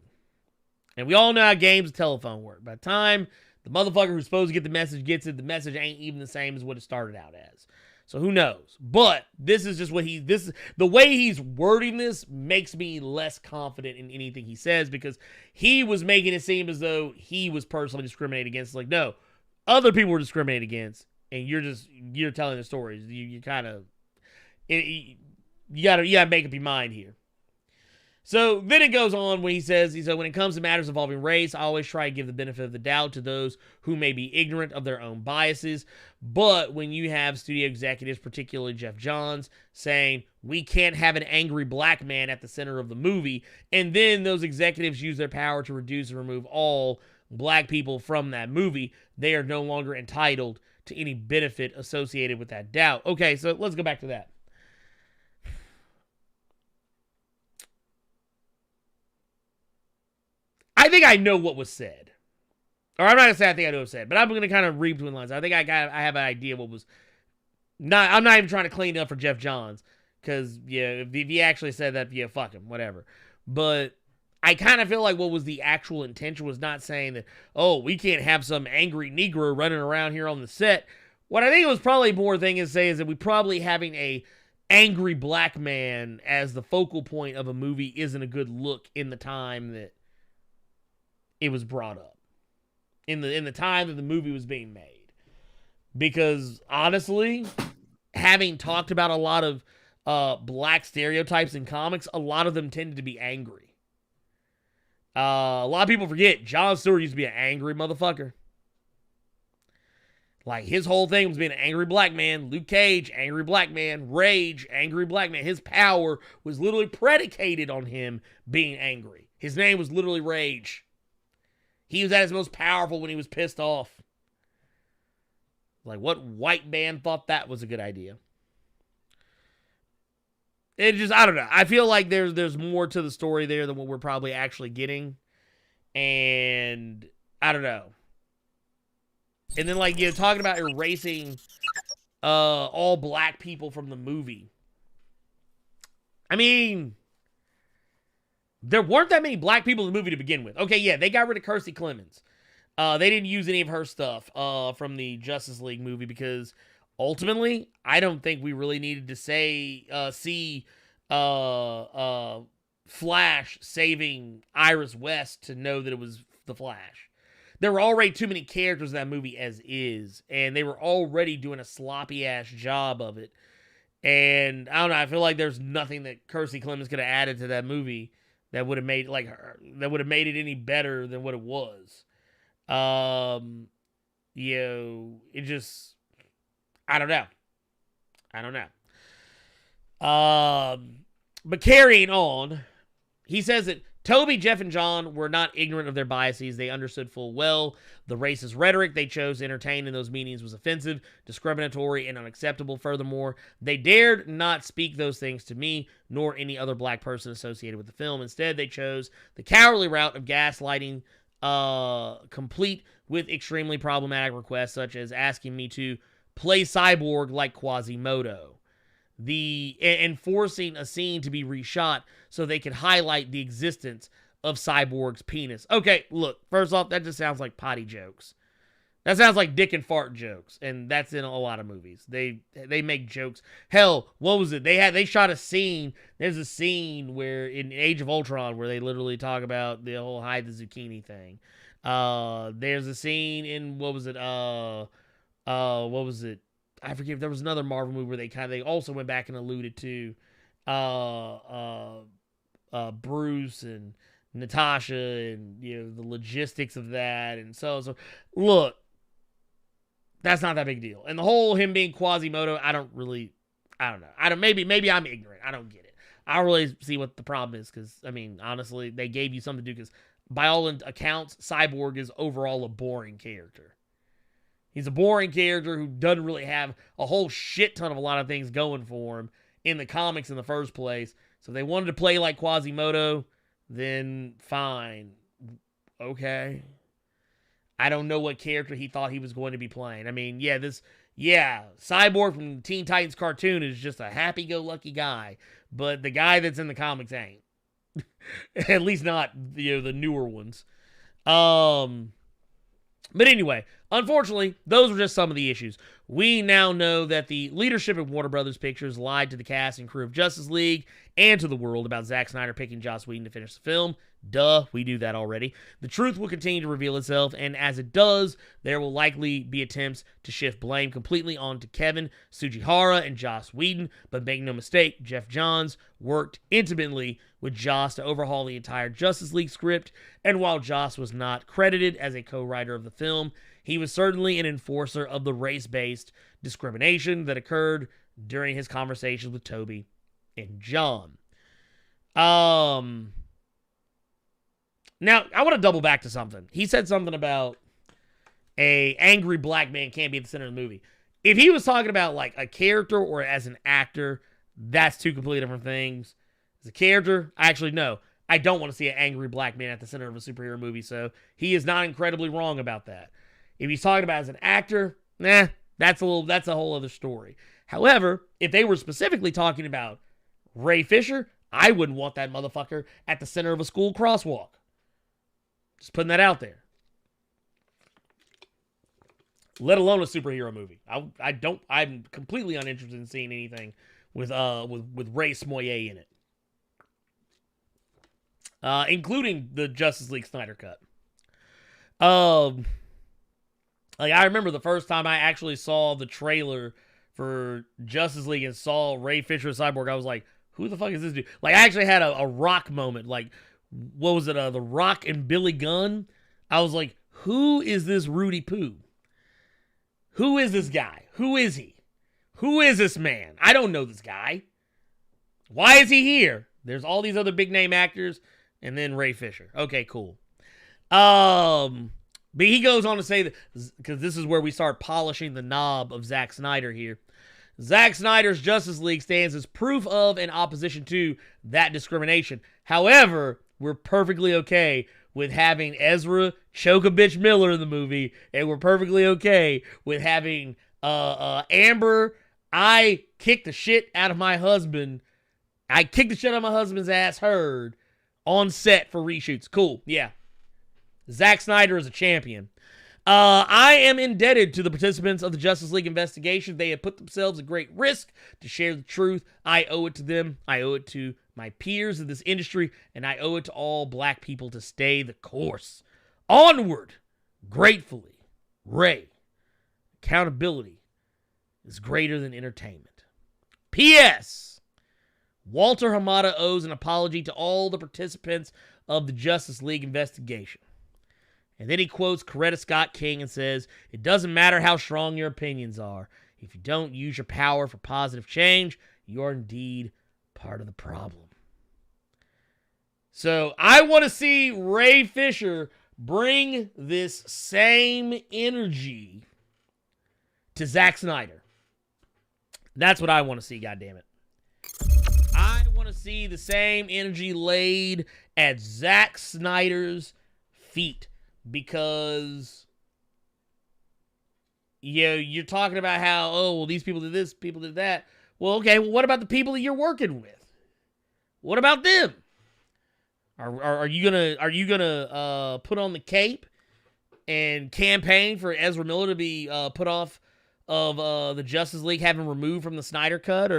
And we all know how games of telephone work. By the time the motherfucker who's supposed to get the message gets it, the message ain't even the same as what it started out as. So who knows? But this is just the way he's wording this makes me less confident in anything he says, because he was making it seem as though he was personally discriminated against. Like, no, other people were discriminated against, and you're telling the stories. You kind of, you gotta make up your mind here. So then it goes on when he says, when it comes to matters involving race, I always try to give the benefit of the doubt to those who may be ignorant of their own biases. But when you have studio executives, particularly Jeff Johns, saying, we can't have an angry black man at the center of the movie, and then those executives use their power to reduce and remove all black people from that movie, they are no longer entitled to any benefit associated with that doubt. Okay, so let's go back to that. I think I know what was said. Or I'm not going to say I think I know what was said, but I'm going to kind of read between lines. I think I have an idea what was... I'm not even trying to clean up for Jeff Johns, because, if he actually said that, fuck him, whatever. But I kind of feel like what was the actual intention was not saying that, oh, we can't have some angry Negro running around here on the set. What I think it was probably more thing to say is that we probably having a angry black man as the focal point of a movie isn't a good look in the time that it was brought up, in the time that the movie was being made. Because honestly, having talked about a lot of black stereotypes in comics, a lot of them tended to be angry. A lot of people forget Jon Stewart used to be an angry motherfucker. Like, his whole thing was being an angry black man. Luke Cage, angry black man. Rage, angry black man. His power was literally predicated on him being angry. His name was literally Rage. He was at his most powerful when he was pissed off. Like, what white man thought that was a good idea? It just, I don't know. I feel like there's more to the story there than what we're probably actually getting. And I don't know. And then, like, talking about erasing all black people from the movie. I mean, there weren't that many black people in the movie to begin with. Okay, yeah, they got rid of Kiersey Clemons. They didn't use any of her stuff from the Justice League movie because ultimately, I don't think we really needed to see Flash saving Iris West to know that it was the Flash. There were already too many characters in that movie as is, and they were already doing a sloppy-ass job of it. And, I don't know, I feel like there's nothing that Kiersey Clemons could have added to that movie that would have made it any better than what it was. It just, I don't know. But carrying on, he says that Toby, Jeff, and John were not ignorant of their biases. They understood full well the racist rhetoric they chose to entertain in those meetings was offensive, discriminatory, and unacceptable. Furthermore, they dared not speak those things to me, nor any other black person associated with the film. Instead, they chose the cowardly route of gaslighting, complete with extremely problematic requests, such as asking me to play Cyborg like Quasimodo. And forcing a scene to be reshot so they could highlight the existence of Cyborg's penis. Okay, look, first off, that just sounds like potty jokes. That sounds like dick and fart jokes, and that's in a lot of movies. They make jokes. Hell, what was it? They shot a scene. There's a scene where in Age of Ultron where they literally talk about the whole hide the zucchini thing. There's a scene in what was it? I forget. There was another Marvel movie where they also went back and alluded to Bruce and Natasha and the logistics of that and so. Look, that's not that big a deal. And the whole him being Quasimodo, I don't know. Maybe I'm ignorant. I don't get it. I don't really see what the problem is because I mean honestly they gave you something to do because by all accounts Cyborg is overall a boring character. He's a boring character who doesn't really have a whole shit ton of a lot of things going for him in the comics in the first place. So if they wanted to play like Quasimodo, then fine. Okay. I don't know what character he thought he was going to be playing. I mean, Cyborg from Teen Titans cartoon is just a happy-go-lucky guy. But the guy that's in the comics ain't. At least not the newer ones. But anyway, unfortunately, those were just some of the issues. We now know that the leadership of Warner Brothers Pictures lied to the cast and crew of Justice League and to the world about Zack Snyder picking Joss Whedon to finish the film. Duh, we knew that already. The truth will continue to reveal itself, and as it does, there will likely be attempts to shift blame completely onto Kevin Tsujihara and Joss Whedon, but make no mistake, Jeff Johns worked intimately with Joss to overhaul the entire Justice League script, and while Joss was not credited as a co-writer of the film, he was certainly an enforcer of the race-based discrimination that occurred during his conversations with Toby and John. Now, I want to double back to something. He said something about a angry black man can't be at the center of the movie. If he was talking about like a character or as an actor, that's two completely different things. As a character, no. I don't want to see an angry black man at the center of a superhero movie, so he is not incredibly wrong about that. If he's talking about as an actor, that's a whole other story. However, if they were specifically talking about Ray Fisher, I wouldn't want that motherfucker at the center of a school crosswalk. Just putting that out there. Let alone a superhero movie. I'm completely uninterested in seeing anything with Ray Smollett in it. Including the Justice League Snyder Cut. Like I remember the first time I actually saw the trailer for Justice League and saw Ray Fisher as Cyborg, I was like, who the fuck is this dude? Like I actually had a Rock moment. Like, what was it? The Rock and Billy Gunn. I was like, who is this Rudy Poo? Who is this guy? Who is he? Who is this man? I don't know this guy. Why is he here? There's all these other big name actors and then Ray Fisher. Okay, cool. But he goes on to say that, because this is where we start polishing the knob of Zack Snyder here. Zack Snyder's Justice League stands as proof of and opposition to that discrimination. However, we're perfectly okay with having Ezra choke a bitch Miller in the movie, and we're perfectly okay with having Amber, I kicked the shit out of my husband. I kicked the shit out of my husband's ass heard on set for reshoots. Cool, yeah. Zack Snyder is a champion. I am indebted to the participants of the Justice League investigation. They have put themselves at great risk to share the truth. I owe it to them. I owe it to my peers in this industry, and I owe it to all black people to stay the course. Onward, gratefully, Ray. Accountability is greater than entertainment. P.S. Walter Hamada owes an apology to all the participants of the Justice League investigation. And then he quotes Coretta Scott King and says, "It doesn't matter how strong your opinions are. If you don't use your power for positive change, you're indeed part of the problem." So I want to see Ray Fisher bring this same energy to Zack Snyder. That's what I want to see, goddammit. I want to see the same energy laid at Zack Snyder's feet. Because, you're talking about how, well, these people did this, people did that. Well, okay, well, what about the people that you're working with? What about them? Are you gonna put on the cape and campaign for Ezra Miller to be put off of the Justice League, having removed from the Snyder Cut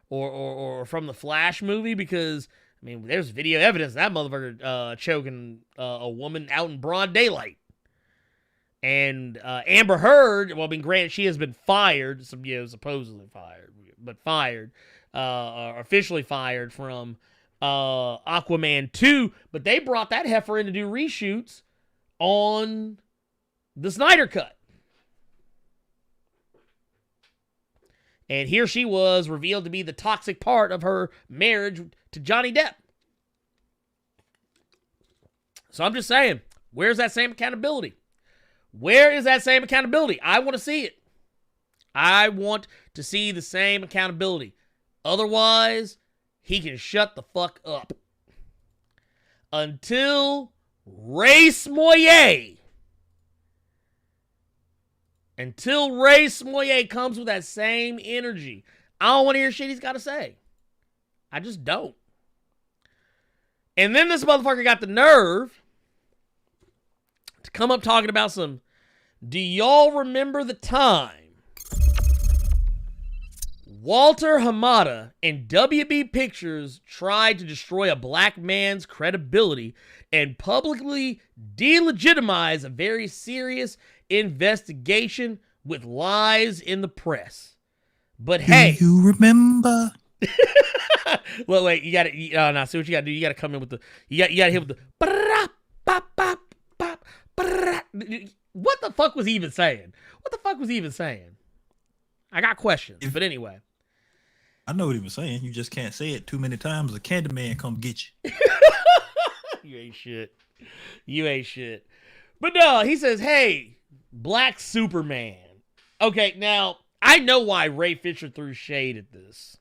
or from the Flash movie? Because I mean, there's video evidence of that motherfucker choking a woman out in broad daylight. And Amber Heard, well, I mean, granted, she has been fired, supposedly fired, but fired, officially fired from Aquaman 2, but they brought that heifer in to do reshoots on the Snyder Cut. And here she was revealed to be the toxic part of her marriage to Johnny Depp. So I'm just saying, where's that same accountability? Where is that same accountability? I want to see it. I want to see the same accountability. Otherwise, he can shut the fuck up. Until Ray Smollett comes with that same energy, I don't want to hear shit he's got to say. I just don't. And then this motherfucker got the nerve to come up talking about some, do y'all remember the time Walter Hamada and WB Pictures tried to destroy a black man's credibility and publicly delegitimize a very serious investigation with lies in the press? But hey, do you remember? Well, wait, you got to see what you got to do. You got to come in with the, you got to hit with the, what the fuck was he even saying? I got questions, but anyway. I know what he was saying. You just can't say it too many times. The Candyman come get you. You ain't shit. But no, he says, hey, Black Superman. Okay, now, I know why Ray Fisher threw shade at this.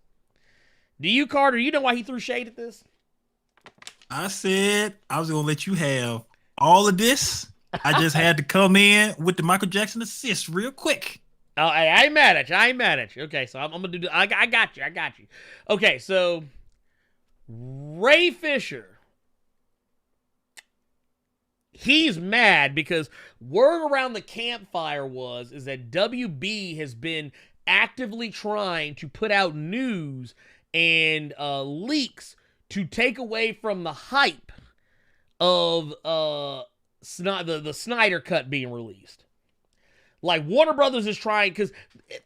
Do you, Carter? You know why he threw shade at this? I said I was going to let you have all of this. I just had to come in with the Michael Jackson assist real quick. Oh, I ain't mad at you. Okay, so I'm going to do... I got you. Okay, so Ray Fisher, he's mad because word around the campfire is that WB has been actively trying to put out news and leaks to take away from the hype of the Snyder Cut being released. Like, Warner Brothers is trying, because,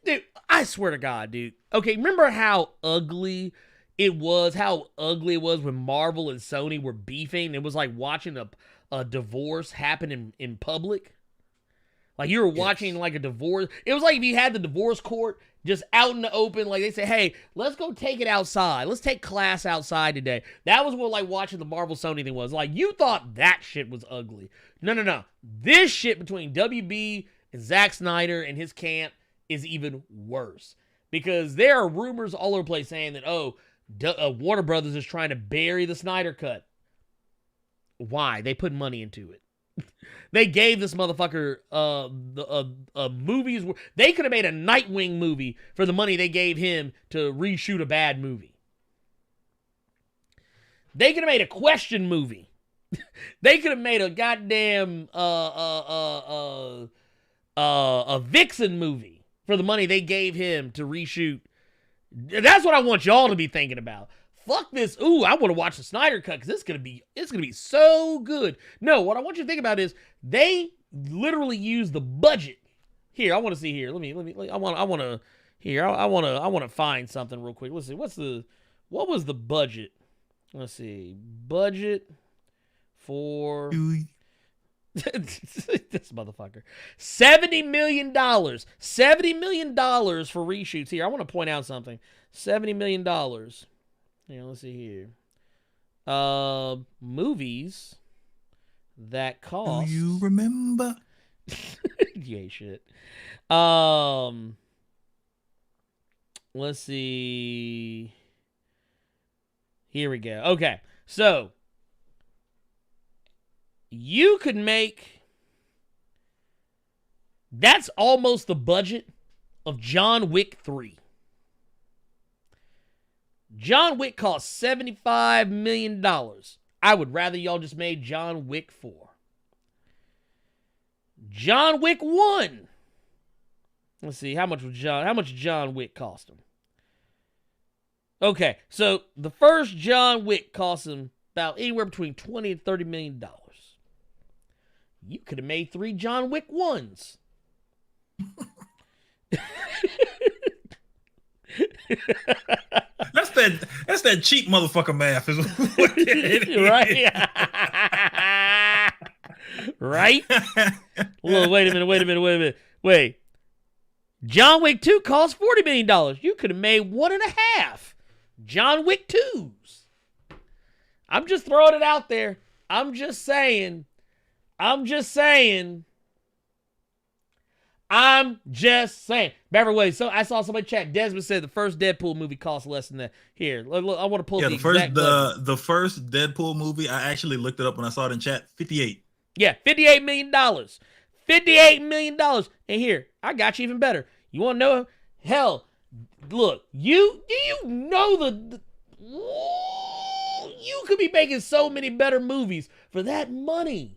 dude, I swear to God, dude. Okay, remember how ugly it was when Marvel and Sony were beefing? It was like watching a divorce happen in public. Like, you were watching, like, a divorce. It was like if you had the divorce court just out in the open. Like, they say, hey, let's go take it outside. Let's take class outside today. That was what, like, watching the Marvel-Sony thing was. Like, you thought that shit was ugly. No. This shit between WB and Zack Snyder and his camp is even worse. Because there are rumors all over the place saying that, Warner Brothers is trying to bury the Snyder Cut. Why? They put money into it. They gave this motherfucker movies. They could have made a Nightwing movie for the money they gave him to reshoot a bad movie. They could have made a Question movie. They could have made a goddamn a Vixen movie for the money they gave him to reshoot. That's what I want y'all to be thinking about. Fuck this. Ooh, I want to watch the Snyder Cut because it's gonna be so good. No, what I want you to think about is they literally use the budget. Here, I want to see here. Let me. I want to find something real quick. Let's see. What was the budget? Let's see. Budget for this motherfucker. $70 million. $70 million for reshoots. Here, I want to point out something. $70 million. Yeah, let's see here. Movies that cost. Do you remember? Yeah, shit. Let's see. Here we go. Okay, so you could make. That's almost the budget of John Wick 3. John Wick cost $75 million. I would rather y'all just made John Wick 4. John Wick 1. Let's see, how much John Wick cost him? Okay, so the first John Wick cost him about anywhere between $20 and $30 million. You could have made 3 John Wick 1s. That's that cheap motherfucker math, is what it is. Right? Right? Well, wait a minute. Wait. John Wick 2 cost $40 million. You could have made 1.5 John Wick 2s. I'm just throwing it out there. I'm just saying. Beverly, wait, so I saw somebody chat. Desmond said the first Deadpool movie cost less than that. Here, look, I want to pull the first Deadpool movie. I actually looked it up when I saw it in chat. 58. Yeah, $58 million. $58 million. And here, I got you even better. You want to know? Hell, look, you know you could be making so many better movies for that money.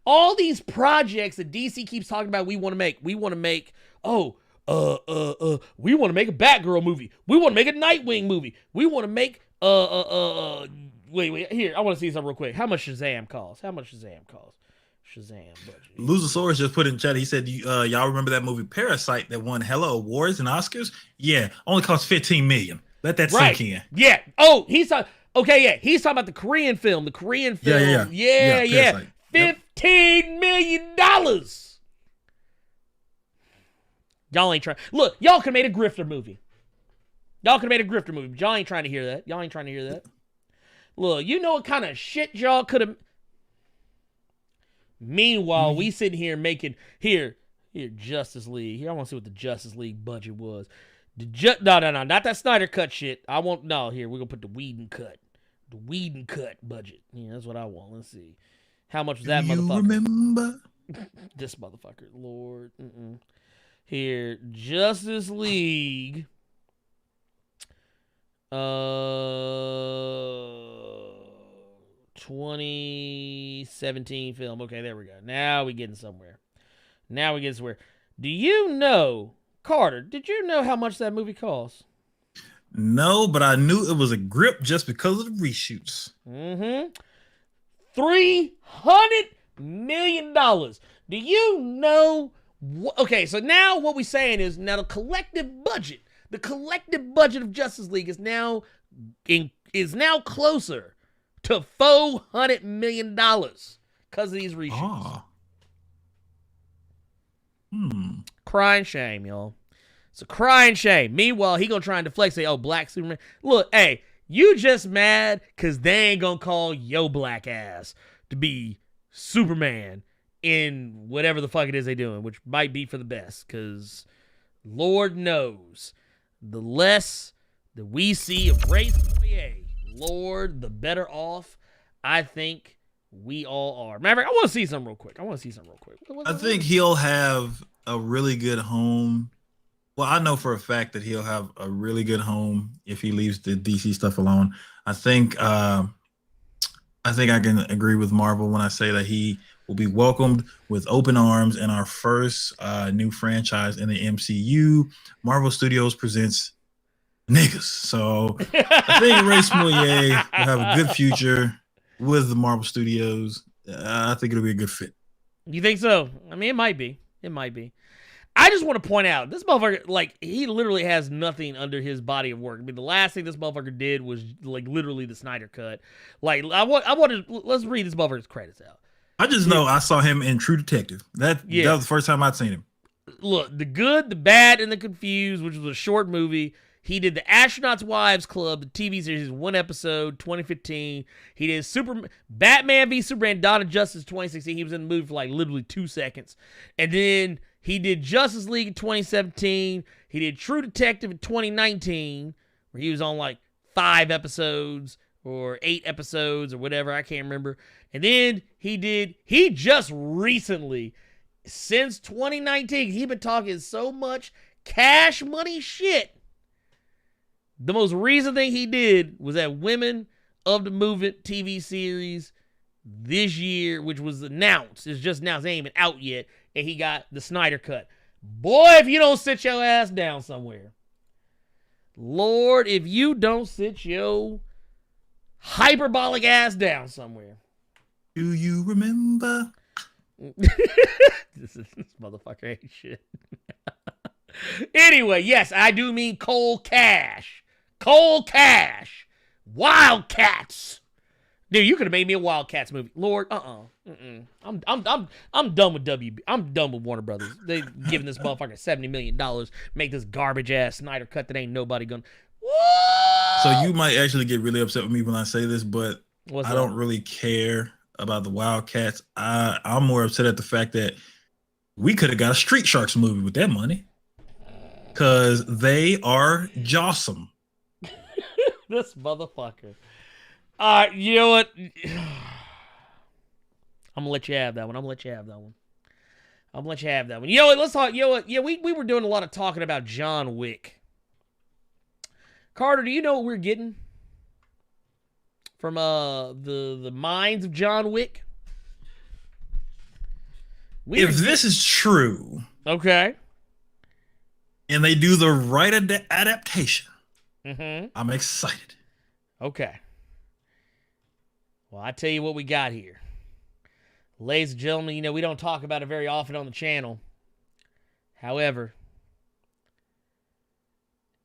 All these projects that DC keeps talking about we want to make. We want to make, we want to make a Batgirl movie. We want to make a Nightwing movie. We want to make, wait, here, I want to see something real quick. How much Shazam cost? Shazam budget. Luzosaurus just put in chat. He said, y'all remember that movie Parasite that won hella awards and Oscars? Yeah, only cost $15 million. Let that sink in. Yeah. Oh, he's talking about the Korean film. Yeah. $15 million. Y'all ain't trying. Look, y'all could have made a grifter movie. Y'all ain't trying to hear that. Look, you know what kind of shit y'all could have. Meanwhile, we sitting here making here Justice League. Here, I want to see what the Justice League budget was. No, not that Snyder cut shit. Here, we're gonna put the Whedon cut. The Whedon cut budget. Yeah, that's what I want. Let's see. How much was that motherfucker? You remember? This motherfucker, Lord. Here, Justice League. 2017 film. Okay, there we go. Now we getting somewhere. Do you know, Carter, did you know how much that movie costs? No, but I knew it was a grip just because of the reshoots. $300 million. Do you know? Okay, so now what we're saying is now the collective budget of Justice League is now closer to $400 million because of these reshoots. Crying shame, y'all. It's a crying shame. Meanwhile, he gonna try and deflect, say, "Oh, Black Superman." Look, hey, you just mad because they ain't gonna call your black ass to be Superman in whatever the fuck it is they doing, which might be for the best, because Lord knows, the less that we see of race, Lord, the better off I think We all are. Maverick, I want to see something real quick. I think he'll have a really good home. Well, I know for a fact that he'll have a really good home if he leaves the DC stuff alone. I think I can agree with Marvel when I say that he will be welcomed with open arms in our first new franchise in the MCU. Marvel Studios presents niggas. So I think Ray Smillier will have a good future with the Marvel Studios. I think it'll be a good fit. You think so? I mean, it might be. I just want to point out, this motherfucker, like, he literally has nothing under his body of work. I mean, the last thing this motherfucker did was, like, literally the Snyder Cut. Like, let's read this motherfucker's credits out. I just know I saw him in True Detective. That was the first time I'd seen him. Look, The Good, the Bad, and the Confused, which was a short movie. He did the Astronauts Wives Club, the TV series, 1 episode, 2015. He did Batman v Superman, Dawn of Justice, 2016. He was in the movie for, like, literally 2 seconds. And then he did Justice League in 2017. He did True Detective in 2019, where he was on like 5 episodes or 8 episodes or whatever. I can't remember. And then he just recently, since 2019, he's been talking so much Cash Money shit. The most recent thing he did was that Women of the Movement TV series this year, which was announced. It's just announced. It ain't even out yet. And he got the Snyder Cut. Boy, if you don't sit your ass down somewhere. Lord, if you don't sit your hyperbolic ass down somewhere. Do you remember? This motherfucker ain't shit. Anyway, yes, I do mean Cold Cash. Cold Cash. Wildcats. Dude, you could have made me a Wildcats movie. Lord, I'm done with WB. I'm done with Warner Brothers. They giving this motherfucker $70 million, make this garbage ass Snyder Cut that ain't nobody gonna. Whoa! So you might actually get really upset with me when I say this, but What's I up? don't really care about the Wildcats. I'm more upset at the fact that we could have got a Street Sharks movie with that money, because they are jawsome. This motherfucker. You know what? I'm gonna let you have that one. You know what? Let's talk. You know what? Yeah, we were doing a lot of talking about John Wick. Carter, do you know what we're getting from the minds of John Wick? If this is true, okay, and they do the right adaptation, mm-hmm. I'm excited. Okay. Well, I tell you what we got here. Ladies and gentlemen, you know, we don't talk about it very often on the channel. However,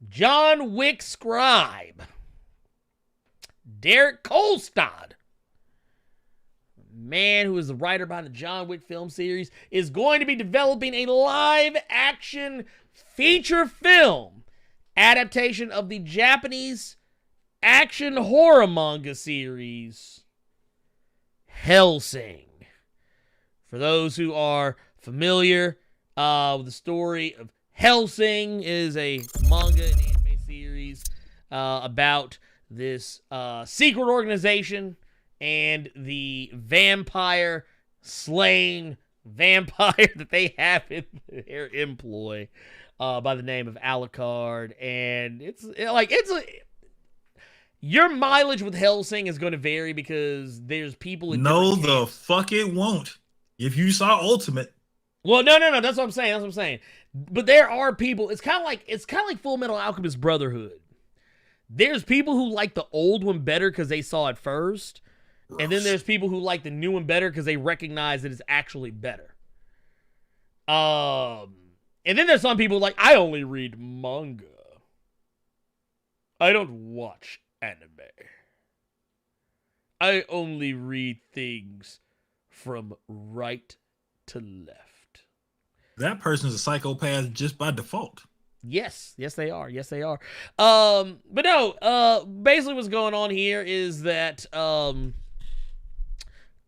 John Wick scribe, Derek Kolstad, man who is the writer behind the John Wick film series, is going to be developing a live-action feature film adaptation of the Japanese action horror manga series Hellsing. For those who are familiar with the story of Hellsing, is a manga and anime series about this secret organization and the vampire slaying vampire that they have in their employ by the name of Alucard. And your mileage with Hellsing is going to vary because there's people in No, the fuck it won't. If you saw Ultimate. Well, no. That's what I'm saying. But there are people. It's kind of like Full Metal Alchemist Brotherhood. There's people who like the old one better because they saw it first, and then there's people who like the new one better because they recognize that it's actually better. And then there's some people like, I only read manga. I don't watch anime. I only read things from right to left. That person's a psychopath just by default. Yes, they are. But no, basically what's going on here is that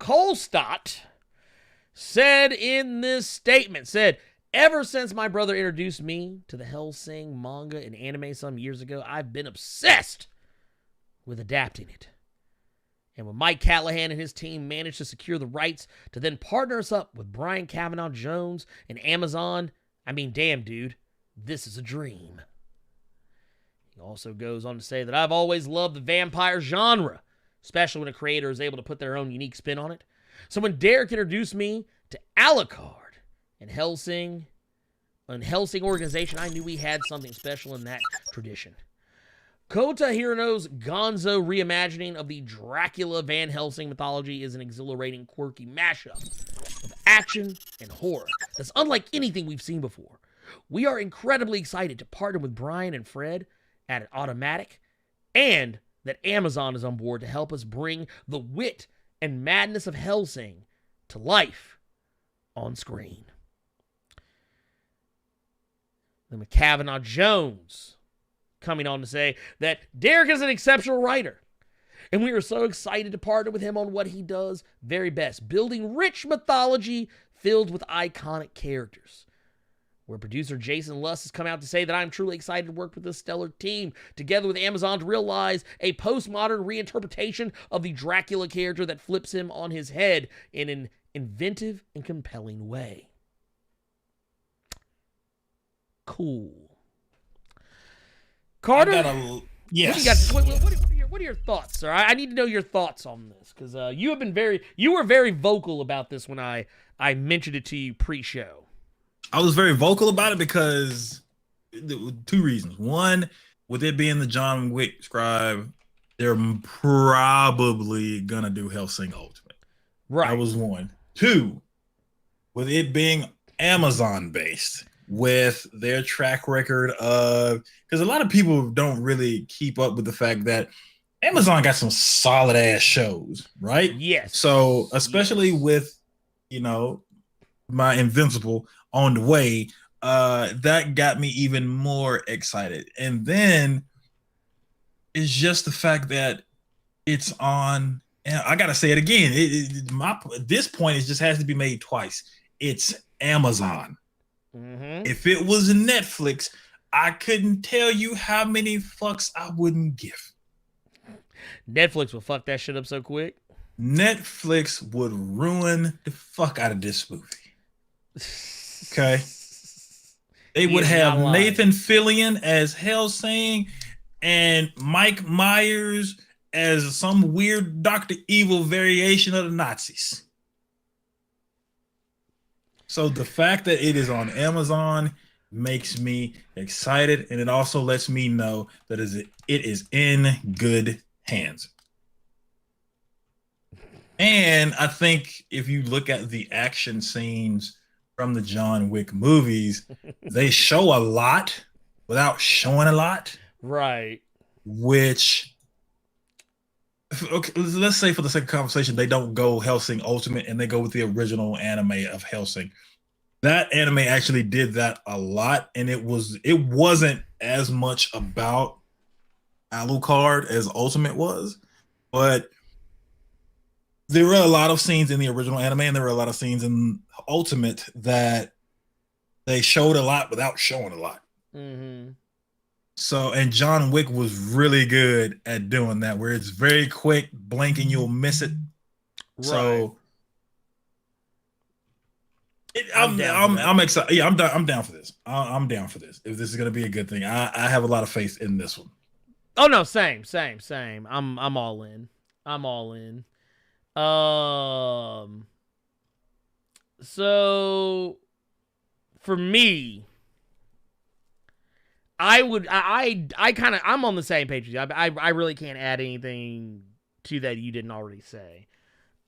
Kolstad said in this statement, ever since my brother introduced me to the Hellsing manga and anime some years ago, I've been obsessed with adapting it. And when Mike Callahan and his team managed to secure the rights to then partner us up with Brian Kavanaugh Jones and Amazon, I mean, damn, dude, this is a dream. He also goes on to say that I've always loved the vampire genre, especially when a creator is able to put their own unique spin on it. So when Derek introduced me to Alucard and Hellsing organization, I knew we had something special in that tradition. Kota Hirano's gonzo reimagining of the Dracula Van Helsing mythology is an exhilarating, quirky mashup of action and horror that's unlike anything we've seen before. We are incredibly excited to partner with Brian and Fred at Automatic, and that Amazon is on board to help us bring the wit and madness of Hellsing to life on screen. Then Kavanaugh Jones coming on to say that Derek is an exceptional writer, and we are so excited to partner with him on what he does very best, building rich mythology filled with iconic characters. Where producer Jason Luss has come out to say that I'm truly excited to work with this stellar team, together with Amazon, to realize a postmodern reinterpretation of the Dracula character that flips him on his head in an inventive and compelling way. Cool. Carter, yes. what are your thoughts, sir? I need to know your thoughts on this, because you were very vocal about this when I mentioned it to you pre-show. I was very vocal about it because two reasons. One, with it being the John Wick scribe, they're probably gonna do Hellsing Ultimate. Right. That was one. Two, with it being Amazon based, with their track record of, because a lot of people don't really keep up with the fact that Amazon got some solid ass shows, right? Yes. So especially with, my Invincible on the way, that got me even more excited. And then it's just the fact that it's on, and I gotta say it again. This point, it just has to be made twice. It's Amazon. Mm-hmm. If it was Netflix, I couldn't tell you how many fucks I wouldn't give. Netflix will fuck that shit up so quick. Netflix would ruin the fuck out of this movie. Okay. They would have Nathan Fillion as Hellsing and Mike Myers as some weird Dr. Evil variation of the Nazis. So the fact that it is on Amazon makes me excited, and it also lets me know that it is in good hands. And I think if you look at the action scenes from the John Wick movies, they show a lot without showing a lot. Right. Which, okay, let's say for the sake of conversation, they don't go Hellsing Ultimate and they go with the original anime of Hellsing. That anime actually did that a lot, and it wasn't as much about Alucard as Ultimate was, but there were a lot of scenes in the original anime, and there were a lot of scenes in Ultimate that they showed a lot without showing a lot. Mm-hmm. So, and John Wick was really good at doing that, where it's very quick, blink and you'll miss it. Right. So, I'm excited. Yeah, I'm down for this. I'm down for this. If this is gonna be a good thing, I have a lot of faith in this one. Oh no, same. I'm all in. So for me, I'm on the same page with you. I really can't add anything to that you didn't already say.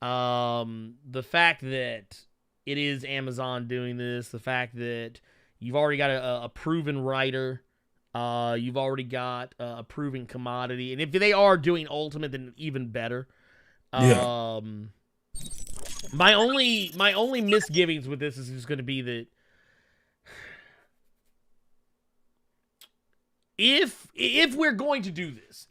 The fact that it is Amazon doing this, the fact that you've already got a proven writer, you've already got a proven commodity, and if they are doing Ultimate, then even better. Yeah. My only misgivings with this is just going to be that if we're going to do this,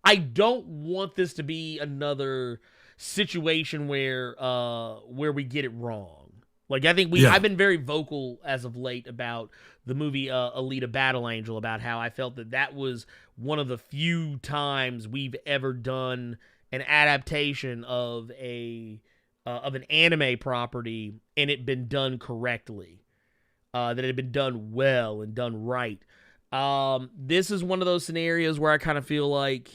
I don't want this to be another situation where we get it wrong. Like, I think I've been very vocal as of late about the movie Alita Battle Angel, about how I felt that was one of the few times we've ever done an adaptation of an anime property and it been done correctly, that it had been done well and done right. This is one of those scenarios where I kind of feel like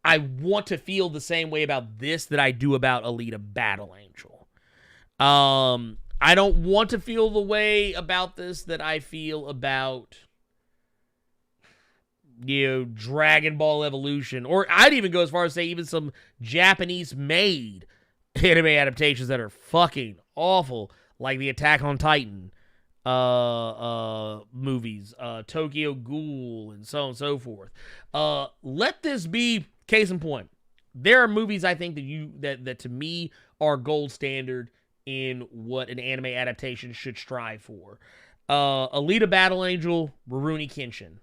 I want to feel the same way about this that I do about Alita Battle Angel. I don't want to feel the way about this that I feel about, Dragon Ball Evolution, or I'd even go as far as say even some Japanese-made anime adaptations that are fucking awful, like the Attack on Titan movies, Tokyo Ghoul, and so on and so forth. Let this be case in point. There are movies I think that to me are gold standard in what an anime adaptation should strive for. Alita Battle Angel, Rurouni Kenshin.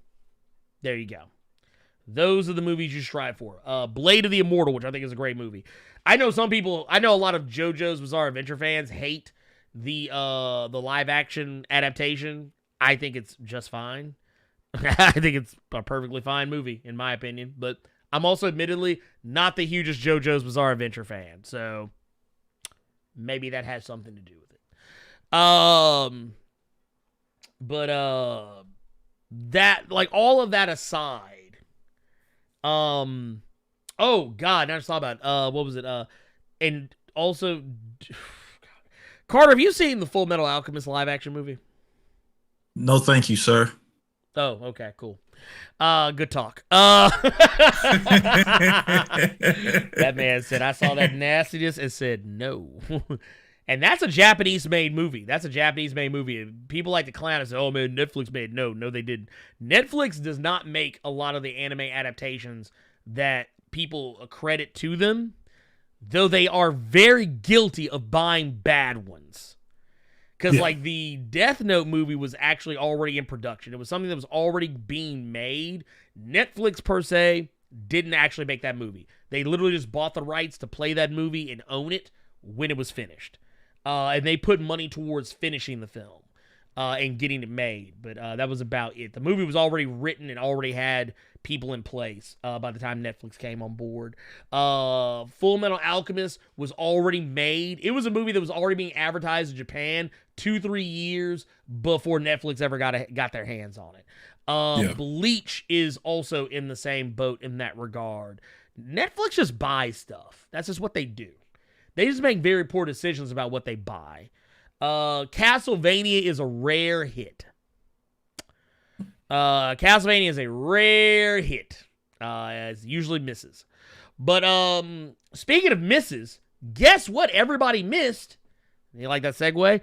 There you go. Those are the movies you strive for. Blade of the Immortal, which I think is a great movie. I know a lot of JoJo's Bizarre Adventure fans hate the live action adaptation. I think it's just fine. I think it's a perfectly fine movie, in my opinion. But I'm also admittedly not the hugest JoJo's Bizarre Adventure fan, so maybe that has something to do with it. That, like, all of that aside, oh god, now I just thought about what was it? And also, Carter, have you seen the Full Metal Alchemist live action movie? No, thank you, sir. Oh, okay, cool. Good talk. That man said, I saw that nastiness and said no. And that's a Japanese-made movie. People like to clown and say, oh, man, Netflix made it. No, they didn't. Netflix does not make a lot of the anime adaptations that people accredit to them, though they are very guilty of buying bad ones. Because, like, the Death Note movie was actually already in production. It was something that was already being made. Netflix, per se, didn't actually make that movie. They literally just bought the rights to play that movie and own it when it was finished. And they put money towards finishing the film and getting it made. But that was about it. The movie was already written and already had people in place by the time Netflix came on board. Full Metal Alchemist was already made. It was a movie that was already being advertised in Japan 2-3 years before Netflix ever got their hands on it. Bleach is also in the same boat in that regard. Netflix just buys stuff. That's just what they do. They just make very poor decisions about what they buy. Castlevania is a rare hit. Castlevania is a rare hit. As usually misses. But speaking of misses, guess what everybody missed? You like that segue?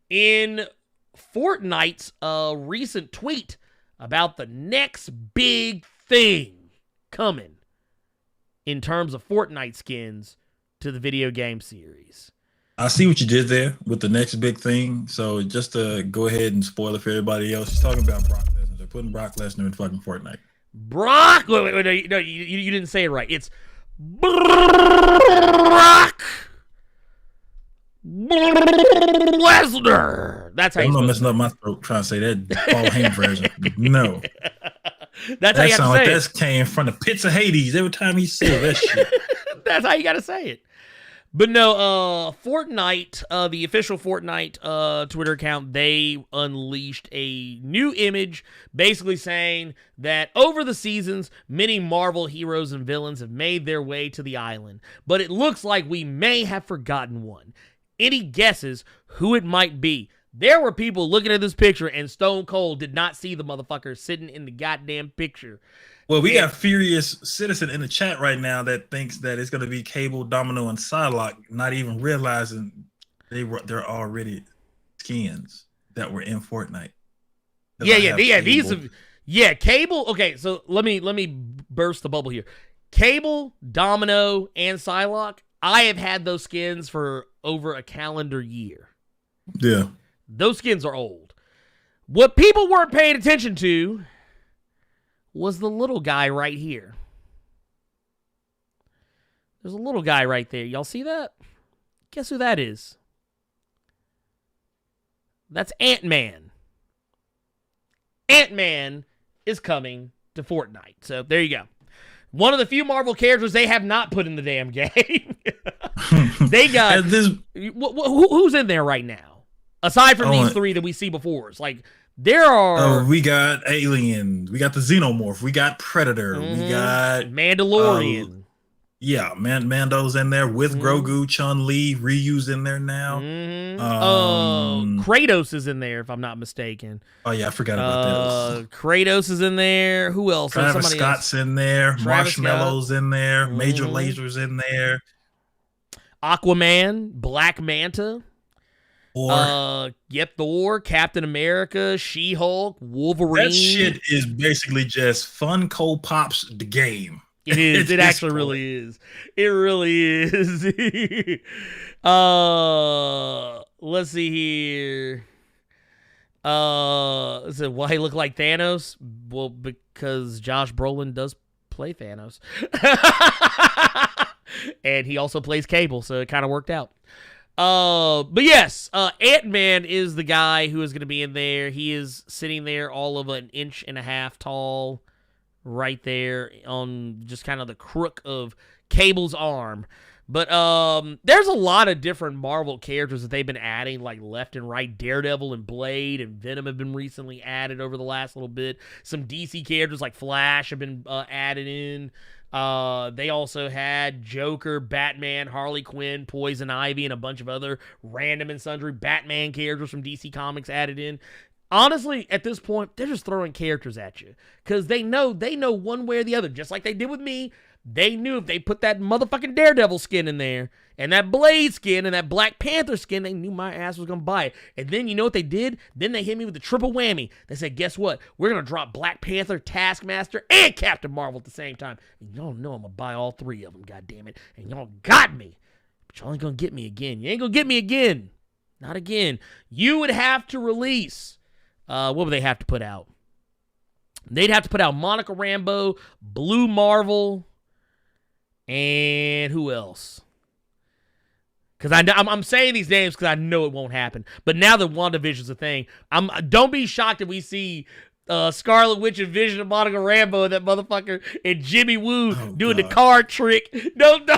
In Fortnite's recent tweet about the next big thing coming in terms of Fortnite skins to the video game series. I see what you did there with the next big thing. So just to go ahead and spoil it for everybody else, he's talking about Brock Lesnar. They're putting Brock Lesnar in fucking Fortnite. Brock? Wait, no, you didn't say it right. It's Brock Lesnar. That's how I'm not messing up my throat trying to say that Paul Hain version. No. That's how you have to say it. That came from the pits of Hades every time he said that shit. That's how you got to say it. But no, Fortnite, the official Fortnite Twitter account, they unleashed a new image basically saying that over the seasons, many Marvel heroes and villains have made their way to the island, but it looks like we may have forgotten one. Any guesses who it might be? There were people looking at this picture and Stone Cold did not see the motherfucker sitting in the goddamn picture. Well, we got Furious Citizen in the chat right now that thinks that it's going to be Cable, Domino, and Psylocke, not even realizing they're already skins that were in Fortnite. Cable. Okay, so let me burst the bubble here. Cable, Domino, and Psylocke. I have had those skins for over a calendar year. Yeah, those skins are old. What people weren't paying attention to was the little guy right here. There's a little guy right there. Y'all see that? Guess who that is? That's Ant-Man. Ant-Man is coming to Fortnite. So there you go. One of the few Marvel characters they have not put in the damn game. They got who's in there right now, aside from these three that we see before. It's like there are. We got Alien, we got the Xenomorph, we got Predator, we got Mandalorian. Yeah, Mando's in there with Grogu, Chun-Li, Ryu's in there now. Kratos is in there, if I'm not mistaken. Oh yeah, I forgot about that. Kratos is in there. Who else? Travis Scott's in there. Marshmallow's in there. Major Laser's in there. Aquaman, Black Manta. Thor. Thor, Captain America, She-Hulk, Wolverine. That shit is basically just Funko Pop's the game. It is. It actually really is. It really is. Let's see here. So why he look like Thanos? Well, because Josh Brolin does play Thanos. And he also plays Cable, so it kind of worked out. But yes, Ant-Man is the guy who is going to be in there. He is sitting there all of 1.5 inches tall. Right there on just kind of the crook of Cable's arm. But there's a lot of different Marvel characters that they've been adding, like left and right. Daredevil and Blade and Venom have been recently added over the last little bit. Some DC characters like Flash have been added in. They also had Joker, Batman, Harley Quinn, Poison Ivy, and a bunch of other random and sundry Batman characters from DC Comics added in. Honestly, at this point, they're just throwing characters at you because they know one way or the other. Just like they did with me, they knew if they put that motherfucking Daredevil skin in there and that Blade skin and that Black Panther skin, they knew my ass was going to buy it. And then you know what they did? Then they hit me with the triple whammy. They said, guess what? We're going to drop Black Panther, Taskmaster, and Captain Marvel at the same time. And y'all know I'm going to buy all three of them, goddammit. And y'all got me. But y'all ain't going to get me again. You ain't going to get me again. Not again. You would have to release... what would they have to put out? They'd have to put out Monica Rambeau, Blue Marvel, and who else? Because I'm saying these names because I know it won't happen. But now that WandaVision's a thing, don't be shocked if we see Scarlet Witch and Vision and Monica Rambeau, that motherfucker, and Jimmy Woo doing the card trick. No, you know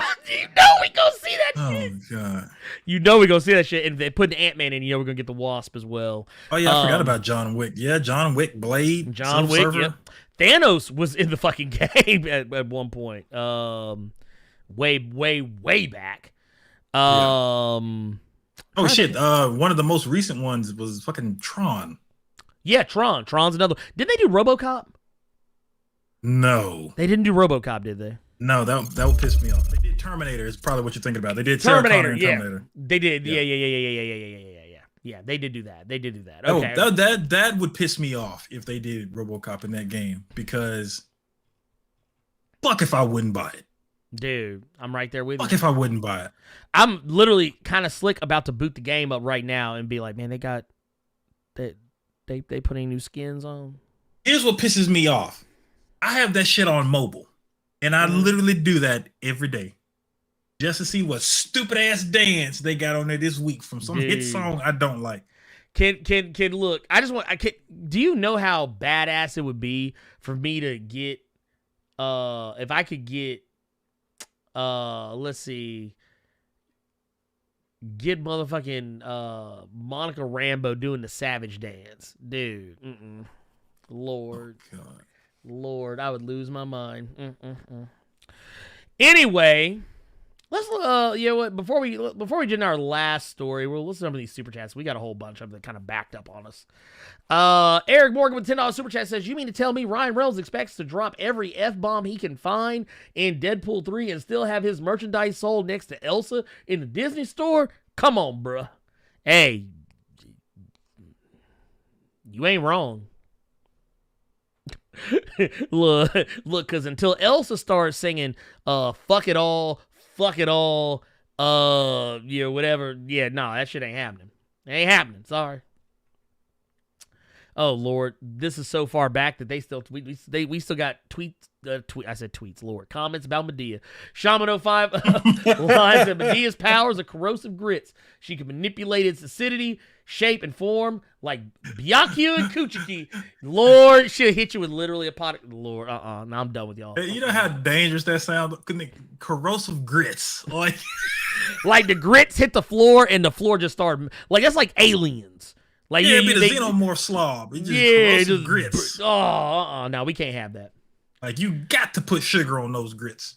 we gonna see that shit. Oh, God. You know we gonna see that shit. And they put the Ant-Man in, you know we're gonna get the Wasp as well. Oh, yeah, I forgot about John Wick. Yeah, John Wick, Blade, John Wick, yep. Thanos was in the fucking game at one point. Way back. Oh, shit. One of the most recent ones was fucking Tron. Yeah, Tron. Tron's another. Did they do RoboCop? No. They didn't do RoboCop, did they? No, that would piss me off. They did Terminator, is probably what you're thinking about. They did Terminator, Terminator. They did. Yeah. Yeah, they did do that. Okay. Oh, that would piss me off if they did RoboCop in that game, because fuck if I wouldn't buy it. Dude, I'm right there with you. Fuck if I wouldn't buy it. I'm literally kind of slick about to boot the game up right now and be like, man, they putting new skins on. Here's what pisses me off. I have that shit on mobile, and I literally do that every day just to see what stupid ass dance they got on there this week from some hit song I don't like. Can look? Do you know how badass it would be for me to get? If I could get, let's see. Get motherfucking Monica Rambeau doing the Savage Dance. Dude. Lord. Oh, God. Lord, I would lose my mind. Anyway, let's you know what, before we get in our last story, we'll listen to some of these super chats. We got a whole bunch of them that kind of backed up on us. Eric Morgan with $10 super chat says, you mean to tell me Ryan Reynolds expects to drop every F-bomb he can find in Deadpool 3 and still have his merchandise sold next to Elsa in the Disney store? Come on, bruh. Hey, you ain't wrong. look, because until Elsa starts singing, fuck it all, whatever, that shit ain't happening. It ain't happening, sorry. Oh Lord, this is so far back that they still we still got tweets. I said tweets. Lord, comments about Medea. Shaman 05 lines that Medea's powers are corrosive grits. She can manipulate its acidity, shape, and form like Byakuya and Kuchiki. Lord, she'll hit you with literally a pot. Lord, now I'm done with y'all. You know how dangerous that sounds? Corrosive grits, like like the grits hit the floor and the floor just started like that's like aliens. Like yeah, be the xenomorph slob. It's just corrosive grits. No, we can't have that. Like you got to put sugar on those grits.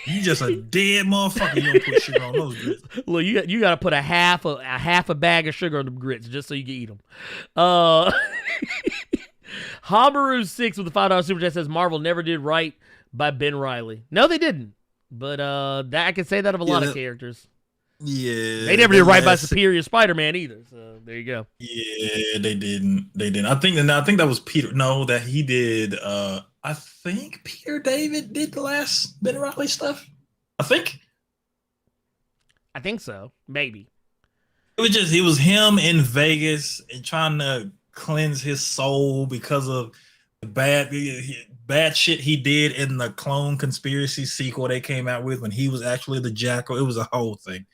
You just a dead motherfucker. You don't put sugar on those grits. Look, you got to put a half a bag of sugar on the grits just so you can eat them. Habaru6 with the $5 super chat says Marvel never did right by Ben Reilly. No, they didn't. But I can say that of a lot of characters. Yeah, they never did right by Superior Spider-Man either. So there you go. Yeah, they didn't. I think that was Peter. No, that he did. I think Peter David did the last Ben Reilly stuff. I think so. Maybe it was him in Vegas and trying to cleanse his soul because of the bad shit he did in the Clone Conspiracy sequel they came out with when he was actually the Jackal. It was a whole thing.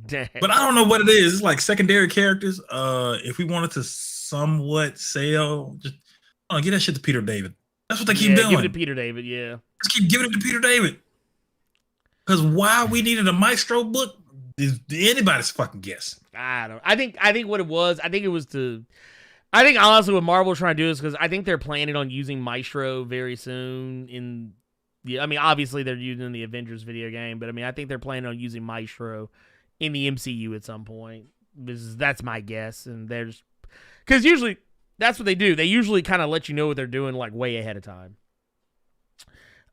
Dang. But I don't know what it is. It's like secondary characters. If we wanted to somewhat sell, just get that shit to Peter David. That's what they keep doing. Give it to Peter David, yeah. Just keep giving it to Peter David. Because why we needed a Maestro book is anybody's fucking guess. I think what it was, I think honestly what Marvel was trying to do is because I think they're planning on using Maestro very soon obviously they're using the Avengers video game, but I think they're planning on using Maestro in the MCU at some point. That's my guess. And they're just because usually that's what they do. They usually kind of let you know what they're doing like way ahead of time.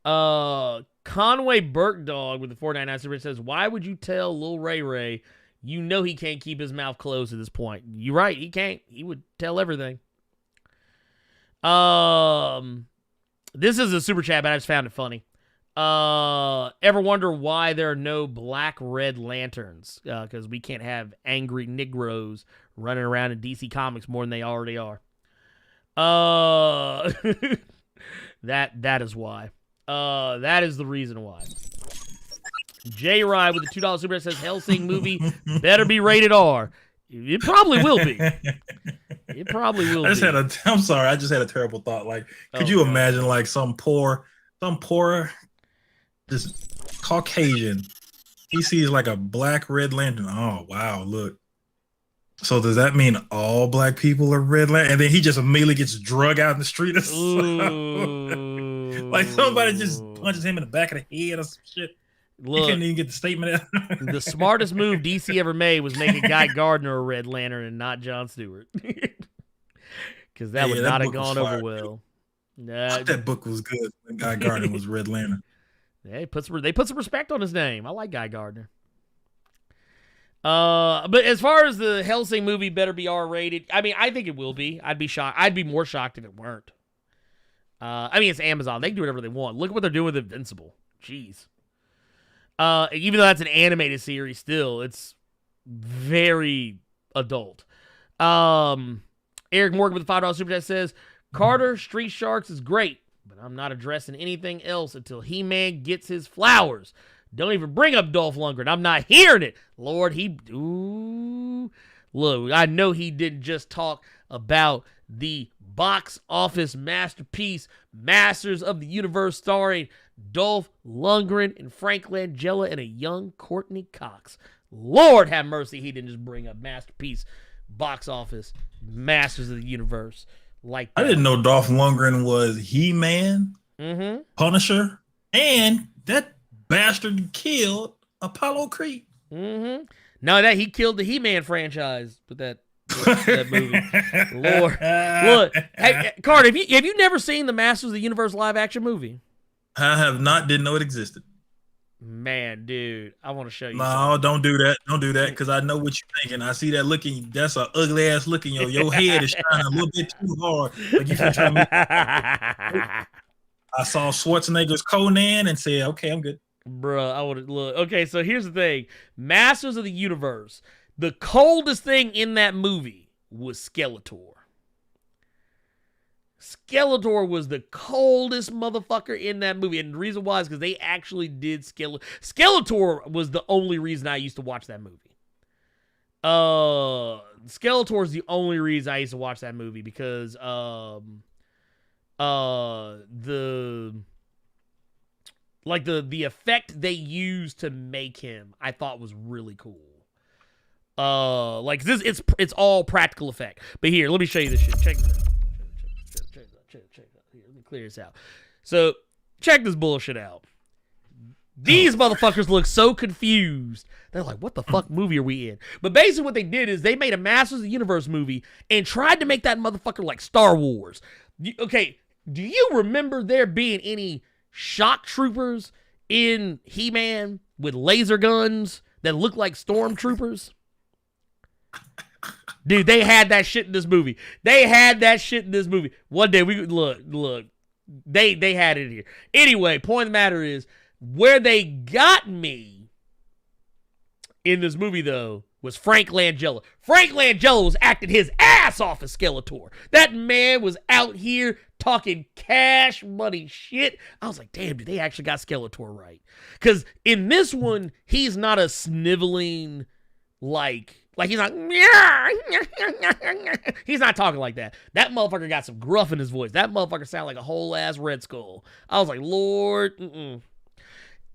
Conway Burkdog with the 499 super says, why would you tell Lil Ray Ray you know he can't keep his mouth closed at this point? You're right, he can't. He would tell everything. This is a super chat, but I just found it funny. Ever wonder why there are no black red lanterns? Because we can't have angry Negroes running around in DC Comics more than they already are. That is why. That is the reason why. J Rye with the $2 super says Hellsing movie better be rated R. It probably will be. It probably will be. I'm sorry, I just had a terrible thought. Like, could you imagine like some poor just Caucasian, he sees like a black red lantern. Oh wow, look. So does that mean all black people are red lantern? And then he just immediately gets drug out in the street or something. Like somebody just punches him in the back of the head or some shit. Look, he couldn't even get the statement out. The smartest move DC ever made was making Guy Gardner a red lantern and not Jon Stewart. Because that would not have gone over well. That book was good when Guy Gardner was Red Lantern. Yeah, they put some respect on his name. I like Guy Gardner. But as far as the Hellsing movie better be R-rated, I think it will be. I'd be shocked. I'd be more shocked if it weren't. It's Amazon. They can do whatever they want. Look at what they're doing with Invincible. Jeez. Even though that's an animated series, still, it's very adult. Eric Morgan with the $5 super chat says, Carter, Street Sharks is great, but I'm not addressing anything else until He-Man gets his flowers. Don't even bring up Dolph Lundgren. I'm not hearing it. Lord, look, I know he didn't just talk about the box office masterpiece, Masters of the Universe, starring Dolph Lundgren and Frank Langella and a young Courtney Cox. Lord have mercy, he didn't just bring up masterpiece, box office, Masters of the Universe like that. I didn't know Dolph Lundgren was He-Man, Punisher, and that bastard killed Apollo Creed. No, that he killed the He-Man franchise with that movie. Lord, look, hey, Carter, have you never seen the Masters of the Universe live action movie? I have not. Didn't know it existed. Man, dude, I want to show you. No, something. Don't do that. Don't do that, because I know what you're thinking. I see that looking. That's an ugly ass looking. Your head is shining a little bit too hard. Like you trying to I saw Schwarzenegger's Conan and said, "Okay, I'm good." Bruh, I would look. Okay, so here's the thing: Masters of the Universe. The coldest thing in that movie was Skeletor. Skeletor was the coldest motherfucker in that movie. And the reason why is because they actually did Skeletor was the only reason I used to watch that movie. Skeletor is the only reason I used to watch that movie because the effect they used to make him I thought was really cool. Like this it's all practical effect. But here, let me show you this shit. Check this out. Check it out. Here, let me clear this out. So, check this bullshit out. These motherfuckers look so confused. They're like, what the fuck movie are we in? But basically what they did is they made a Masters of the Universe movie and tried to make that motherfucker like Star Wars. Okay, do you remember there being any shock troopers in He-Man with laser guns that look like stormtroopers? Dude, they had that shit in this movie. One day we look. They had it here. Anyway, point of the matter is, where they got me in this movie though was Frank Langella. Frank Langella was acting his ass off as Skeletor. That man was out here talking cash money shit. I was like, damn, dude, they actually got Skeletor right. Because in this one, he's not a sniveling like he's not, he's not talking like that. That motherfucker got some gruff in his voice. That motherfucker sounded like a whole ass Red Skull. I was like, Lord.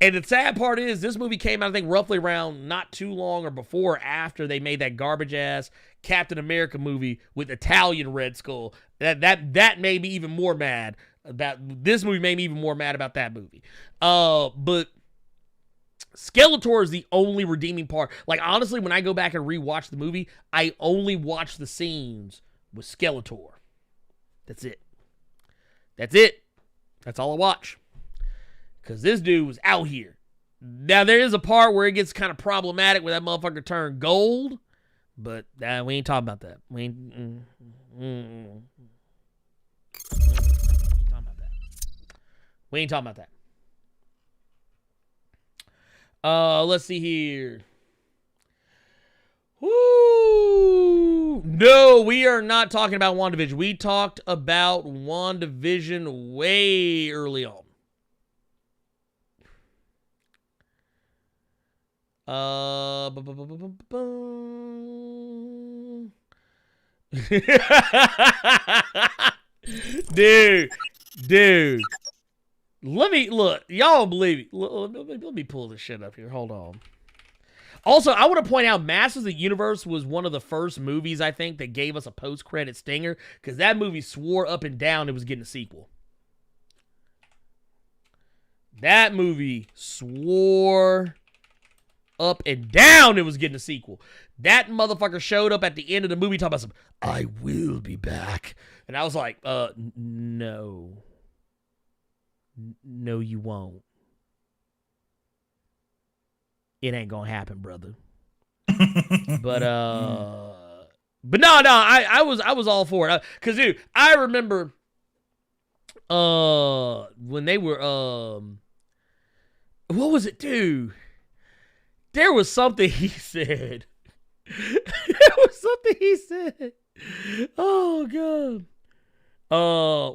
And the sad part is, this movie came out, I think, roughly around not too long or before or after they made that garbage ass Captain America movie with Italian Red Skull. That made me even more mad about this movie. Made me even more mad about that movie. But Skeletor is the only redeeming part. Like, honestly, when I go back and rewatch the movie, I only watch the scenes with Skeletor. That's it. That's all I watch. Because this dude was out here. Now, there is a part where it gets kind of problematic where that motherfucker turned gold. But we ain't talking about that. We ain't talking about that. Let's see here. Woo! No, we are not talking about WandaVision. We talked about WandaVision way early on. Dude. Let me look. Y'all don't believe me. Let me pull this shit up here. Hold on. Also, I want to point out Masters of the Universe was one of the first movies, I think, that gave us a post-credit stinger, because that movie swore up and down it was getting a sequel. That movie swore up and down it was getting a sequel. That motherfucker showed up at the end of the movie talking about some, I will be back. And I was like, no. No, you won't. It ain't gonna happen, brother. But no, I was all for it. Cause dude, I remember when they were what was it, dude? There was something he said. Oh God.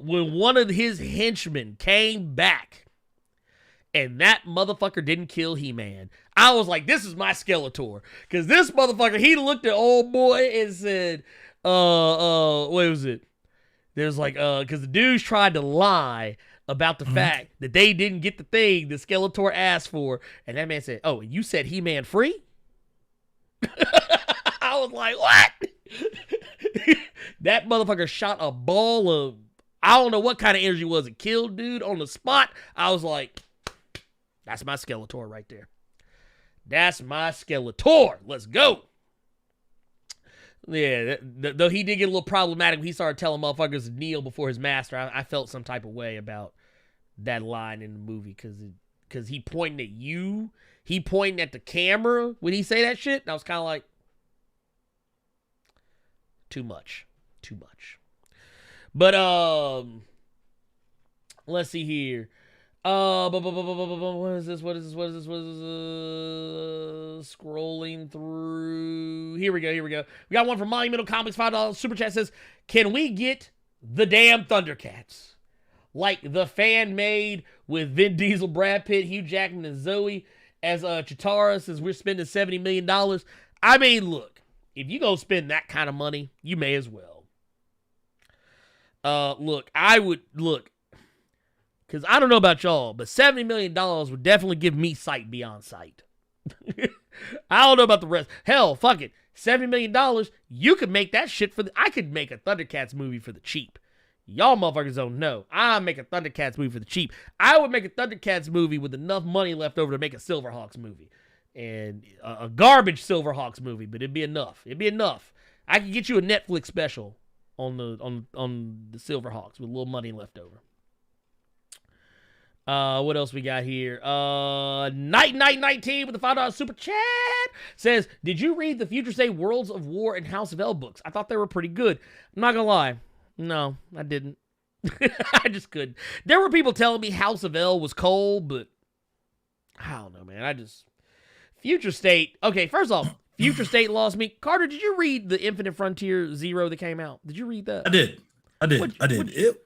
When one of his henchmen came back and that motherfucker didn't kill He-Man, I was like, this is my Skeletor. Because this motherfucker, he looked at old boy and said, what was it? There's like, because the dudes tried to lie about the fact that they didn't get the thing that Skeletor asked for. And that man said, oh, you said He-Man free? I was like, what? That motherfucker shot a ball of, I don't know what kind of energy it was. It killed dude on the spot. I was like, that's my Skeletor right there. That's my Skeletor. Let's go. Yeah, though he did get a little problematic when he started telling motherfuckers to kneel before his master. I felt some type of way about that line in the movie because he pointing at you. He pointing at the camera when he say that shit. And I was kind of like, too much. But let's see here. What is this? Scrolling through. Here we go. We got one from Monumental Comics, $5 super chat says, "Can we get the damn Thundercats? Like the fan made with Vin Diesel, Brad Pitt, Hugh Jackman, and Zoe as Chitara, since we're spending $70 million. I mean, look, if you go spend that kind of money, you may as well. Because I don't know about y'all, but $70 million would definitely give me sight beyond sight. I don't know about the rest. Hell, fuck it. $70 million, you could make that shit I could make a Thundercats movie for the cheap. Y'all motherfuckers don't know. I make a Thundercats movie for the cheap. I would make a Thundercats movie with enough money left over to make a Silverhawks movie. And a garbage Silverhawks movie, but it'd be enough. I could get you a Netflix special on the Silverhawks with a little money left over. What else we got here? Night 19 with the $5 super chat says, "Did you read the Future State Worlds of War and House of L books? I thought they were pretty good. I'm not gonna lie. No, I didn't. I just couldn't. There were people telling me House of L was cold, but I don't know, man. Future State. Okay, first off, Future State lost me. Carter, did you read the Infinite Frontier Zero that came out? Did you read that? I did. It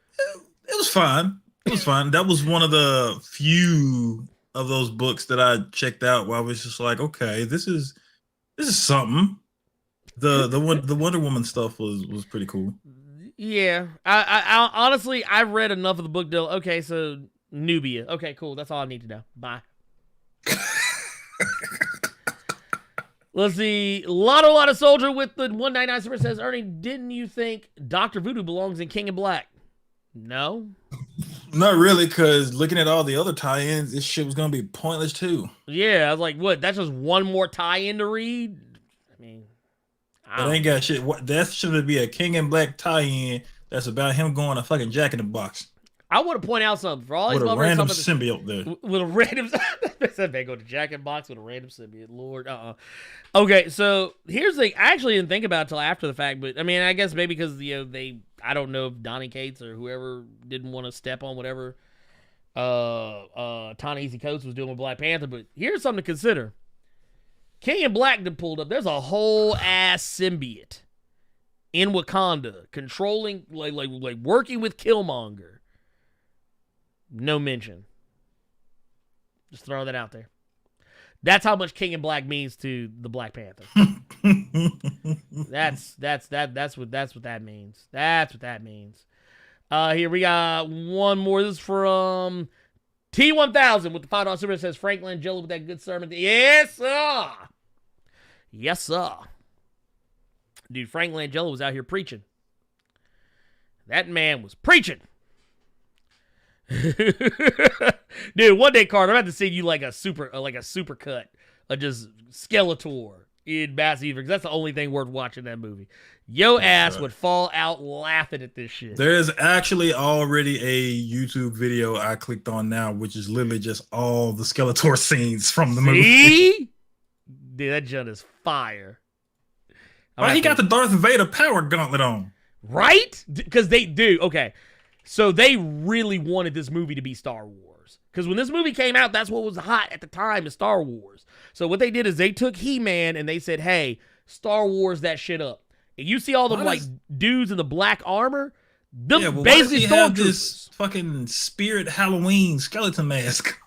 was fine. It was fine. That was one of the few of those books that I checked out where I was just like, okay, this is something. The Wonder Woman stuff was pretty cool. Yeah. I honestly, I've read enough of the book deal. Okay, so Nubia. Okay, cool. That's all I need to know. Bye. Let's see. Lotto Soldier with the 199 super says, "Ernie, didn't you think Dr. Voodoo belongs in King in Black?" No. Not really, because looking at all the other tie-ins, this shit was going to be pointless too. Yeah, I was like, what? That's just one more tie-in to read? I mean, it ain't got shit. That should be a King in Black tie-in that's about him going to fucking Jack in the Box. I want to point out something for all these with a random symbiote there. With a random, they go to Jack in the Box with a random symbiote. Lord, Okay, so here's the thing. I actually didn't think about it till after the fact, but I mean, I guess maybe because I don't know if Donny Cates or whoever didn't want to step on whatever Ta-Nehisi Coates was doing with Black Panther. But here's something to consider. King in Black that pulled up. There's a whole ass symbiote in Wakanda controlling, like working with Killmonger. No mention. Just throw that out there. That's how much King in Black means to the Black Panther. That's what that means. That's what that means. Here we got one more. This is from T1000 with the $5 super. It says, "Frank Langella with that good sermon." Yes, sir. Yes, sir. Dude, Frank Langella was out here preaching. That man was preaching. Dude, one day, Carter, I'm about to send you like a super cut of just Skeletor in Massive, because that's the only thing worth watching that movie. Yo ass would fall out laughing at this shit. There's actually already a YouTube video I clicked on now, which is literally just all the Skeletor scenes from the movie. Dude, that junk is fire. Why he got the Darth Vader power gauntlet on? Right? Because they do. Okay. So they really wanted this movie to be Star Wars. Because when this movie came out, that's what was hot at the time, is Star Wars. So what they did is they took He-Man and they said, hey, Star Wars that shit up. And you see all the dudes in the black armor? Them basically have this fucking Spirit Halloween skeleton mask.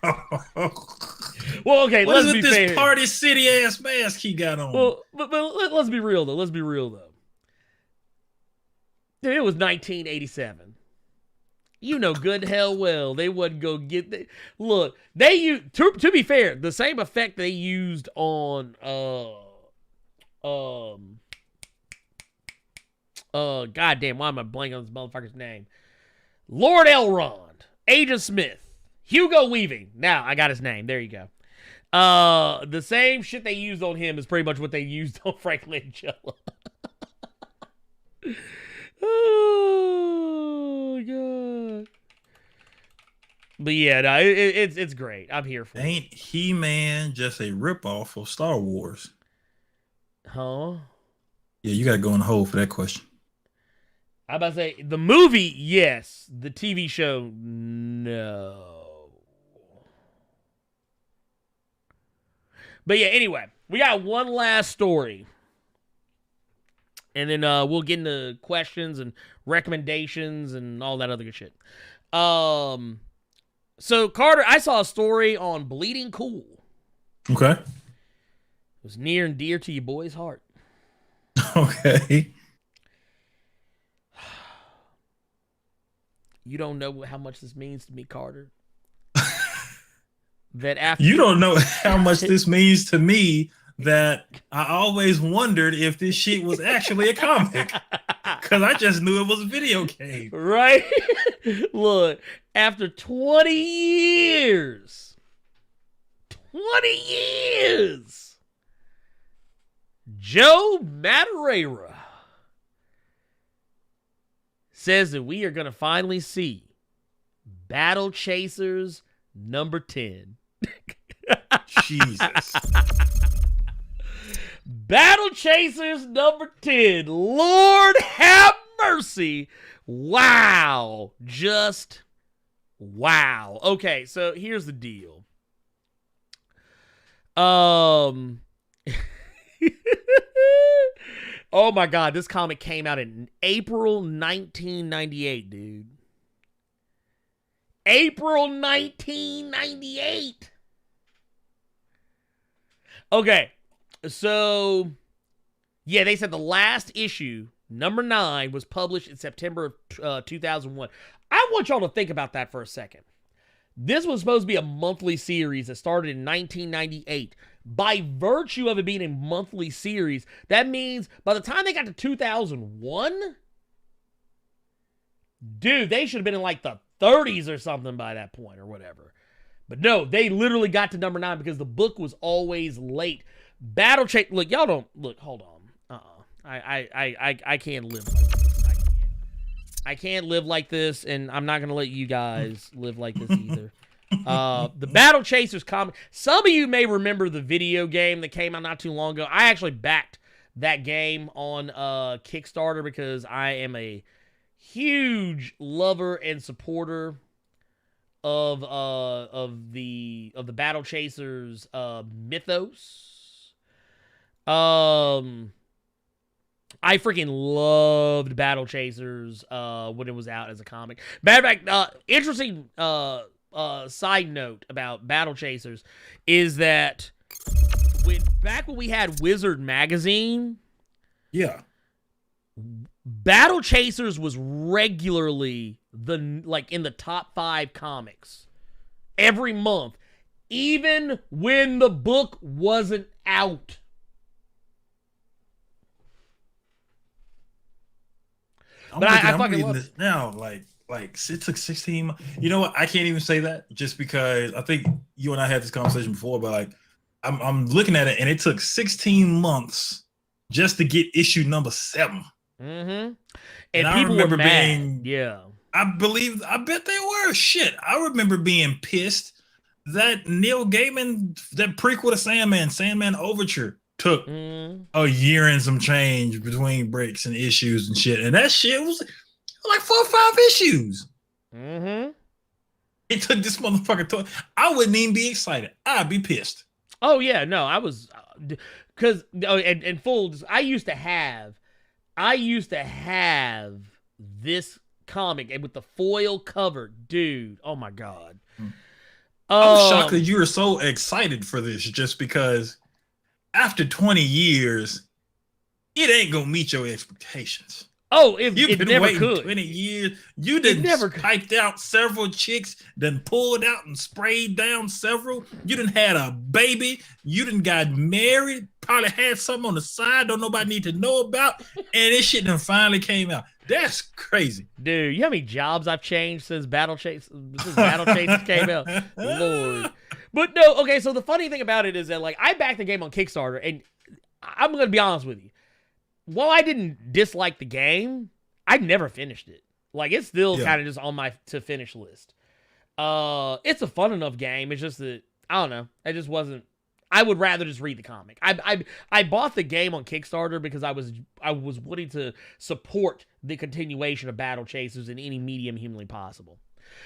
Well, okay, let's be fair. This Party City ass mask he got on? Well, but let's be real though. Dude, it was 1987. You know good hell well they wouldn't go get the look. They used to be fair, the same effect they used on goddamn, why am I blanking on this motherfucker's name? Lord Elrond, Agent Smith, Hugo Weaving. Now I got his name. There you go. The same shit they used on him is pretty much what they used on Frank Langella. Oh god. But yeah, no, it's great. I'm here for it. Ain't He-Man just a ripoff of Star Wars? Huh? Yeah, you gotta go in the hole for that question. I'm about to say the movie, yes. The TV show, no. But yeah, anyway, we got one last story. And then we'll get into questions and recommendations and all that other good shit. So, Carter, I saw a story on Bleeding Cool. Okay. It was near and dear to your boy's heart. Okay. You don't know how much this means to me, Carter. That after You don't know how much this means to me, that I always wondered if this shit was actually a comic. Because I just knew it was a video game. Right? Look, after 20 years, Joe Madureira says that we are going to finally see Battle Chasers number 10. Jesus. Battle Chasers number 10. Lord have mercy. Wow. Just wow. Okay, so here's the deal. Oh my God, this comic came out in April 1998, dude. April 1998. Okay, so yeah, they said the last issue, number 9, was published in September of 2001. I want y'all to think about that for a second. This was supposed to be a monthly series that started in 1998. By virtue of it being a monthly series, that means by the time they got to 2001, dude, they should have been in like the 30s or something by that point or whatever. But no, they literally got to number 9 because the book was always late. Battle Chase, look, y'all don't, look, hold on. I can't live like this. I can't live like this, and I'm not going to let you guys live like this either. The Battle Chasers comic. Some of you may remember the video game that came out not too long ago. I actually backed that game on Kickstarter because I am a huge lover and supporter of the Battle Chasers mythos. I freaking loved Battle Chasers when it was out as a comic. Matter of fact, interesting side note about Battle Chasers is that back when we had Wizard magazine, Yeah. Battle Chasers was regularly in the top 5 comics every month, even when the book wasn't out. But I fucking reading love this now. Like it took 16 months. You know what? I can't even say that just because I think you and I had this conversation before. But like, I'm looking at it, and it took 16 months just to get issue number 7. Mm-hmm. And I people remember were mad. being, yeah. I bet they were. Shit, I remember being pissed that Neil Gaiman, that prequel to Sandman Overture, took a year and some change between breaks and issues and shit. And that shit was like 4 or 5 issues. Mm-hmm. It took this motherfucker I wouldn't even be excited. I'd be pissed. Oh yeah, no, I was because and full. I used to have this comic with the foil cover, dude. Oh my God. I'm shocked that you were so excited for this just because after 20 years, it ain't gonna meet your expectations. Oh, You've it been never waiting could. 20 years. You done piped out several chicks, then pulled out and sprayed down several. You done had a baby. You done got married. Probably had something on the side don't nobody need to know about. And this shit done finally came out. That's crazy. Dude, you know how many jobs I've changed since Battle Chasers came out? Lord. But no, okay, so the funny thing about it is that like I backed the game on Kickstarter, and I'm gonna be honest with you. While I didn't dislike the game, I never finished it. Like it's still kind of just on my to finish list. It's a fun enough game. It's just that I don't know. It just wasn't. I would rather just read the comic. I bought the game on Kickstarter because I was wanting to support the continuation of Battle Chasers in any medium humanly possible.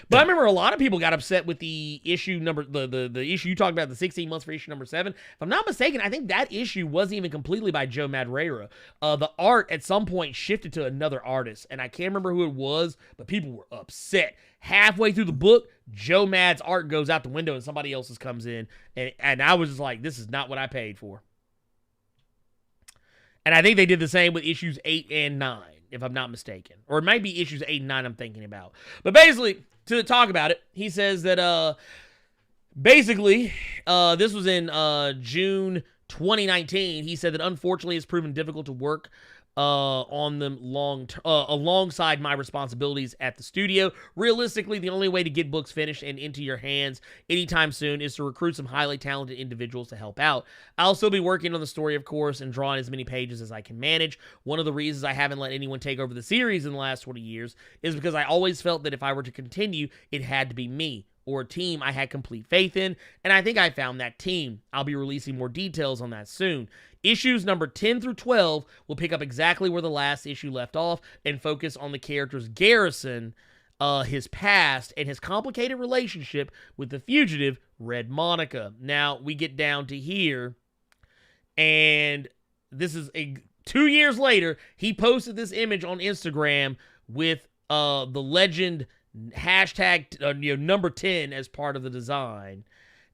But I remember a lot of people got upset with the issue number, the issue you talked about, the 16 months for issue number 7. If I'm not mistaken, I think that issue wasn't even completely by Joe Madureira. The art at some point shifted to another artist, and I can't remember who it was, but people were upset. Halfway through the book, Joe Mad's art goes out the window and somebody else's comes in, and I was just like, this is not what I paid for. And I think they did the same with issues 8 and 9, if I'm not mistaken. Or it might be issues 8 and 9 I'm thinking about. But basically, to talk about it, he says that this was in June 2019. He said that unfortunately it's proven difficult to work on them alongside my responsibilities at the studio. Realistically, the only way to get books finished and into your hands anytime soon is to recruit some highly talented individuals to help out. I'll still be working on the story, of course, and drawing as many pages as I can manage. One of the reasons I haven't let anyone take over the series in the last 20 years is because I always felt that if I were to continue, it had to be me, or a team I had complete faith in, and I think I found that team. I'll be releasing more details on that soon. Issues number 10 through 12 will pick up exactly where the last issue left off and focus on the character's Garrison, his past, and his complicated relationship with the fugitive Red Monica. Now, we get down to here, and this is 2 years later, he posted this image on Instagram with the legend hashtag number 10 as part of the design.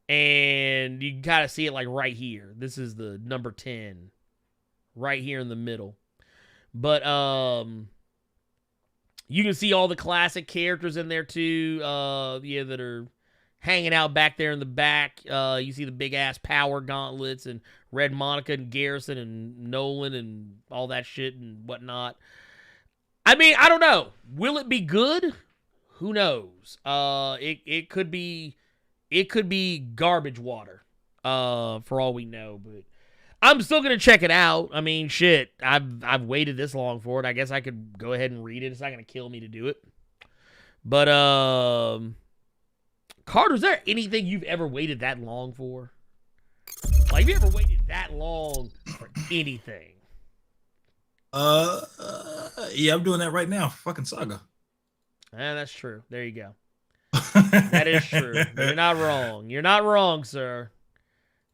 And you can kind of see it like right here. This is the number 10 right here in the middle. But you can see all the classic characters in there too, that are hanging out back there in the back. You see the big ass power gauntlets and Red Monica and Garrison and Nolan and all that shit and whatnot. I mean, I don't know. Will it be good? Who knows? It could be garbage water, for all we know. But I'm still gonna check it out. I mean, shit, I've waited this long for it. I guess I could go ahead and read it. It's not gonna kill me to do it. But Carter, is there anything you've ever waited that long for? Like, have you ever waited that long for anything? Yeah, I'm doing that right now. Fucking Saga. That's true. There you go. That is true. You're not wrong. You're not wrong, sir.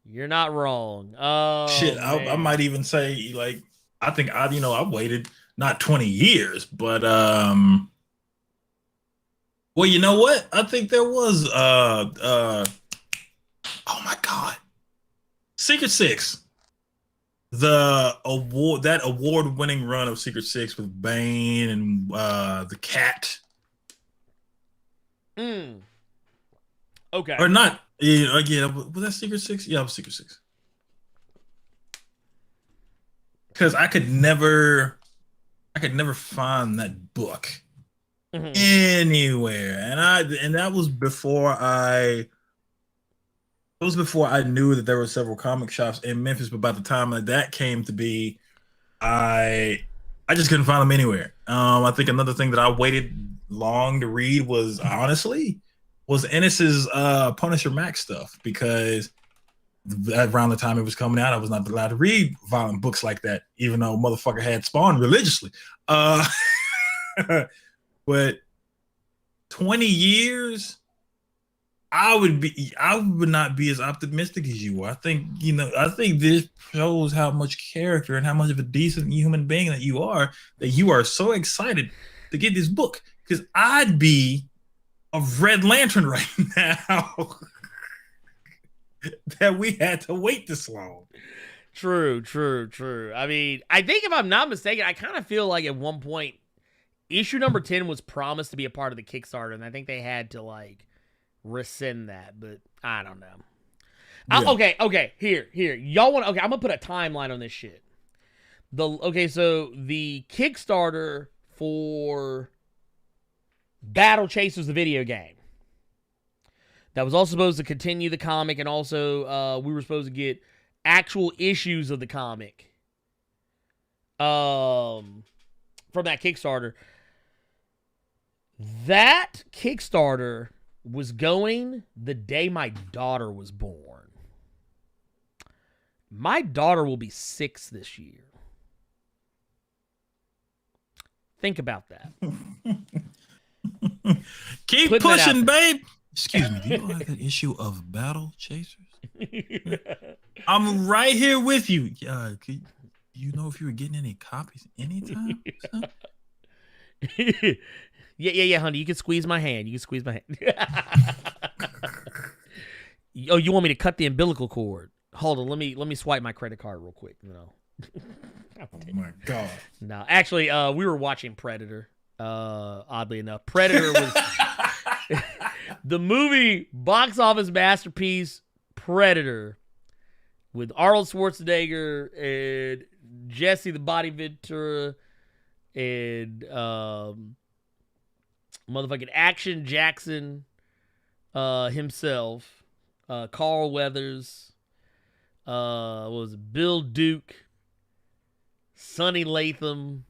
You're not wrong. Oh, shit, I might even say, like, I think I've waited not 20 years, but well, you know what? I think there was oh my god, Secret Six. The award-winning run of Secret Six with Bane and the Cat. Okay. Or not. Yeah, was that Secret Six? Yeah, it was Secret Six. Because I could never find that book anywhere, and that was before I knew that there were several comic shops in Memphis. But by the time that came to be, I just couldn't find them anywhere. I think another thing that I waited long to read was Ennis's Punisher Max stuff, because around the time it was coming out, I was not allowed to read violent books like that, even though motherfucker had Spawn religiously. But 20 years, I would not be as optimistic as you are. I think this shows how much character and how much of a decent human being that you are so excited to get this book. Because I'd be a Red Lantern right now that we had to wait this long. True. I mean, I think if I'm not mistaken, I kind of feel like at one point, issue number 10 was promised to be a part of the Kickstarter, and I think they had to, like, rescind that, but I don't know. Yeah. Okay, here. Y'all want? Okay, I'm gonna put a timeline on this shit. So the Kickstarter for Battle Chasers, the video game, that was also supposed to continue the comic, and also we were supposed to get actual issues of the comic from that Kickstarter. That Kickstarter was going the day my daughter was born. My daughter will be 6 this year. Think about that. Keep Putting that pushing, out babe. Excuse me, do you have an issue of Battle Chasers? I'm right here with you. Do you know if you were getting any copies anytime? Yeah, honey. You can squeeze my hand. Oh, you want me to cut the umbilical cord? Hold on, let me swipe my credit card real quick. No. Oh my God. No, actually, we were watching Predator. Oddly enough, Predator was the movie box office masterpiece. Predator with Arnold Schwarzenegger and Jesse the Body Ventura and motherfucking Action Jackson himself, Carl Weathers, what was it, Bill Duke, Sonny Latham,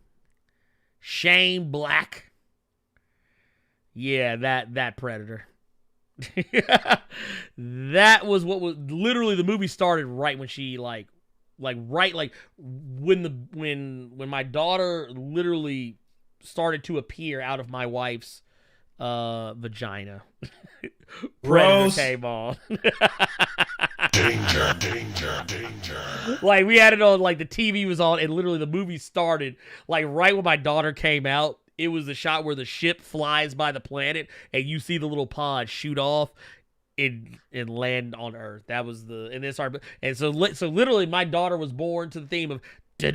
Shane Black. Yeah, that Predator. That was what was literally the movie started right when she when my daughter literally started to appear out of my wife's vagina. Predator came on. Danger. Like we had it on, like the TV was on, and literally the movie started like right when my daughter came out. It was the shot where the ship flies by the planet, and you see the little pod shoot off and land on Earth. That was so literally my daughter was born to the theme of dude,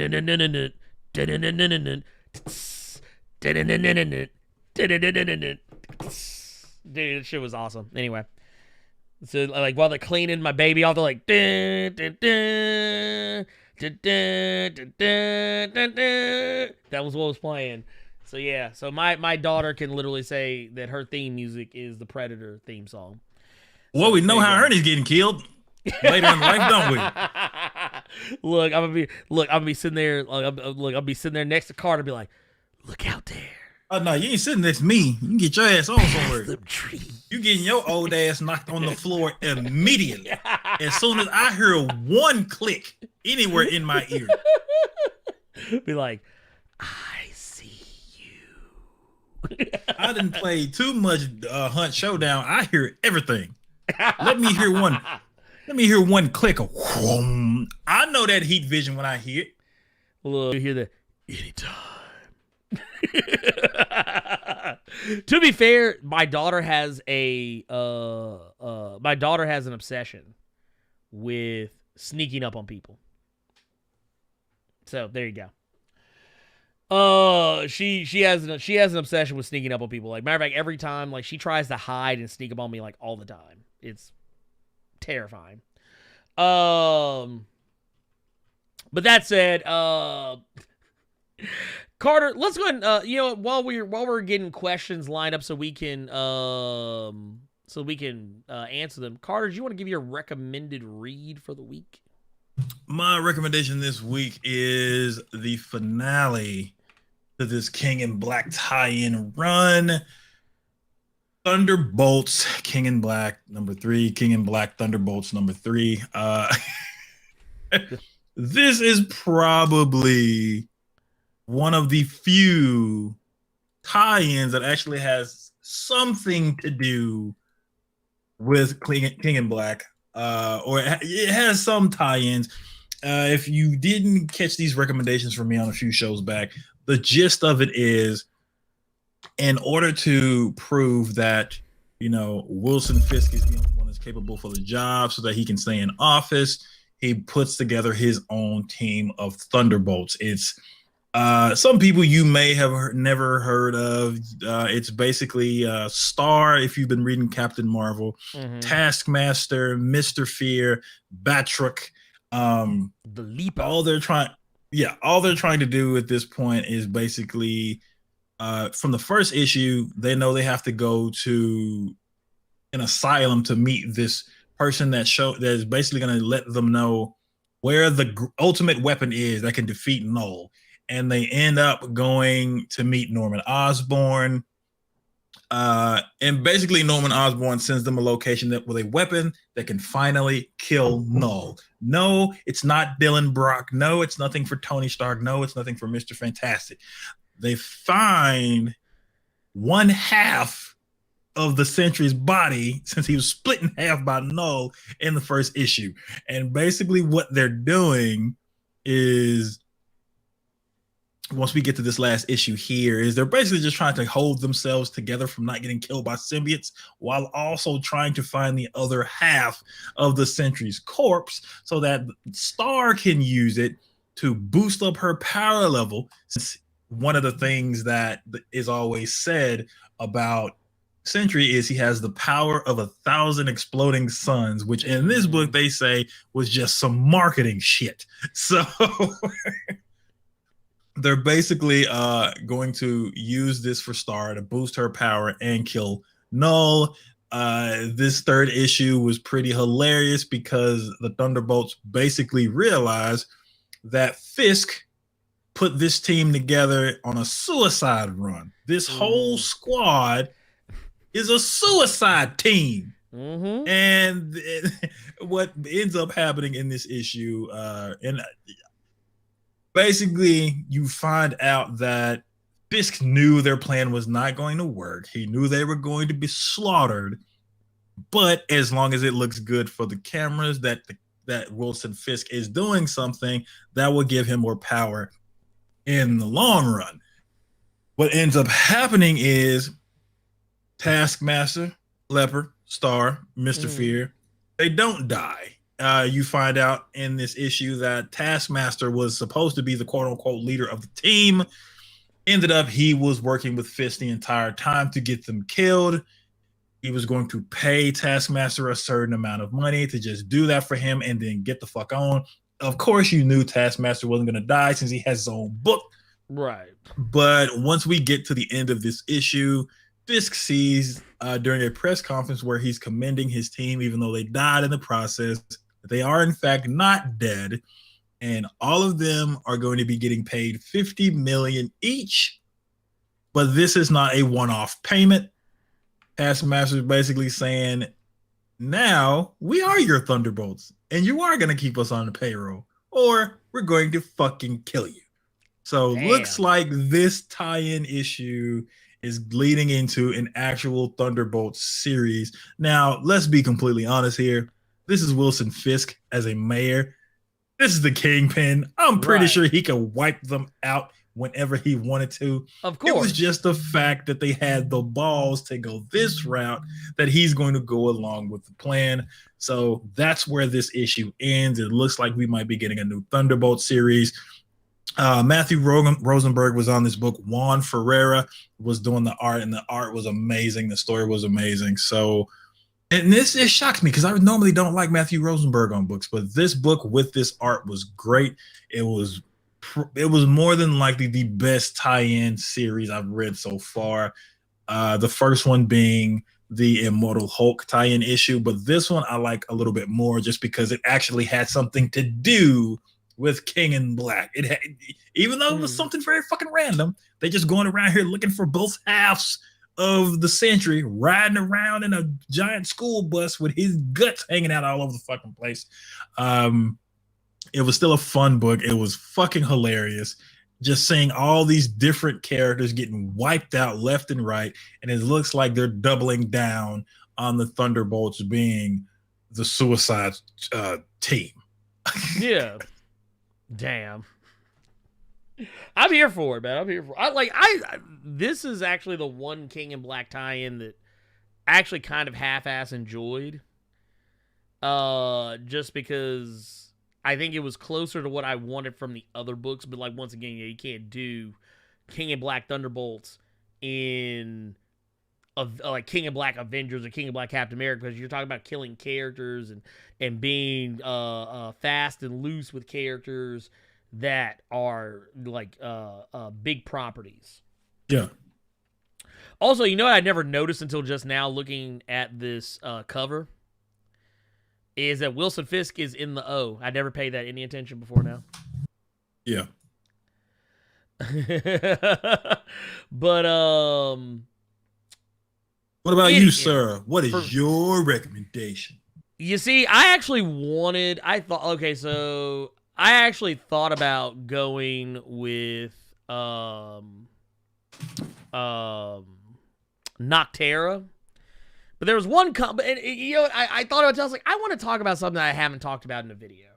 that shit was awesome. Anyway, so like while they're cleaning my baby off, they're like that was what was playing. So yeah, so my daughter can literally say that her theme music is the Predator theme song. Well, we know how Ernie's getting killed later in life, don't we? Look, I'm gonna be sitting there. I'll be sitting there next to Carter, and be like, "Look out there." Oh no, you ain't sitting next to me. You can get your ass on somewhere. You getting your old ass knocked on the floor immediately. As soon as I hear one click anywhere in my ear. Be like, I see you. I didn't play too much Hunt Showdown. I hear everything. Let me hear one click of whoom. I know that heat vision when I hear it. Look, you hear the anytime. To be fair, my daughter has an obsession with sneaking up on people. So there you go. She has an obsession with sneaking up on people. Like matter of fact, every time like she tries to hide and sneak up on me like all the time. It's terrifying. But that said, Carter, let's go ahead and while we're getting questions lined up so we can answer them. Carter, do you want to give your recommended read for the week? My recommendation this week is the finale to this King in Black tie-in run. Thunderbolts, King in Black, number 3. King in Black, Thunderbolts, number 3. This is probably one of the few tie-ins that actually has something to do with King in Black, or it has some tie-ins. If you didn't catch these recommendations from me on a few shows back, the gist of it is, in order to prove that, Wilson Fisk is the only one that's capable for the job so that he can stay in office, he puts together his own team of Thunderbolts. It's some people you may have never heard of. It's basically Star, if you've been reading Captain Marvel, Taskmaster, Mr. Fear, Batroc. The Leap. All they're trying to do at this point is basically, from the first issue, they know they have to go to an asylum to meet this person that is basically going to let them know where the ultimate weapon is that can defeat Null. And they end up going to meet Norman Osborn. And basically Norman Osborn sends them a location with a weapon that can finally kill Null. No, it's not Dylan Brock. No, it's nothing for Tony Stark. No, it's nothing for Mr. Fantastic. They find one half of the Sentry's body since he was split in half by Null in the first issue. And basically what they're doing is, once we get to this last issue here, is they're basically just trying to hold themselves together from not getting killed by symbiotes while also trying to find the other half of the Sentry's corpse so that Star can use it to boost up her power level. Since one of the things that is always said about Sentry is he has the power of 1,000 exploding suns, which in this book they say was just some marketing shit. So they're basically going to use this for Star to boost her power and kill Null. This third issue was pretty hilarious because the Thunderbolts basically realized that Fisk put this team together on a suicide run. This whole squad is a suicide team. Mm-hmm. And what ends up happening in this issue, and basically you find out that Fisk knew their plan was not going to work. He knew they were going to be slaughtered. But as long as it looks good for the cameras that Wilson Fisk is doing something, that will give him more power in the long run. What ends up happening is Taskmaster, Leopard, Star, Mr. Fear, they don't die. You find out in this issue that Taskmaster was supposed to be the quote-unquote leader of the team. Ended up he was working with Fisk the entire time to get them killed. He was going to pay Taskmaster a certain amount of money to just do that for him and then get the fuck on. Of course, you knew Taskmaster wasn't going to die since he has his own book. Right. But once we get to the end of this issue, Fisk sees during a press conference where he's commending his team, even though they died in the process, that they are in fact not dead. And all of them are going to be getting paid $50 million each. But this is not a one-off payment. Taskmaster is basically saying, now we are your Thunderbolts, and you are going to keep us on the payroll, or we're going to fucking kill you. So looks like this tie-in issue is leading into an actual Thunderbolts series. Now, let's be completely honest here. This is Wilson Fisk as a mayor. This is the Kingpin. I'm pretty sure he could wipe them out whenever he wanted to. Of course. It was just the fact that they had the balls to go this route that he's going to go along with the plan. So that's where this issue ends. It looks like we might be getting a new Thunderbolt series. Matthew Rosenberg was on this book. Juan Ferreira was doing the art, and the art was amazing. The story was amazing. So, and it shocks me because I normally don't like Matthew Rosenberg on books, but this book with this art was great. It was more than likely the best tie-in series I've read so far. The first one being the Immortal Hulk tie-in issue, but this one I like a little bit more just because it actually had something to do with King in Black. It had, even though it was something very fucking random, they just going around here looking for both halves of the Sentry, riding around in a giant school bus with his guts hanging out all over the fucking place. It was still a fun book. It was fucking hilarious. Just seeing all these different characters getting wiped out left and right, and it looks like they're doubling down on the Thunderbolts being the suicide team. Yeah. Damn. I'm here for it, man. I'm here for it. This is actually the one King in Black tie-in that I actually kind of half-ass enjoyed. Just because I think it was closer to what I wanted from the other books, but like once again, you can't do King in Black Thunderbolts in like King in Black Avengers or King in Black Captain America, because you're talking about killing characters and being fast and loose with characters that are like big properties. Yeah. Also, you know what I never noticed until just now looking at this cover is that Wilson Fisk is in the O. I never paid that any attention before now. Yeah. But what about you, sir? What is your recommendation? You see, I actually thought about going with Noctera. But there was one, and you know, I thought about it. I was like, I want to talk about something that I haven't talked about in a video,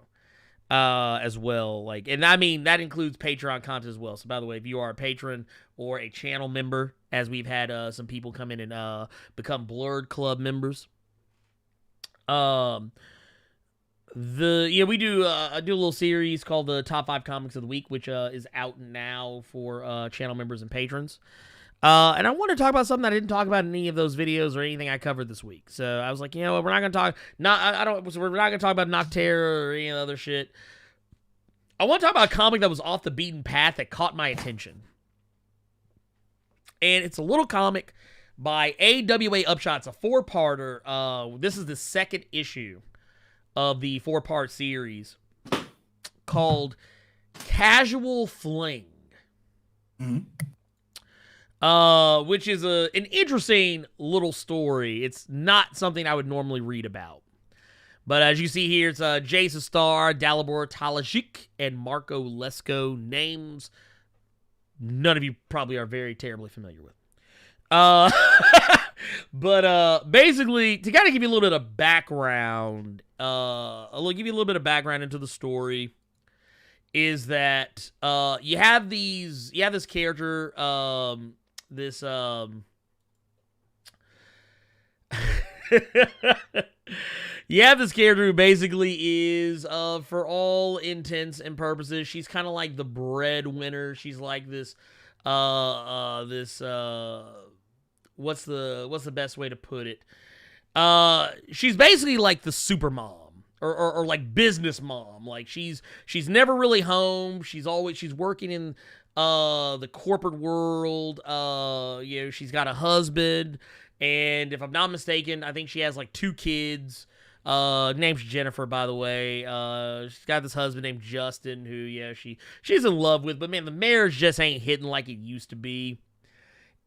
as well. Like, and I mean that includes Patreon content as well. So, by the way, if you are a patron or a channel member, as we've had some people come in and become Blerd Club members, we do a little series called the Top 5 Comics of the Week, which is out now for channel members and patrons. And I want to talk about something that I didn't talk about in any of those videos or anything I covered this week. So I was like, you know what, we're not gonna talk. We're not gonna talk about Noctera or any other shit. I want to talk about a comic that was off the beaten path that caught my attention, and it's a little comic by AWA Upshot. It's a 4-parter. This is the second issue of the 4-part series called Casual Fling. Mm-hmm. Which is an interesting little story. It's not something I would normally read about. But as you see here, it's Jason Starr, Dalibor Talajic, and Marco Lesko, names none of you probably are very terribly familiar with. But basically, to kind of give you a little bit of background, I'll give you a little bit of background into the story, is that you have this character, you have this character who basically is, for all intents and purposes, she's kind of like the breadwinner. She's like this, what's the best way to put it? She's basically like the super mom. Or like business mom. Like she's never really home. She's working in the corporate world. She's got a husband, and if I'm not mistaken, I think she has like 2 kids. Name's Jennifer, by the way. She's got this husband named Justin, who she's in love with, but man, the marriage just ain't hitting like it used to be,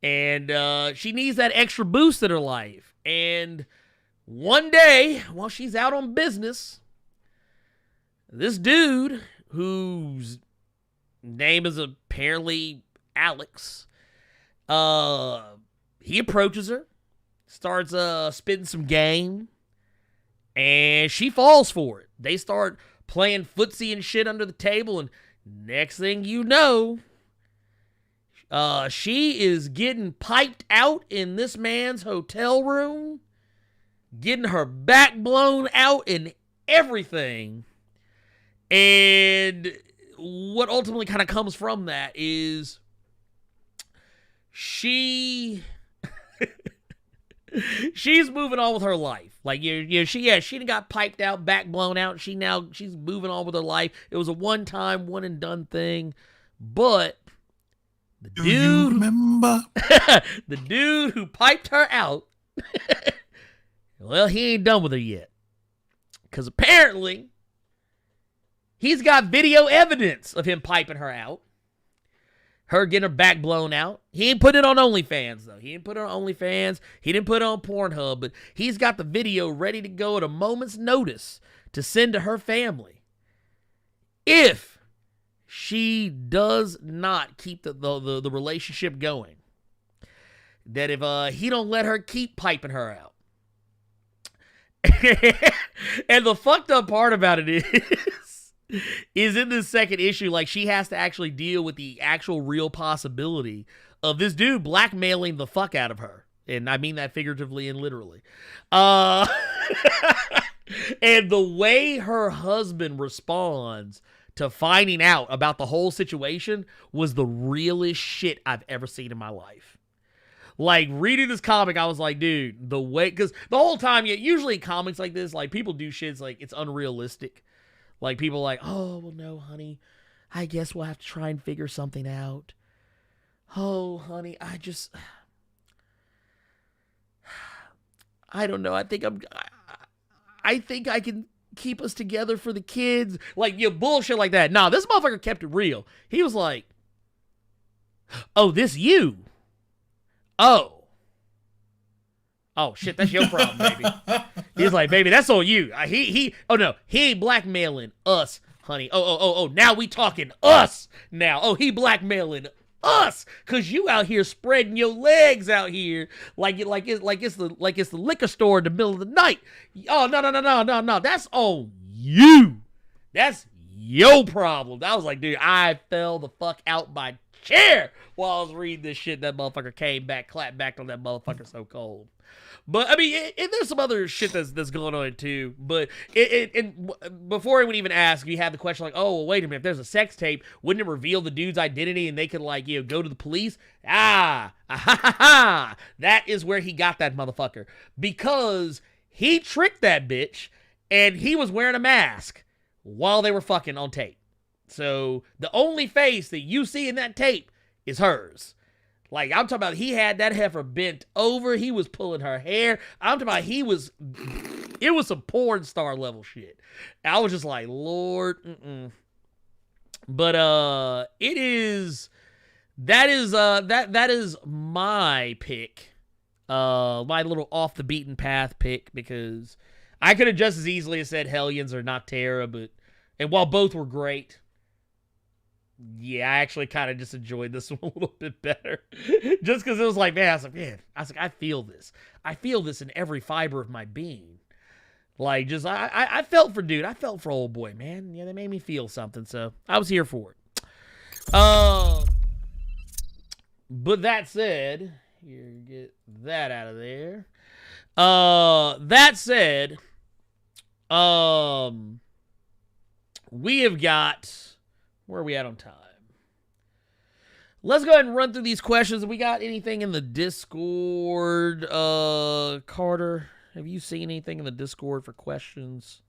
and she needs that extra boost in her life. And one day, while she's out on business, this dude, whose name is apparently Alex, he approaches her, starts spitting some game, and she falls for it. They start playing footsie and shit under the table, and next thing you know, she is getting piped out in this man's hotel room, getting her back blown out and everything. And what ultimately kind of comes from that is she's moving on with her life. Like, she done got piped out, back blown out. She's moving on with her life. It was a one-time, one and done thing. But the dude, remember? The dude who piped her out, well, he ain't done with her yet. Because apparently, he's got video evidence of him piping her out. Her getting her back blown out. He ain't put it on OnlyFans, though. He didn't put it on OnlyFans. He didn't put it on Pornhub. But he's got the video ready to go at a moment's notice to send to her family, if she does not keep the relationship going. That if he don't let her keep piping her out. And the fucked up part about it is in this second issue, like, she has to actually deal with the actual real possibility of this dude blackmailing the fuck out of her. And I mean that figuratively and literally. And the way her husband responds to finding out about the whole situation was the realest shit I've ever seen in my life. Like, reading this comic, I was like, dude, the way, because the whole time, usually comics like this, like, people do shits like it's unrealistic. Like, people are like, oh, well, no, honey, I guess we'll have to try and figure something out. Oh, honey, I don't know. I think I can keep us together for the kids. Like, bullshit like that. Nah, this motherfucker kept it real. He was like, oh, this you? Oh, shit, that's your problem, baby. He's like, baby, that's on you. He ain't blackmailing us, honey. Oh, now we talking us now. Oh, he blackmailing us, cause you out here spreading your legs out here like it's the liquor store in the middle of the night. Oh no, that's on you. That's your problem. I was like, dude, I fell the fuck out my chair while I was reading this shit. That motherfucker came back, clapped back on that motherfucker so cold. But I mean, there's some other shit that's going on too. But before I would even ask, you had the question like, oh, well, wait a minute, if there's a sex tape, wouldn't it reveal the dude's identity and they could like, you know, go to the police? That is where he got that motherfucker, because he tricked that bitch and he was wearing a mask while they were fucking on tape. So the only face that you see in that tape is hers. Like, I'm talking about, he had that heifer bent over. He was pulling her hair. I'm talking about it was some porn star level shit. I was just like, Lord, But, that is my pick. My little off the beaten path pick, because I could have just as easily said Hellions or Noctera, and while both were great, yeah, I actually kind of just enjoyed this one a little bit better. Just because it was like, man, I feel this. I feel this in every fiber of my being. Like, just, I felt for dude. I felt for old boy, man. Yeah, they made me feel something, so I was here for it. But that said, here, get that out of there. That said, we have got... Where are we at on time? Let's go ahead and run through these questions. We got anything in the Discord? Carter, have you seen anything in the Discord for questions?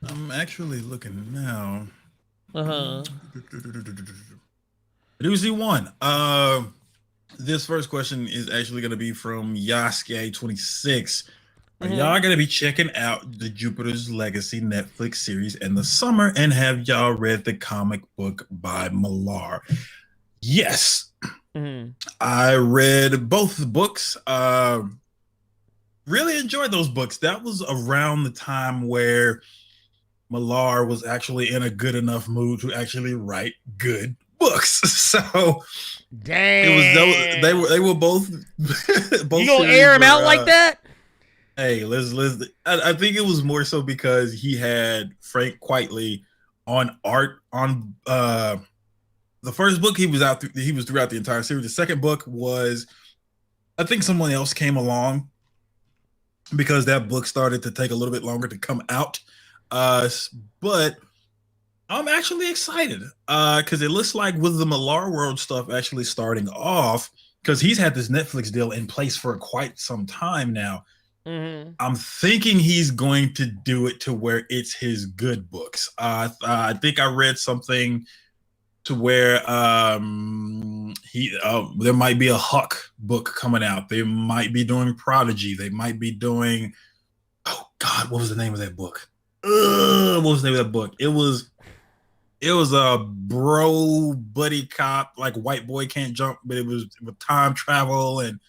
I'm actually looking now. Uh-huh. I do see one. This first question is actually going to be from Yasuke26. Are y'all going to be checking out the Jupiter's Legacy Netflix series in the summer? And have y'all read the comic book by Millar? Yes. I read both the books. Really enjoyed those books. That was around the time where Millar was actually in a good enough mood to actually write good books. So dang, it was they were both you gonna air him out like that? Hey, Liz. I think it was more so because he had Frank Quitely on art on the first book. He was throughout the entire series. The second book was, I think someone else came along because that book started to take a little bit longer to come out. But I'm actually excited because it looks like with the Millar World stuff actually starting off, because he's had this Netflix deal in place for quite some time now. I'm thinking he's going to do it to where it's his good books. I think I read something to where there might be a Huck book coming out. They might be doing Prodigy. They might be doing, oh God, what was the name of that book? What was the name of that book? It was a bro buddy cop, like White Boy Can't Jump, but it was with time travel and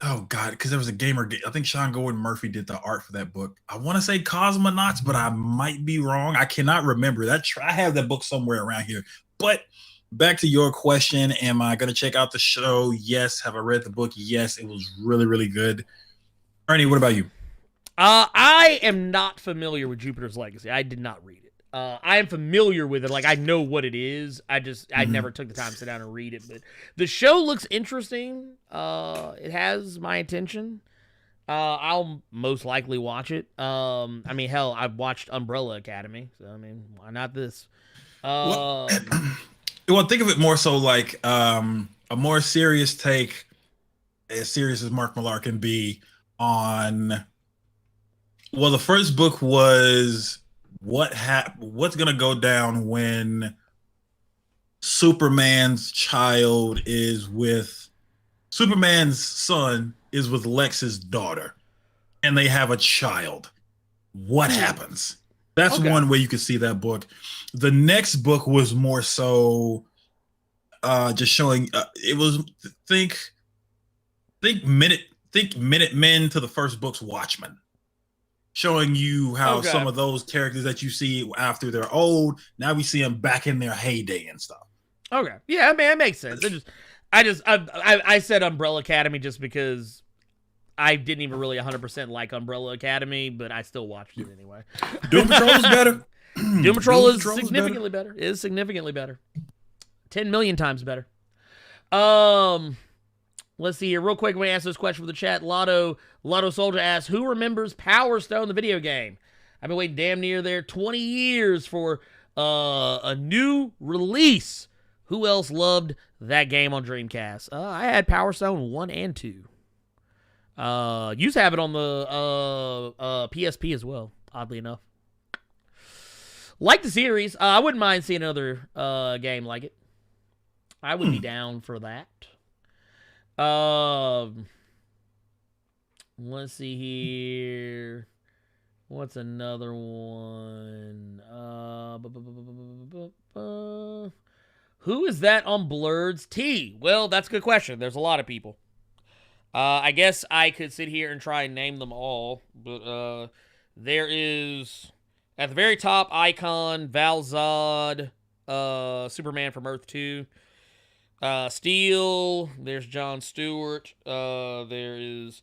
oh God, because there was a gamer. I think Sean Gordon Murphy did the art for that book. I want to say Cosmonauts, but I might be wrong. I cannot remember that. I have that book somewhere around here. But back to your question, am I going to check out the show? Yes. Have I read the book? Yes. It was really, really good. Ernie, what about you? I am not familiar with Jupiter's Legacy. I did not read it. I am familiar with it. Like, I know what it is. I never took the time to sit down and read it. But the show looks interesting. It has my attention. I'll most likely watch it. I mean, hell, I've watched Umbrella Academy. So, I mean, why not this? Well, think of it more so like a more serious take, as serious as Mark Millar can be on... Well, the first book was... what's gonna go down when Superman's son is with Lex's daughter and they have a child? What happens? That's one way you could see that book. The next book was more so just showing it was think Minutemen to the first book's Watchmen. Showing you how some of those characters that you see after they're old, now we see them back in their heyday and stuff. Okay. Yeah, I mean, it makes sense. I said Umbrella Academy just because I didn't even really 100% like Umbrella Academy, but I still watched it anyway. Doom Patrol is better. Doom Patrol is significantly better. It is significantly better. 10 million times better. Let's see here. Real quick, when we answer this question from the chat, Lotto Soldier asks, who remembers Power Stone, the video game? I've been waiting damn near there 20 years for a new release. Who else loved that game on Dreamcast? I had Power Stone 1 and 2. Used to have it on the PSP as well, oddly enough. Like the series. I wouldn't mind seeing another game like it. I would be down for that. Let's see here. What's another one? Who is that on Blerd's T? Well, that's a good question. There's a lot of people. I guess I could sit here and try and name them all, but there is at the very top Icon, Val-Zod, Superman from Earth 2, Steel. There's Jon Stewart. There is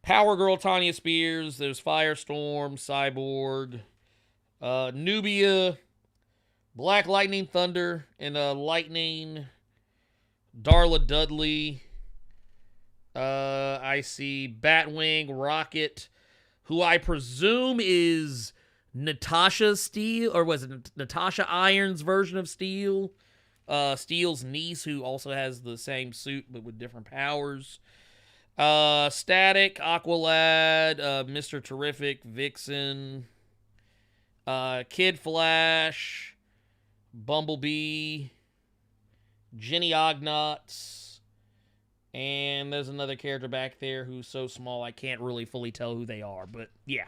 Power Girl, Tanya Spears. There's Firestorm, Cyborg, Nubia, Black Lightning, Thunder, and Lightning, Darla Dudley. I see Batwing, Rocket, who I presume is Natasha Steele, or was it Natasha Irons' version of Steel? Steele's niece, who also has the same suit but with different powers. Static, Aqualad, Mr. Terrific, Vixen, Kid Flash, Bumblebee, Jenny Ognotz, and there's another character back there who's so small I can't really fully tell who they are, but yeah.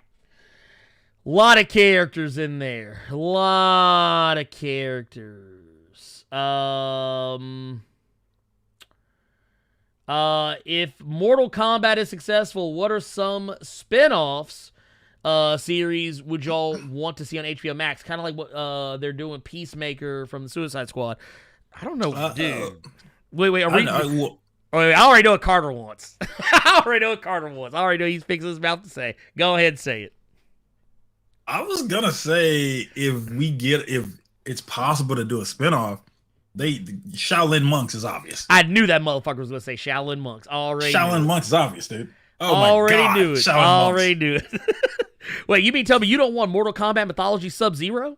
A lot of characters in there. A lot of characters. If Mortal Kombat is successful, what are some spin-offs series would y'all want to see on HBO Max? Kind of like what they're doing Peacemaker from the Suicide Squad. I don't know, dude. Wait. I already know what Carter wants. I already know he's fixing his mouth to say. Go ahead and say it. I was gonna say if it's possible to do a spinoff, Shaolin Monks is obvious. I knew that motherfucker was gonna say Shaolin Monks. Shaolin Monks is obvious, dude. Oh already my God. Knew it. Already knew it. Wait, you mean tell me you don't want Mortal Kombat Mythology Sub-Zero?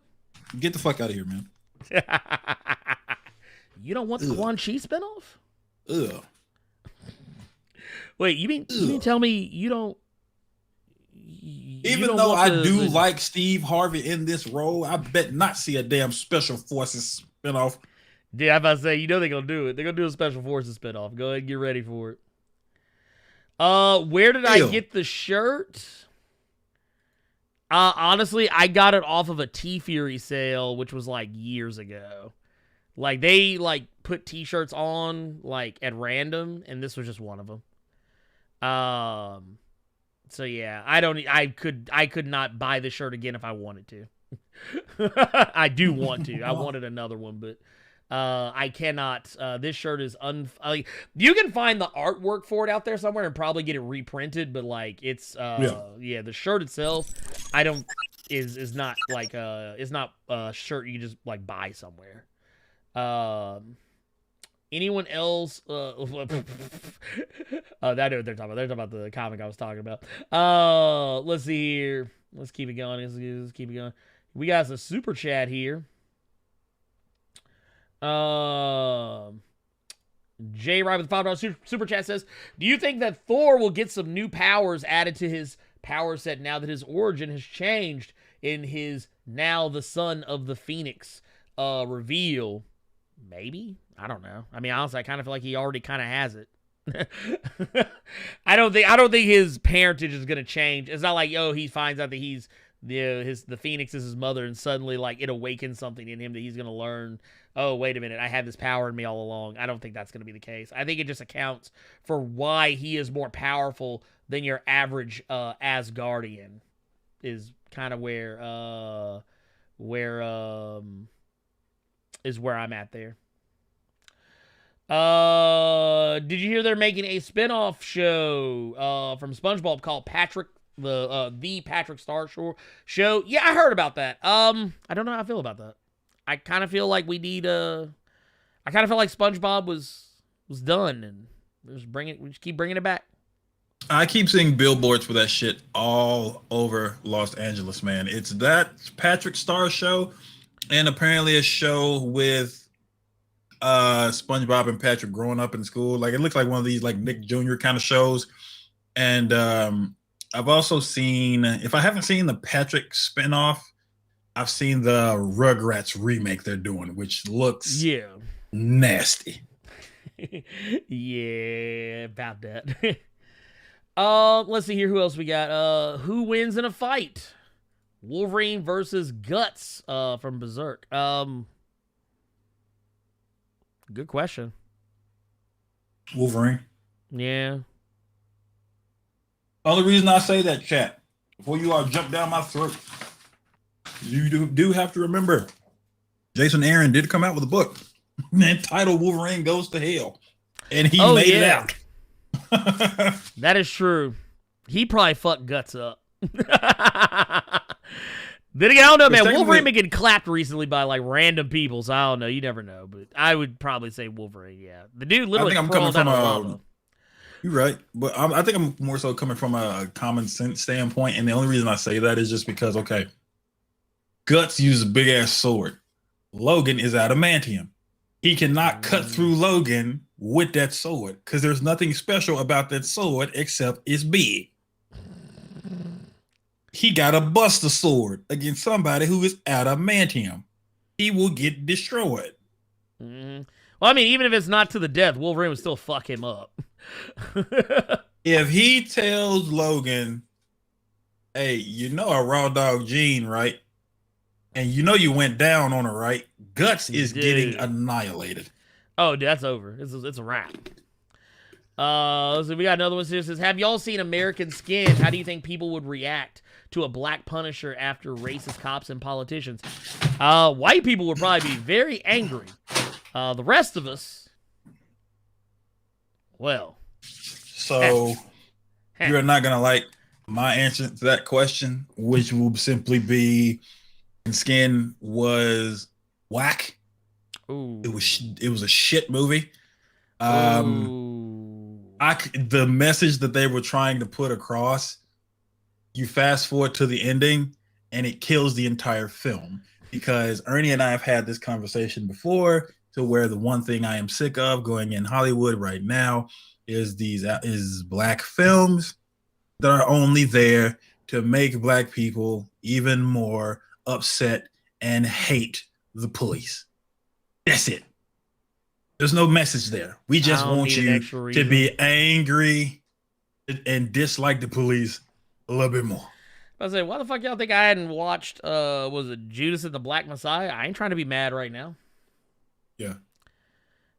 Get the fuck out of here, man. You don't want the Quan Chi spinoff? Ugh. Wait, you mean tell me you don't? Even though I do like Steve Harvey in this role, I bet not see a damn Special Forces spinoff. Yeah, I'm about to say, they're gonna do it. They're gonna do a Special Forces spinoff. Go ahead and get ready for it. Where did I get the shirt? Honestly, I got it off of a T-Fury sale, which was like years ago. Like they put T-shirts on at random, and this was just one of them. So yeah, I could not buy the shirt again if I wanted to. I do want to. I wanted another one, but I cannot. This shirt is you can find the artwork for it out there somewhere and probably get it reprinted, but it's the shirt itself is not it's not a shirt you can just buy somewhere. Anyone else? That know what they're talking about. They're talking about the comic I was talking about. Let's see here. Let's keep it going. Let's keep it going. We got a super chat here. J. Ryan with the $5 super chat says, do you think that Thor will get some new powers added to his power set now that his origin has changed in his now the son of the Phoenix reveal? Maybe. I don't know. I mean, honestly, I kind of feel like he already kind of has it. I don't think his parentage is gonna change. It's not like, he finds out that he's the Phoenix is his mother, and suddenly it awakens something in him that he's gonna learn. Oh, wait a minute, I had this power in me all along. I don't think that's gonna be the case. I think it just accounts for why he is more powerful than your average Asgardian. Is kind of where I'm at there. Did you hear they're making a spin-off show from SpongeBob called Patrick the Patrick Star Show? Yeah, I heard about that. I don't know how I feel about that. I kind of feel like we need I kind of feel like SpongeBob was done, and we just keep bringing it back. I keep seeing billboards for that shit all over Los Angeles, man. It's that Patrick Star Show, and apparently a show with SpongeBob and Patrick growing up in school. Like, it looks like one of these like Nick Jr. kind of shows. And I've also seen, if I haven't seen the Patrick spinoff, I've seen the Rugrats remake they're doing, which looks nasty. Yeah, about that. Let's see here. Who else we got? Who wins in a fight? Wolverine versus Guts from Berserk. Good question. Wolverine. Yeah. Only reason I say that, chat, before you all jump down my throat, you do have to remember, Jason Aaron did come out with a book entitled Wolverine Goes to Hell, and he made it out. That is true. He probably fucked Guts up. Then again, I don't know, man. Wolverine been getting clapped recently by like random people, so I don't know. You never know, but I would probably say Wolverine. Yeah, the dude literally. I think I'm coming from a. You're right, but I think I'm more so coming from a common sense standpoint, and the only reason I say that is just because, okay, Guts uses a big ass sword. Logan is adamantium. He cannot cut through Logan with that sword because there's nothing special about that sword except it's big. He gotta bust a sword against somebody who is adamantium. He will get destroyed. Mm-hmm. Well, I mean, even if it's not to the death, Wolverine would still fuck him up. If he tells Logan, hey, you know a raw dog Jean, right? And you know you went down on her, right? Guts is getting annihilated. Oh, dude, that's over. It's a wrap. So we got another one here. Says, have y'all seen American Skin? How do you think people would react to a black Punisher after racist cops and politicians? White people would probably be very angry. The rest of us, well. So you're not gonna like my answer to that question, which will simply be, Skin was whack. Ooh. It was a shit movie. The message that they were trying to put across, you fast forward to the ending and it kills the entire film, because Ernie and I have had this conversation before, to where the one thing I am sick of going in Hollywood right now is black films that are only there to make black people even more upset and hate the police. That's it. There's no message there. We just want you to be angry and dislike the police a little bit more. I was like, why the fuck y'all think I hadn't watched, was it Judas and the Black Messiah? I ain't trying to be mad right now. Yeah.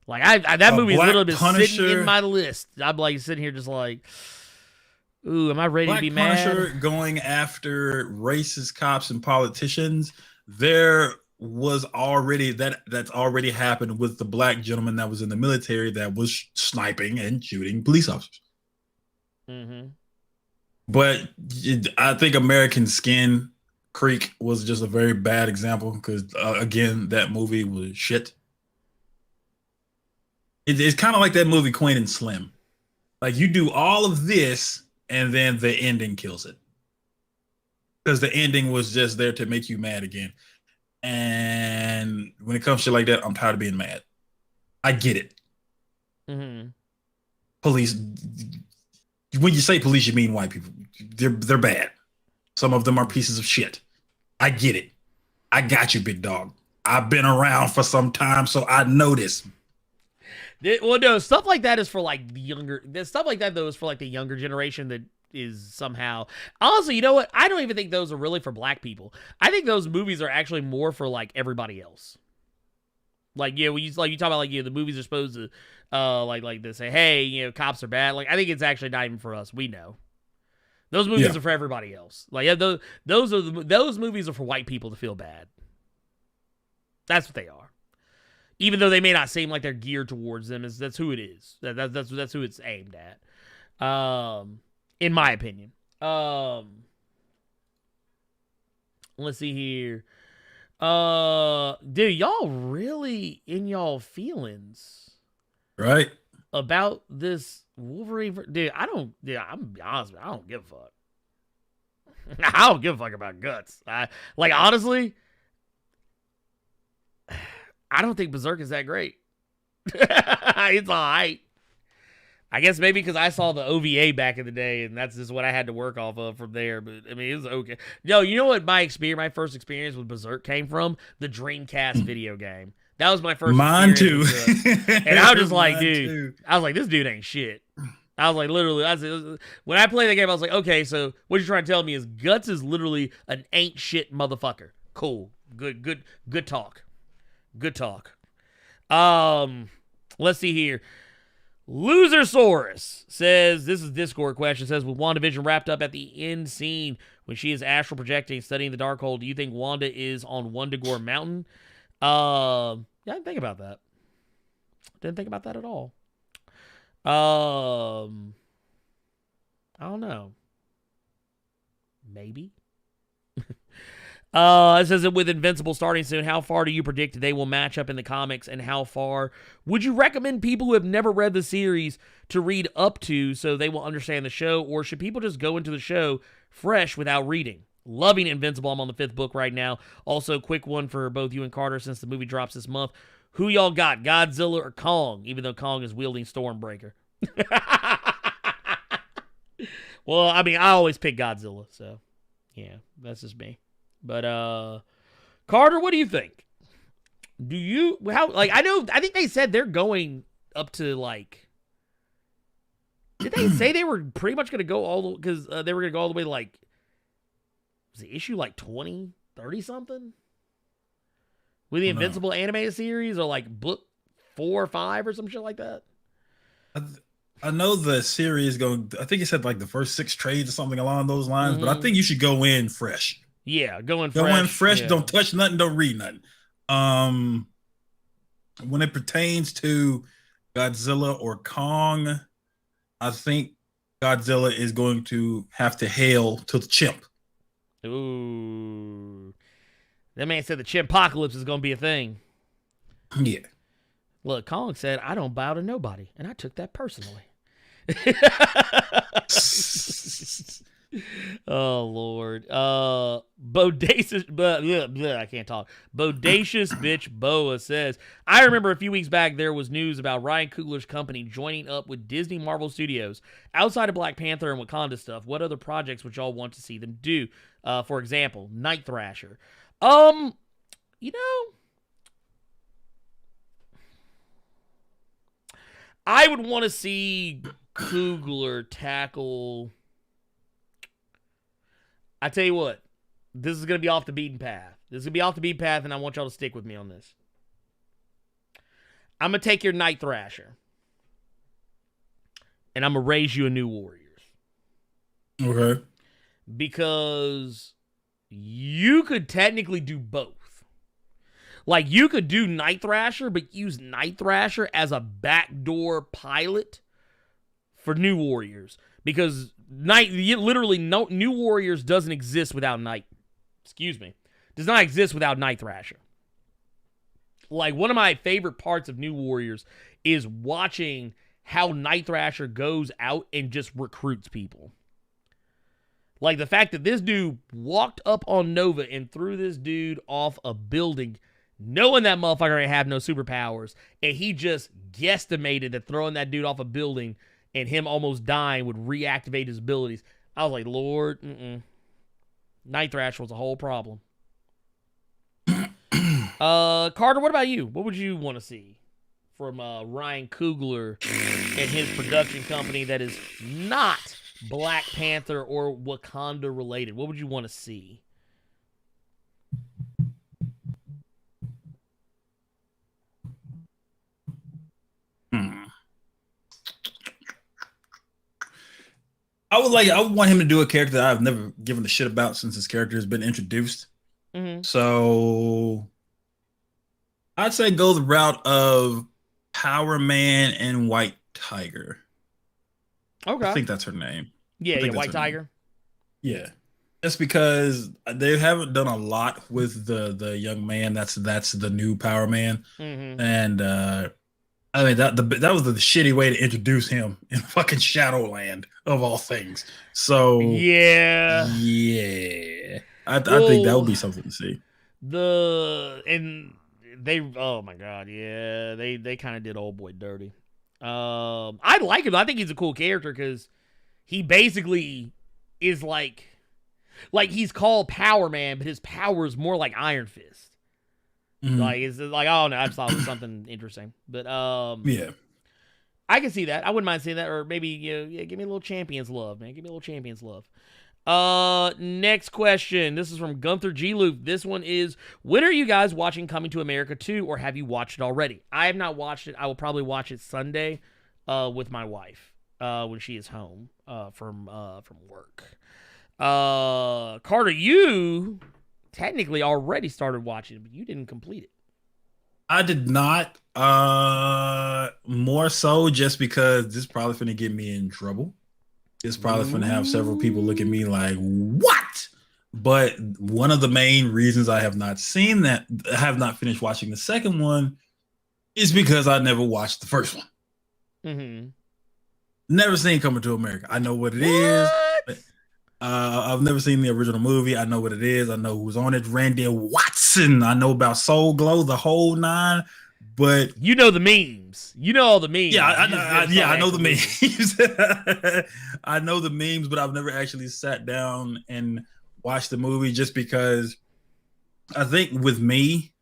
Like, that movie's literally been Punisher, sitting in my list. I'm like sitting here just like, ooh, am I ready to be mad? Punisher going after racist cops and politicians. There was already that's already happened with the black gentleman that was in the military that was sniping and shooting police officers. Mm-hmm. But I think American Skin Creek was just a very bad example, because again, that movie was shit. It's kind of like that movie Queen and Slim. Like, you do all of this and then the ending kills it, because the ending was just there to make you mad again. And when it comes to shit like that, I'm tired of being mad. I get it. Mm-hmm. Police. When you say police, you mean white people. They're bad. Some of them are pieces of shit. I get it. I got you, big dog. I've been around for some time, so I know this. Well, no, stuff like that is for like the younger. Stuff like that though is for like the younger generation that is somehow. Also, you know what? I don't even think those are really for black people. I think those movies are actually more for like everybody else. Like, yeah, when you talk about like, the movies are supposed to like to say, hey, cops are bad. Like, I think it's actually not even for us. We know those movies are for everybody else. Like, yeah, those movies are for white people to feel bad. That's what they are. Even though they may not seem like they're geared towards them, that's who it is. That's who it's aimed at. In my opinion. Let's see here. Dude, y'all really in y'all feelings, right? About this Wolverine? Dude, I'm be honest, I don't give a fuck. I don't give a fuck about Guts. Honestly, I don't think Berserk is that great. It's alright. I guess maybe because I saw the OVA back in the day, and that's just what I had to work off of from there. But I mean, it was okay. Yo, you know what my first experience with Berserk came from? The Dreamcast video game. That was my first. Mine too. And I was just like, dude, I was like, this dude ain't shit. I was like, literally, when I played the game, I was like, okay, so what you're trying to tell me is Guts is literally an ain't shit motherfucker. Cool, good talk, good talk. Let's see here. Losersaurus says, this is Discord question, says, with WandaVision wrapped up at the end scene when she is astral projecting, studying the Darkhold, do you think Wanda is on Wundagore Mountain? Yeah, I didn't think about that. Didn't think about that at all. I don't know. Maybe. It says that with Invincible starting soon, how far do you predict they will match up in the comics, and how far would you recommend people who have never read the series to read up to so they will understand the show, or should people just go into the show fresh without reading? Loving Invincible. I'm on the 5th book right now. Also, quick one for both you and Carter since the movie drops this month. Who y'all got, Godzilla or Kong, even though Kong is wielding Stormbreaker? Well, I mean, I always pick Godzilla, so yeah, that's just me. But Carter, what do you think? I think they said they're going up to like, did they say they were pretty much going to go all the, because they were going to go all the way to like, was the issue like 20, 30 something? With the Invincible animated series, or like book 4 or 5 or some shit like that? I know the series going, I think it said like the first 6 trades or something along those lines, but I think you should go in fresh. Yeah, go in fresh. Yeah. Don't touch nothing. Don't read nothing. When it pertains to Godzilla or Kong, I think Godzilla is going to have to hail to the chimp. Ooh. That man said the chimpocalypse is going to be a thing. Yeah. Look, Kong said, I don't bow to nobody, and I took that personally. Oh, Lord. Bodacious, I can't talk. Bodacious bitch Boa says, I remember a few weeks back there was news about Ryan Coogler's company joining up with Disney Marvel Studios. Outside of Black Panther and Wakanda stuff, what other projects would y'all want to see them do? For example, Night Thrasher. You know, I would want to see Coogler tackle. I tell you what, this is going to be off the beaten path. This is going to be off the beaten path, and I want y'all to stick with me on this. I'm going to take your Night Thrasher, and I'm going to raise you a New Warriors. Okay. Because you could technically do both. Like, you could do Night Thrasher, but use Night Thrasher as a backdoor pilot for New Warriors. Because New Warriors doesn't exist without does not exist without Night Thrasher. Like, one of my favorite parts of New Warriors is watching how Night Thrasher goes out and just recruits people. Like, the fact that this dude walked up on Nova and threw this dude off a building, knowing that motherfucker ain't have no superpowers, and he just guesstimated that throwing that dude off a building and him almost dying would reactivate his abilities. I was like, Lord, Night Thrasher was a whole problem. Carter, what about you? What would you want to see from Ryan Coogler and his production company that is not Black Panther or Wakanda related? What would you want to see? I would want him to do a character that I've never given a shit about since his character has been introduced. Mm-hmm. So I'd say go the route of Power Man and White Tiger. Okay. I think that's her name. Yeah, think that's White her Tiger. name. Yeah. Just because they haven't done a lot with the young man. That's the new Power Man. Mm-hmm. And I mean that was the shitty way to introduce him in fucking Shadowland of all things. So yeah. I think that would be something to see. Oh my god, yeah, they kind of did old boy dirty. I like him. I think he's a cool character because he basically is like he's called Power Man, but his power is more like Iron Fist. Mhm. Like it's like, oh no, I just thought it was something interesting. But Yeah. I can see that. I wouldn't mind seeing that, or maybe give me a little Champions love, man. Give me a little Champions love. Next question. This is from Gunther G. Loop. This one is, when are you guys watching Coming to America 2, or have you watched it already? I have not watched it. I will probably watch it Sunday with my wife when she is home from work. Carter, you technically already started watching it, but you didn't complete it. I did not. More so just because this is probably finna get me in trouble. It's probably finna have several people look at me like, what? But one of the main reasons I have not finished watching the second one is because I never watched the first one. Mm-hmm. Never seen Coming to America. I know what it is. I've never seen the original movie. I know what it is. I know who's on it. Randy Watson. I know about Soul Glow, the whole nine. But you know the memes. You know all the memes. Yeah, I know the memes. I know the memes, but I've never actually sat down and watched the movie just because I think with me,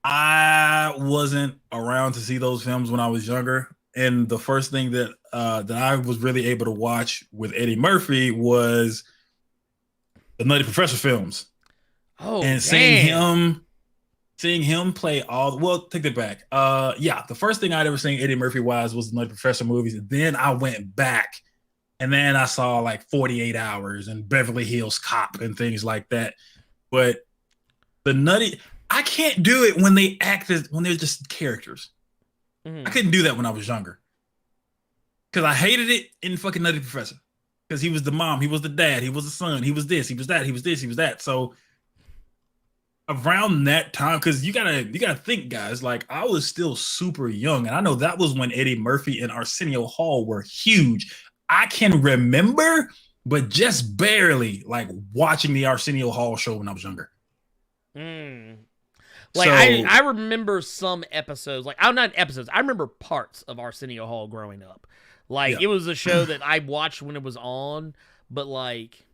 I wasn't around to see those films when I was younger. And the first thing that I was really able to watch with Eddie Murphy was the Nutty Professor films. Oh, and seeing him play take it back. The first thing I'd ever seen Eddie Murphy was the Nutty Professor movies. Then I went back and then I saw like 48 Hours and Beverly Hills Cop and things like that. But I can't do it when they when they're just characters. Mm-hmm. I couldn't do that when I was younger. Because I hated it in fucking Nutty Professor. Because he was the mom, he was the dad, he was the son, he was this, he was that, he was this, he was that. So around that time, because you gotta think, guys, like I was still super young, and I know that was when Eddie Murphy and Arsenio Hall were huge. I can remember, but just barely, like watching the Arsenio Hall show when I was younger. Like I remember some episodes, like I'm not episodes. I remember parts of Arsenio Hall growing up. Like it was a show that I watched when it was on, but like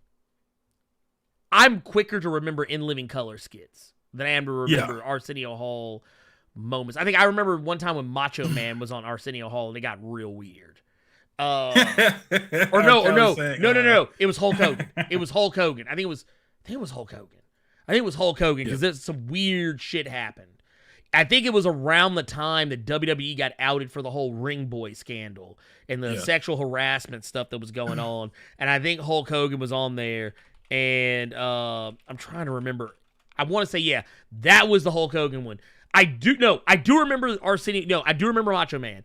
I'm quicker to remember In Living Color skits than I am to remember Arsenio Hall moments. I think I remember one time when Macho Man was on Arsenio Hall and it got real weird. No. It was Hulk Hogan. It was Hulk Hogan. I think it was Hulk Hogan. Because some weird shit happened. I think it was around the time that WWE got outed for the whole Ring Boy scandal and the sexual harassment stuff that was going on. And I think Hulk Hogan was on there. And I'm trying to remember. I want to say, that was the Hulk Hogan one. I do remember Arsenio. No, I do remember Macho Man.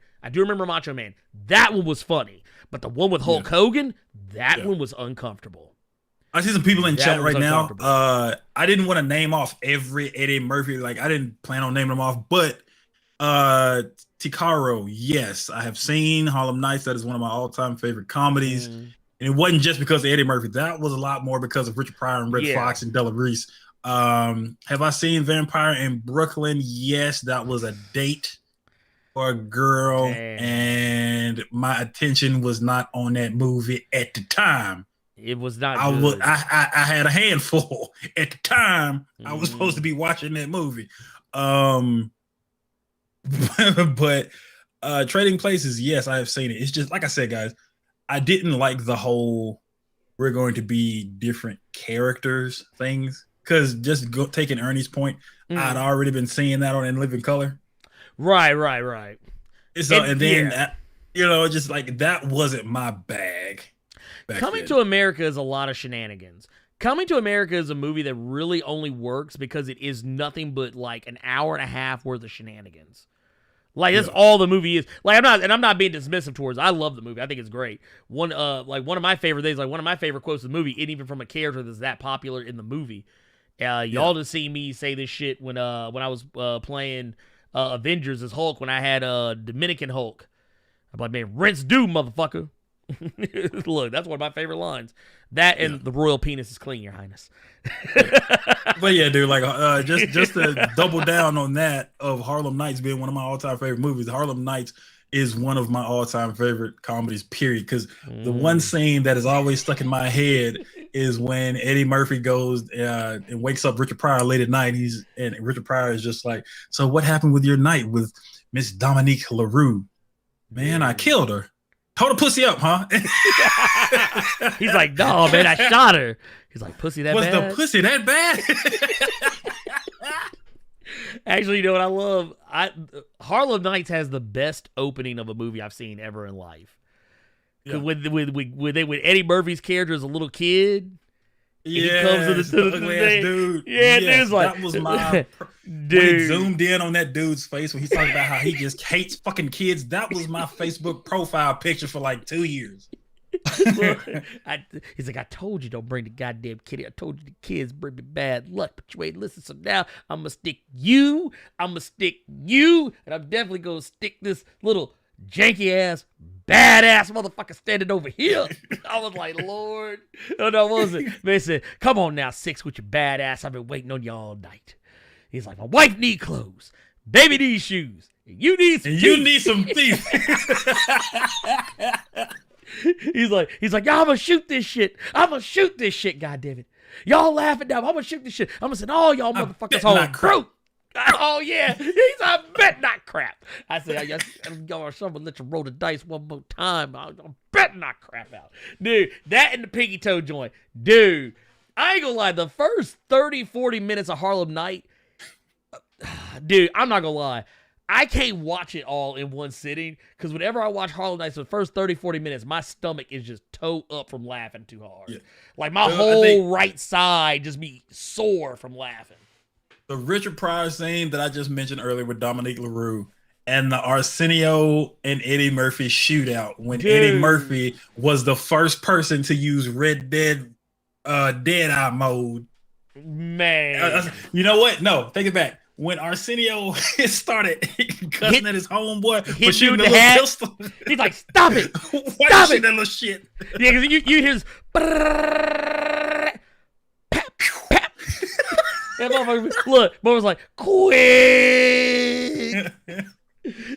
That one was funny. But the one with Hulk Hogan, that one was uncomfortable. I see some people in chat right now. I didn't want to name off every Eddie Murphy. Like I didn't plan on naming them off, but Ticaro, yes, I have seen Harlem Nights. That is one of my all-time favorite comedies. And it wasn't just because of Eddie Murphy. That was a lot more because of Richard Pryor and Red Fox and Della Reese. Have I seen Vampire in Brooklyn? Yes, that was a date for a girl, and my attention was not on that movie at the time. It was not. I had a handful at the time. I was supposed to be watching that movie. But Trading Places, yes, I have seen it. It's just like I said, guys, I didn't like the whole we're going to be different characters things. Because taking Ernie's point, I'd already been seeing that on In Living Color. Right. So, and then, just like that wasn't my bag. Coming to America is a lot of shenanigans. Coming to America is a movie that really only works because it is nothing but like an hour and a half worth of shenanigans. Like that's all the movie is. Like I'm not being dismissive towards it. I love the movie. I think it's great. One of my favorite things, like one of my favorite quotes of the movie, and even from a character that's that popular in the movie. Y'all just see me say this shit when I was playing Avengers as Hulk when I had Dominican Hulk. I'm like, man, rinse due, motherfucker. Look, that's one of my favorite lines. That and the royal penis is clean, Your Highness. But yeah, dude, like just to double down on that of Harlem Nights being one of my all-time favorite movies. Harlem Nights is one of my all-time favorite comedies, period. Because the one scene that is always stuck in my head is when Eddie Murphy goes and wakes up Richard Pryor late at night. And Richard Pryor is just like, so what happened with your night with Miss Dominique LaRue? Man, I killed her. Hold the pussy up, huh? He's like, no, man, I shot her. He's like, pussy that bad? Was the pussy that bad? Actually, you know what I love? Harlem Nights has the best opening of a movie I've seen ever in life. Yeah. With Eddie Murphy's character as a little kid. Yeah, he comes to the ugly ass dude. Yeah, dude's like, that was my dude. When he zoomed in on that dude's face when he's talking about how he just hates fucking kids. That was my Facebook profile picture for like 2 years. He's like, I told you don't bring the goddamn kitty. I told you the kids bring me bad luck, but you ain't listen. So now I'm gonna stick you, and I'm definitely gonna stick this little janky ass badass motherfucker standing over here. I was like, Lord. No, what was it? They said, come on now, Six, with your badass. I've been waiting on you all night. He's like, my wife need clothes. Baby needs shoes. And you need some teeth. He's like, y'all, I'm gonna shoot this shit. God damn it. Y'all laughing now. I'm gonna shoot this shit. I'm gonna send all y'all motherfuckers home broke. Oh yeah, he's a bet not crap. I said, I'm gonna let you roll the dice one more time. I'm bet not crap out, dude. That and the pinky toe joint, dude. I ain't gonna lie. The first 30-40 minutes of Harlem Night, dude. I'm not gonna lie. I can't watch it all in one sitting because whenever I watch Harlem Nights, the first 30-40 minutes, my stomach is just toe up from laughing too hard. Yeah. Like my whole right side just be sore from laughing. The Richard Pryor scene that I just mentioned earlier with Dominique LaRue and the Arsenio and Eddie Murphy shootout when Eddie Murphy was the first person to use Red Dead Deadeye mode. Man. You know what? No, take it back. When Arsenio started cussing at his homeboy for shooting the little pistol. He's like, stop it. Why you shooting that little shit? Yeah, because you hear his that motherfucker, look, was like, quick.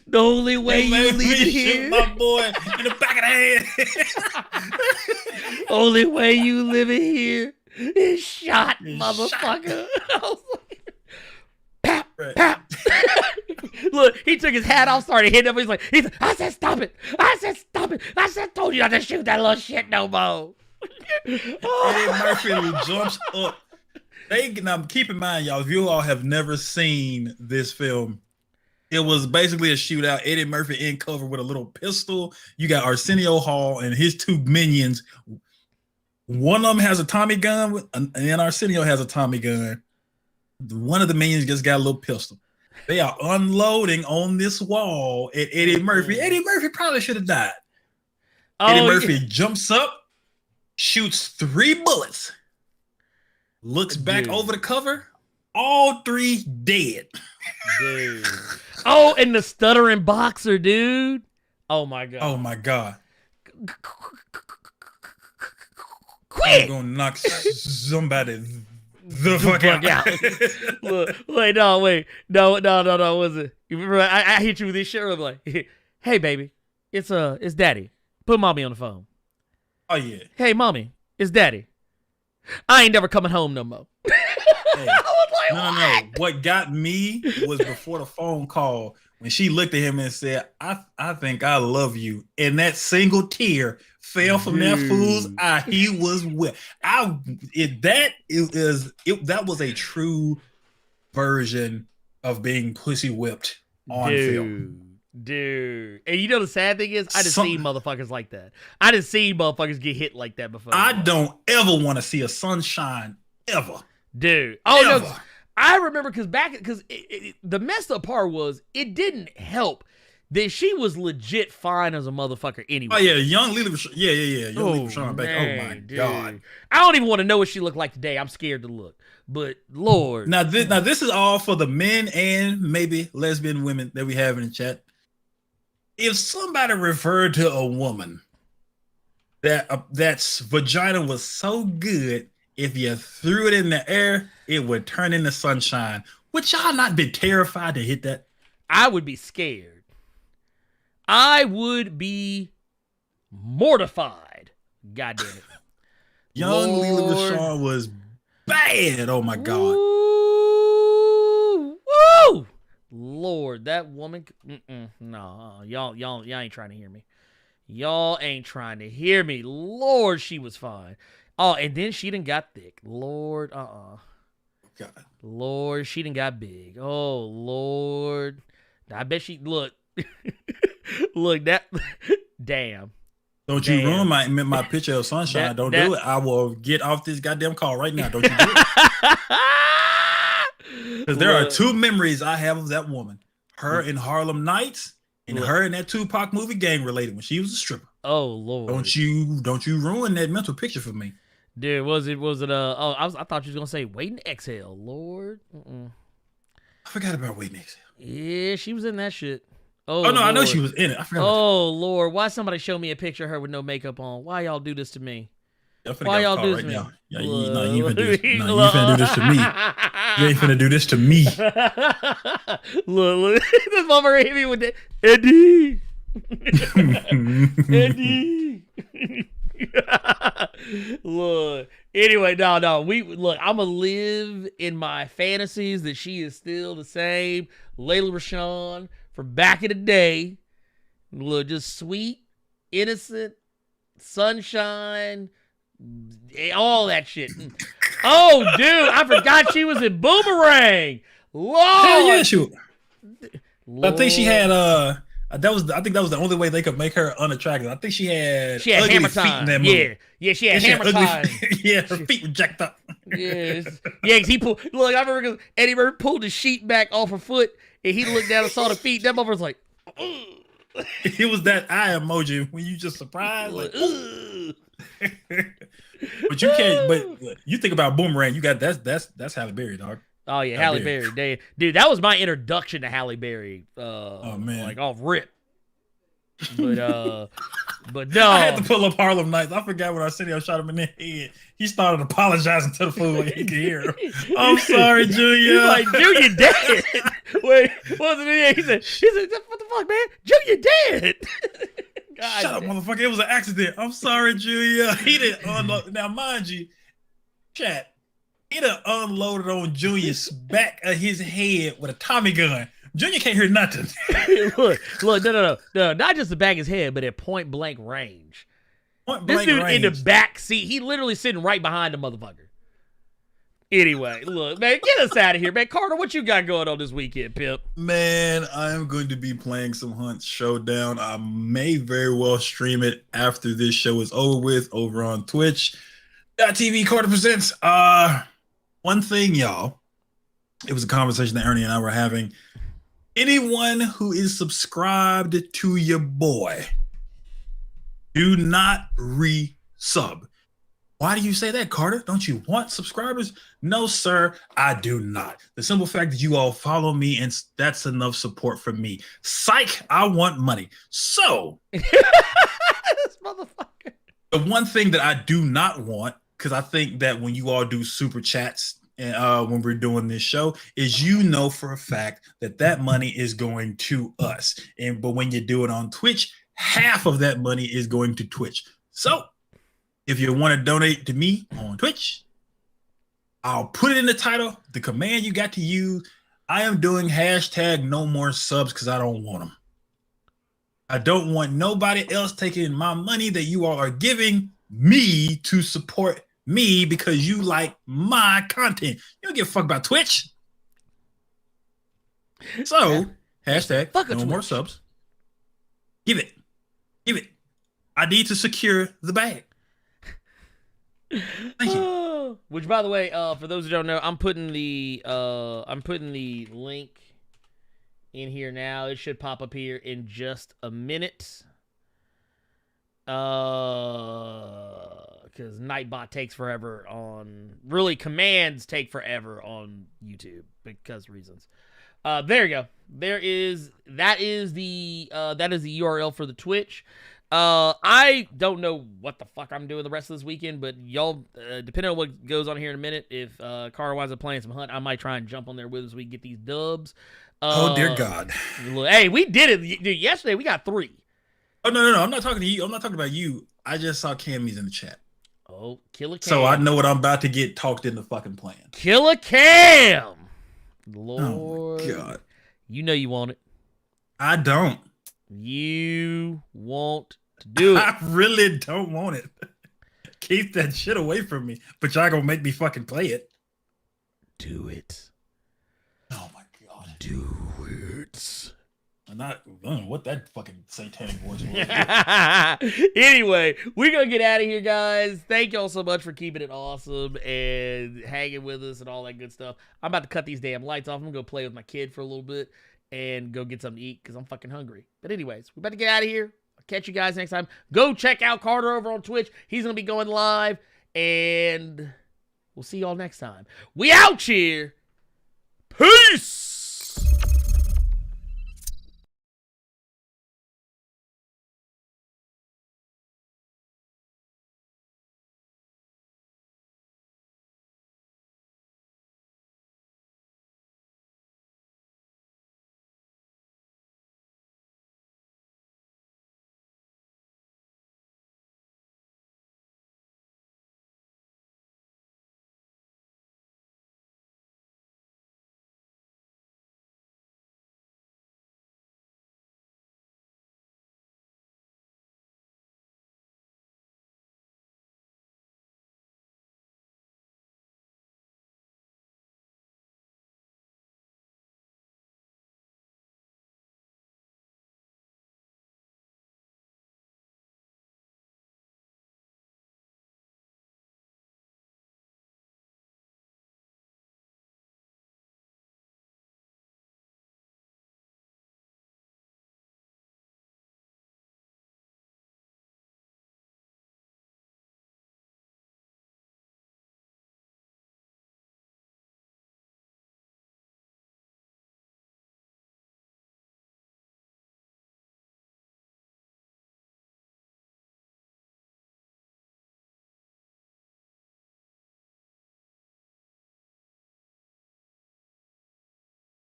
The only way you leave it here. My boy in the back of the head. Only way you live it here is shot, motherfucker. I was like, pap, pap. Look, he took his hat off, started hitting him. He's like, I said, stop it. I said, told you not to shoot that little shit no more. Eddie Murphy jumps up. Now, keep in mind, y'all, if you all have never seen this film, it was basically a shootout. Eddie Murphy in cover with a little pistol. You got Arsenio Hall and his two minions. One of them has a Tommy gun, and Arsenio has a Tommy gun. One of the minions just got a little pistol. They are unloading on this wall at Eddie Murphy. Eddie Murphy probably should have died. Eddie Murphy jumps up, shoots 3 bullets. Looks back over the cover, all 3 dead. Dude. Oh, and the stuttering boxer, dude. Oh my god. Oh my god. Quick! I'm gonna knock somebody the fuck out. Look, wait. No, was it? You remember I hit you with this shit earlier, like, hey baby, it's daddy. Put mommy on the phone. Oh yeah. Hey mommy, it's daddy. I ain't never coming home no more. Hey, I was like, no. What got me was before the phone call when she looked at him and said, I think I love you. And that single tear fell from that fool's eye. He was wet. That was a true version of being pussy whipped on film. Dude. And you know the sad thing is, I done seen motherfuckers like that. I done seen motherfuckers get hit like that before. I don't ever want to see a sunshine ever. Dude. Oh, ever. no. I remember because the messed up part was it didn't help that she was legit fine as a motherfucker anyway. Oh, yeah. Young Lily Rashawn. Yeah. Young Lily Rashawn back. Oh, my God. I don't even want to know what she looked like today. I'm scared to look. But, Lord. Now this is all for the men and maybe lesbian women that we have in the chat. If somebody referred to a woman that's vagina was so good, if you threw it in the air, it would turn into sunshine. Would y'all not be terrified to hit that? I would be scared. I would be mortified. God damn it. Young Lily Rashawn was bad. Oh my God. Woo! Lord, that woman. No, y'all ain't trying to hear me. Y'all ain't trying to hear me. Lord, she was fine. Oh, and then she done got thick. Lord, God. Lord, she done got big. Oh, Lord. I bet she, look. Look, that, damn. Don't you ruin my picture of sunshine. Don't do it. I will get off this goddamn call right now. Don't you do it. Because there are two memories I have of that woman. Her in Harlem Nights and her in that Tupac movie, Gang Related, when she was a stripper. Oh, Lord. Don't you ruin that mental picture for me. Dude, was it I thought you was going to say Wait and Exhale. Lord. I forgot about Wait and Exhale. Yeah, she was in that shit. Oh, no, Lord. I know she was in it. I forgot. Oh, Lord. Why somebody show me a picture of her with no makeup on? Why y'all do this to me? Why y'all do this to me? Yeah, you finna do this to me. You ain't finna do this to me. Look. This motherfucker hit me with that. Eddie. Eddie. Look. Anyway, no. I'm gonna live in my fantasies that she is still the same Layla Rashawn from back in the day. Look, just sweet, innocent, sunshine, all that shit. Oh, dude, I forgot she was in Boomerang. Lord. Hell yeah, she was. I think she had I think that was the only way they could make her unattractive. I think she had hammer feet time in that movie. Yeah, she had hammer time. Yeah, her feet were jacked up. Yes. Yeah, because he pulled. Look, I remember because Eddie Murphy pulled the sheet back off her foot, and he looked down and saw the feet. That motherfucker was like, ugh. It was that eye emoji when you just surprised. Like, but you can't. But you think about Boomerang. You got that's Halle Berry, dog. Oh yeah, Halle Berry. Dude, that was my introduction to Halle Berry. Oh man, like off rip. But no, I had to pull up Harlem Nights. I forgot when Arsenio shot him in the head. He started apologizing to the fool when he could hear him. I'm sorry, Junior. He's like, Junior dead. Wait, what was it? He said, what the fuck, man? Junior dead. God, shut up, motherfucker. It was an accident. I'm sorry, Junior. He didn't unload. Now, mind you, chat, he done unloaded on Junior's back of his head with a Tommy gun. Junior can't hear nothing. look, no, not just the back of his head, but at point blank range. This dude in the back seat, he literally sitting right behind the motherfucker. Anyway, look, man, get us out of here, man. Carter, what you got going on this weekend, pimp? Man, I am going to be playing some Hunt Showdown. I may very well stream it after this show is over with over on Twitch.tv. Carter Presents. One thing, y'all. It was a conversation that Ernie and I were having. Anyone who is subscribed to your boy, do not resub. Why do you say that, Carter? Don't you want subscribers? No, sir, I do not. The simple fact that you all follow me, and that's enough support for me. Psych, I want money. So, this motherfucker. The one thing that I do not want, because I think that when you all do super chats, when we're doing this show, is for a fact that money is going to us. But when you do it on Twitch, half of that money is going to Twitch. So if you want to donate to me on Twitch, I'll put it in the title. The command you got to use, I am doing #no more subs because I don't want them. I don't want nobody else taking my money that you all are giving me to support me because you like my content. You don't give a fuck about Twitch. So, #no more subs. Give it. Give it. I need to secure the bag. Thank you. Which, by the way, for those who don't know, I'm putting the link in here now. It should pop up here in just a minute. Because Nightbot takes forever on, really commands take forever on YouTube because reasons. There you go. That is the URL for the Twitch. I don't know what the fuck I'm doing the rest of this weekend, but y'all, depending on what goes on here in a minute, if Carter winds up playing some Hunt, I might try and jump on there with us so we can get these dubs. Oh dear God! Hey, we did it, dude. Yesterday we got 3. Oh no! I'm not talking to you. I'm not talking about you. I just saw Cammy's in the chat. Oh, Killer Cam. So I know what I'm about to get talked into fucking playing. Killer Cam. Lord. Oh my God. You know you want it. I don't. You want to do it. I really don't want it. Keep that shit away from me. But y'all gonna make me fucking play it. Do it. Oh my God. Do it. I don't know what that fucking satanic voice was. Anyway, we're gonna get out of here, guys. Thank y'all so much for keeping it awesome and hanging with us and all that good stuff. I'm about to cut these damn lights off. I'm gonna go play with my kid for a little bit and go get something to eat because I'm fucking hungry. But anyways, we're about to get out of here. I'll catch you guys next time. Go check out Carter over on Twitch. He's gonna be going live, and we'll see y'all next time. We out here. Peace.